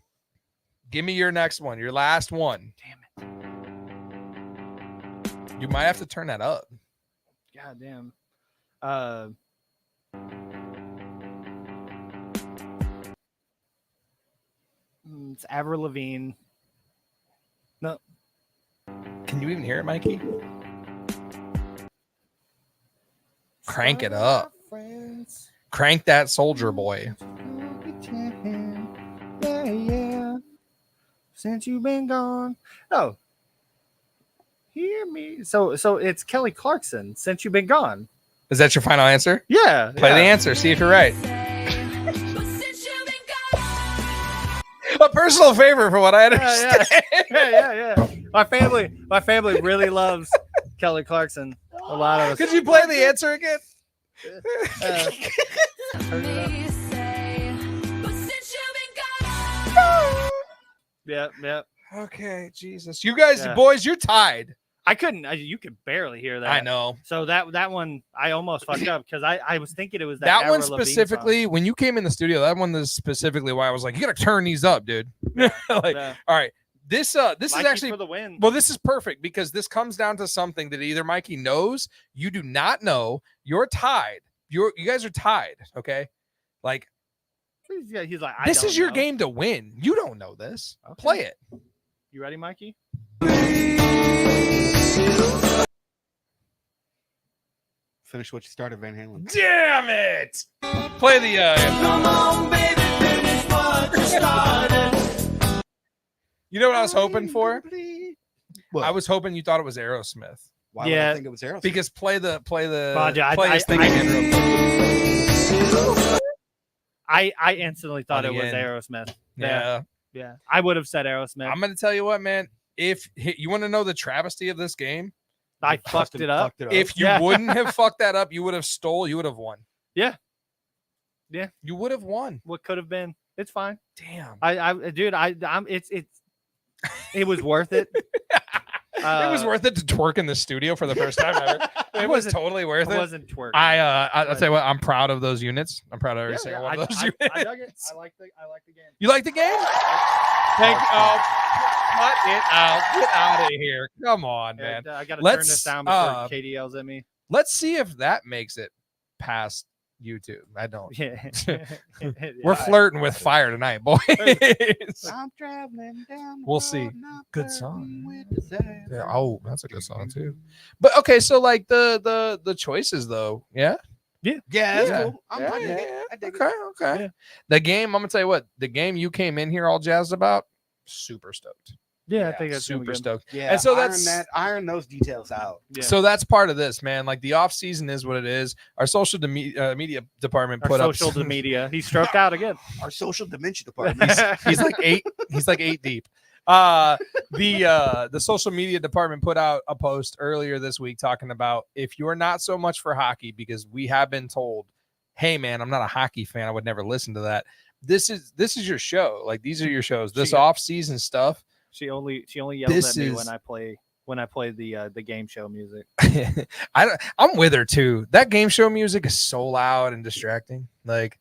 give me your next one, your last one. Damn it. You might have to turn that up. God damn. It's Avril Lavigne. No. Can you even hear it, Mikey? Crank it up. Crank that Soldier Boy. Yeah, yeah. Since you've been gone. Oh. Hear me. So it's Kelly Clarkson, Since You've Been Gone. Is that your final answer? Yeah. Play the answer. See if you're right. A personal favor for what I understand. Yeah. My family really loves Kelly Clarkson. A lot of us. Could you play the answer again? Yep. Okay, Jesus. You guys, Yeah. boys, you're tied. I couldn't. You could barely hear that. I know. So that one I almost fucked up because I was thinking it was That one Avril Lavigne specifically, when you came in the studio, that one is specifically why I was like, you got to turn these up, dude. song. Like, Yeah. all right. This is Mikey actually for the win. well, this is perfect because this comes down to something that either Mikey knows, you do not know, you're tied. You guys are tied, okay? Like He's like, this don't is your know. game to win. You don't know this. Okay. Play it. You ready, Mikey? Finish what you started, Van Halen. Damn it! Play the Come on, baby, finish what you started. You know what I was hoping for? What? I was hoping you thought it was Aerosmith. Why would Yeah. I think it was Aerosmith? Because play Roger, this thing again real quick. I instantly thought it was Again. Aerosmith. Yeah. Yeah. I would have said Aerosmith. I'm gonna tell you what, man. If you want to know the travesty of this game, I fucked it up. if you Yeah. wouldn't have fucked that up, you would have you would have won. Yeah. Yeah. You would have won. What could have been? It's fine. Damn. It was worth it. It was worth it to twerk in the studio for the first time ever. It was wasn't- totally worth I it. wasn't twerking. I'll tell you what, I'm proud of those units. I'm proud of every single one of those units. I dug it. I like the game. You like the game? Cut it out. Get out of here. Come on, man. I got to turn Let's, this down before Katie yells at me. Let's see if that makes it past YouTube. I don't. Yeah. We're flirting with fire tonight, boys. I'm traveling down. We'll see. Good song. Yeah, oh, that's a good song too. But okay, so like the choices though, yeah. Yeah, that's Yeah. cool. I dig it. I dig it. Okay. Yeah. The game, I'm gonna tell you what, the game you came in here all jazzed about, super stoked. Yeah, I think that's super good. stoked. Yeah, And so iron that's- iron those details out. Yeah. So that's part of this, man. Like the off season is what it is. Our social media department Our put up social media. He stroked out again. Our social dementia department. he's like eight. He's like 8 deep. The social media department put out a post earlier this week talking about if you're not so much for hockey, because we have been told, hey man, I'm not a hockey fan. I would never listen to that. This is your show. Like these are your shows. This off season stuff. She only yells This at me is- when I play the game show music. I'm with her too. That game show music is so loud and distracting. Like,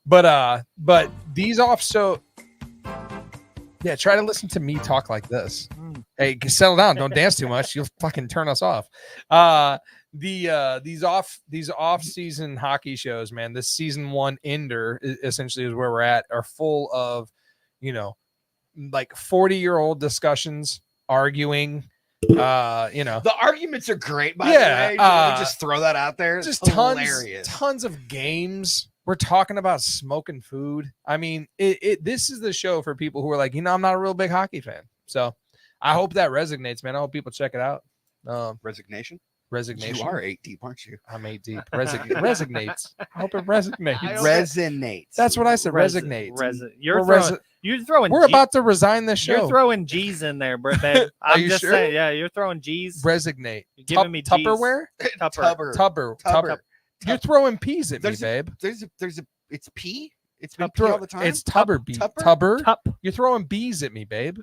but these off so yeah, try to listen to me talk like this. Hey, settle down. Don't dance too much. You'll fucking turn us off. These off season hockey shows, man. This season 1 ender essentially is where we're at, are full of, like 40-year-old discussions, arguing. The arguments are great, by Yeah, the way. Let me just throw that out there. Just It's hilarious. tons of games. We're talking about smoking food. I mean, this is the show for people who are like, I'm not a real big hockey fan. So I hope that resonates, man. I hope people check it out. Resignation. Resignation. You are 8 deep, aren't you? I'm 8 deep. Resignates. I hope it resonates. Resonates. That's what I said. Resignates. We're about to resign this show. You're throwing G's in there, babe. I'm you just sure? saying, yeah, you're throwing G's. Resignate. You're giving me G's. Tupperware? Tupper. You're throwing peas at me, babe. It's P. It's been I'm P throw- all the time. It's Tupper. Tupper? Tupper. Tup. You're throwing bees at me, babe.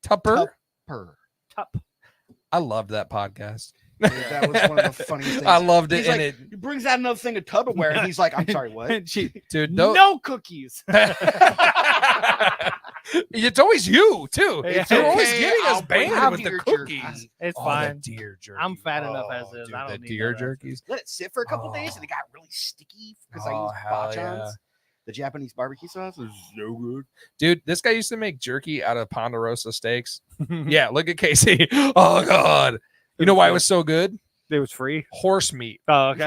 Tupper. Tupper. Top. I loved that podcast. Dude, that was one of the funniest things. I loved it. He's And like, it, he brings out another thing of Tupperware, and he's like, "I'm sorry, what?" dude, No cookies. it's always you too. Yeah. You're always Okay, getting us I'll bring banned out with the deer cookies. jerky. It's Oh, fine. the deer jerky. I'm fat enough as is. Dude, I don't the need deer that. jerkies. Let it sit for a couple days, Oh. and it got really sticky because Oh, I hell used bachans. yeah. The Japanese barbecue sauce is so good. Dude, this guy used to make jerky out of Ponderosa steaks. Yeah, look at Casey. Oh god. You know why it was so good? It was free. Horse meat. Oh, okay.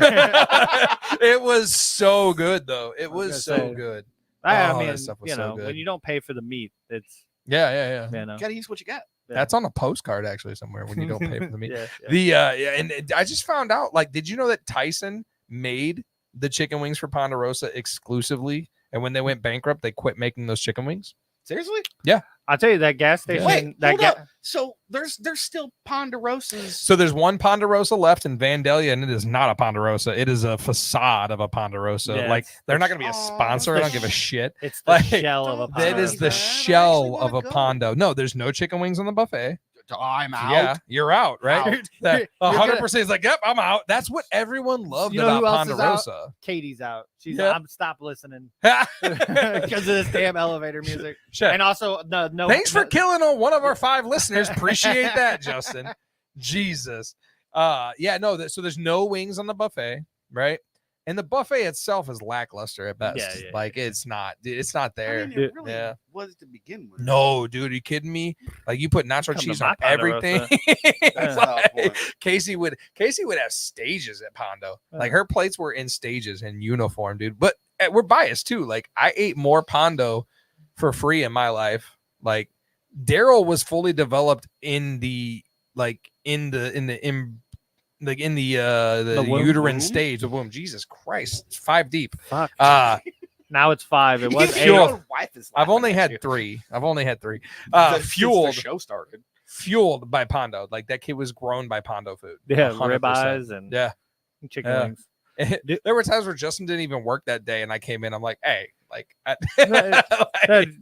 It was so good though. It was was gonna so say, good. I Oh, that mean, stuff was you so know, good. when you don't pay for the meat, it's Yeah. you know. Gotta use what you got. Yeah. That's on a postcard actually somewhere when you don't pay for the meat. Yeah, yeah. And I just found out, like, did you know that Tyson made the chicken wings for Ponderosa exclusively? And when they went bankrupt, they quit making those chicken wings. Seriously? I'll tell you that gas station. Wait, that hold up. So there's still Ponderosas. So there's one Ponderosa left in Vandalia, and it is not a Ponderosa. It is a facade of a Ponderosa. Yeah, like, it's they're not going to be a Aw, sponsor. I the don't give a shit. It's the Like, shell of a don't- That is Ponderosa. the I shell actually of a wanna go. Pondo. No, there's no chicken wings on the buffet. I'm out. Yeah, you're out, right? Out. That You're gonna- 100% is like, yep, I'm out. That's what everyone loved You know who about else is out? Ponderosa. Katie's out. She's Yeah. I'm stop listening because of this damn elevator music. Shit. And also no. Thanks for no- killing on one of our 5 listeners. Appreciate that, Justin. Jesus. Yeah, no, so there's no wings on the buffet, right? And the buffet itself is lackluster at best. Yeah, yeah, like it's not there. I mean, it really Yeah. was to begin with. No, dude, are you kidding me? Like you put nacho Come to cheese my on everything. That's Like, not a point. Casey would have stages at Pondo. Like Uh. her plates were in stages in uniform, dude. But we're biased too. Like I ate more Pondo for free in my life. Like Daryl was fully developed in the The womb? uterine Womb? stage, the womb. Jesus Christ, it's 5 deep. Fuck. Now it's 5. It was 8. Fueled. Wife is I've laughing only at had you. 3. Since Fueled. the show started. Fueled by Pondo. Like that kid was grown by Pondo food. Yeah, 100%. ribeyes and Yeah. chicken Yeah. wings. There were times where Justin didn't even work that day, and I came in. I'm like, hey, like,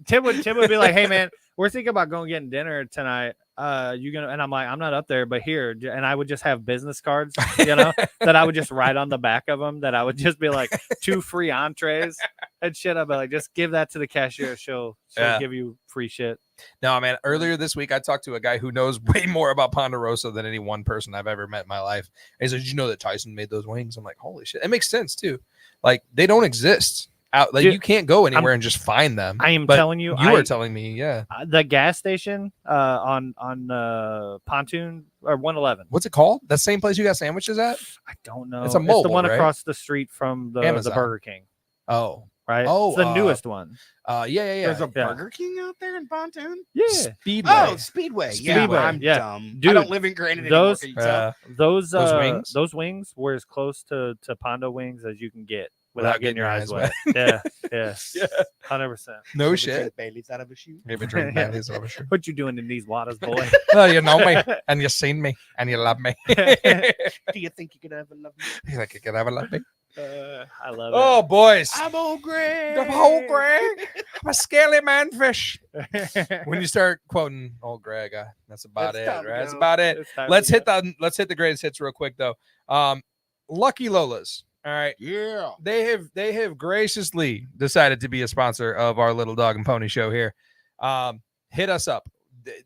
Tim would be like, "Hey man, we're thinking about going getting dinner tonight. You gonna?" And I'm like, "I'm not up there, but here." And I would just have business cards, that I would just write on the back of them. That I would just be like 2 free entrees and shit. I'd be like, just give that to the cashier. She'll Yeah. give you free shit. No, man. Earlier this week, I talked to a guy who knows way more about Ponderosa than any one person I've ever met in my life. And he said, "Did you know that Tyson made those wings?" I'm like, "Holy shit!" It makes sense too. Like they don't exist out. Like Dude, you can't go anywhere and just find them. I am But telling you, You are telling me, yeah. the gas station on Pontoon or 111. What's it called? That same place you got sandwiches at? I don't know. It's a the mobile, one right? across the street from the Amazon. Burger King, Oh, right? Oh, it's the uh, newest one. yeah. There's a Yeah. Burger King out there in Pontoon. Yeah. Speedway. Oh, Speedway. Yeah, Speedway, I'm yeah. dumb. I Dude, don't live in Granite those- anymore. Can you tell? Those wings? wings were as close to Pondo wings as you can get Without without getting your eyes wet. Yeah, yeah, 100%. No Ever shit. drink Bailey's out of a shoe. Maybe drink Bailey's over sure. What you doing in these waters, boy? Oh, you know me, and you seen me, and you love me. Do you think you could ever love me? He's like, you could have a love me. I love Oh, boys. I'm old Greg. The whole Greg. I'm a scaly manfish. it. When you start quoting old Greg, that's about It's it, time to right? That's go. about it. It's time Let's to hit go. the greatest hits real quick though. Lucky Lolas. All right. Yeah. They have graciously decided to be a sponsor of our little dog and pony show here. Hit us up.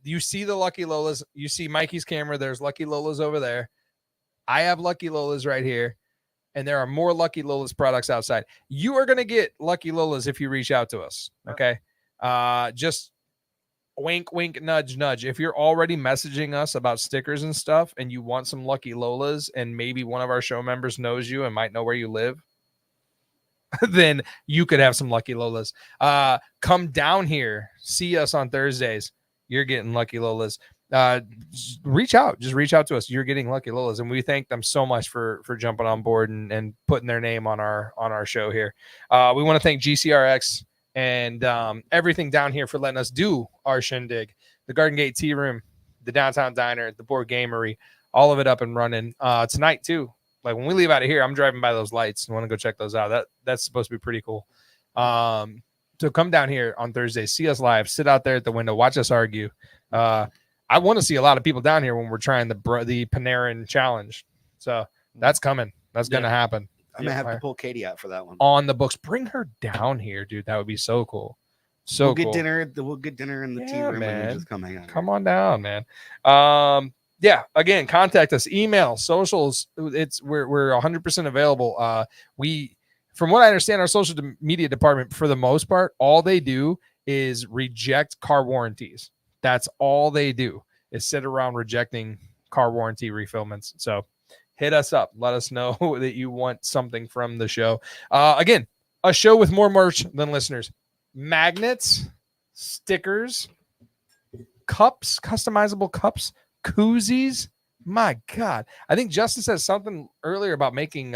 You see the Lucky Lolas. You see Mikey's camera. There's Lucky Lolas over there. I have Lucky Lolas right here. And there are more Lucky Lolas products outside. You are going to get Lucky Lolas if you reach out to us. Okay. Just wink, wink, nudge, nudge. If you're already messaging us about stickers and stuff and you want some Lucky Lolas and maybe one of our show members knows you and might know where you live, then you could have some Lucky Lolas. Come down here. See us on Thursdays. You're getting Lucky Lolas. Just reach out to us. You're getting Lucky Lolas, and we thank them so much for jumping on board and putting their name on our show here. We want to thank GCRX and everything down here for letting us do our shindig. The Garden Gate Tea Room, the Downtown Diner, the Board Gamery, all of it up and running tonight too. Like when we leave out of here, I'm driving by those lights and want to go check those out. That's supposed to be pretty cool. So come down here on Thursday, see us live, sit out there at the window, watch us argue. I want to see a lot of people down here when we're trying the Panarin challenge. So that's coming. That's going to happen. I'm gonna have to pull Katie out for that one. On the books. Bring her down here, dude. That would be so cool. So we'll cool. We'll get dinner in the tea room and just come hang out. Come on down, man. Yeah, again, contact us, email, socials. We're 100% available. From what I understand, our social media department, for the most part, all they do is reject car warranties. That's all they do, is sit around rejecting car warranty refillments. So hit us up. Let us know that you want something from the show. Again, a show with more merch than listeners. Magnets, stickers, cups, customizable cups, koozies. My God. I think Justin said something earlier about making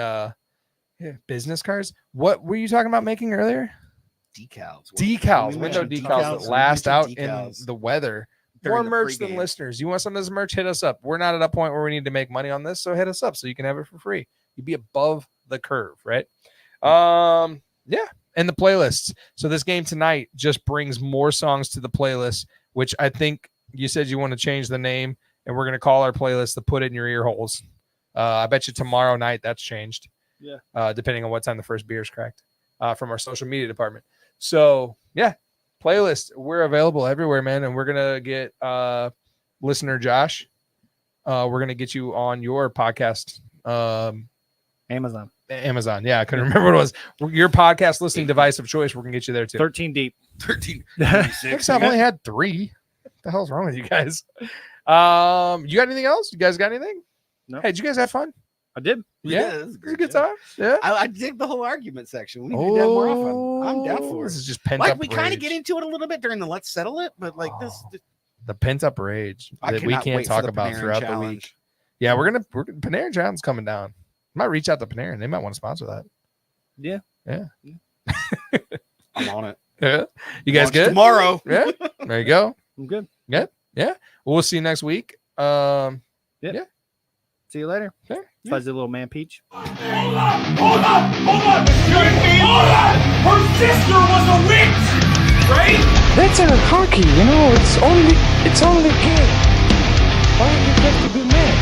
business cards. What were you talking about making earlier? Decals. Window decals that last out in the weather. More merch than pregame. Listeners. You want some of this merch? Hit us up. We're not at a point where we need to make money on this, so hit us up so you can have it for free. You'd be above the curve, right? Yeah. And the playlists. So this game tonight just brings more songs to the playlist, which I think you said you want to change the name, and we're going to call our playlist the Put It in Your Ear Holes. I bet you tomorrow night that's changed. Yeah. Depending on what time the first beer is cracked from our social media department. So, yeah, playlist. We're available everywhere, man. And we're going to get listener Josh. We're going to get you on your podcast. Amazon. Yeah, I couldn't remember what it was. Your podcast listening device of choice. We're going to get you there, too. 13 deep. 13. I've only had 3. What the hell's wrong with you guys? You got anything else? You guys got anything? No. Hey, did you guys have fun? I did. Yeah, it was it was a good time. Yeah. I dig the whole argument section. We need to do that more often. I'm down for This it. is just pent Like up we kind rage. of get into it a little bit during the Let's Settle It, but like this, The pent up rage I that we cannot can't wait for talk the about Panarin throughout the challenge. week. Yeah, we're Panarin Challenge coming down. I might reach out to Panarin. They might want to sponsor that. Yeah. I'm on it. Yeah. You guys Launch good? tomorrow? Yeah. There you go. I'm good. Yeah. We'll see you next week. See you later. Okay. Fuzzy little man Peach. Hold on! Her sister was a witch, right? That's a hockey, it's only game. Why do you have to be mad?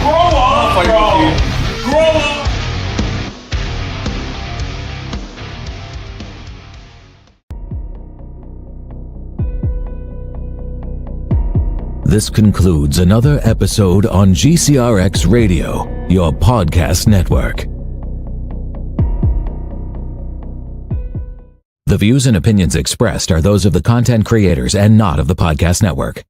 Grow up, bro! Grow up! This concludes another episode on GCRX Radio, your podcast network. The views and opinions expressed are those of the content creators and not of the podcast network.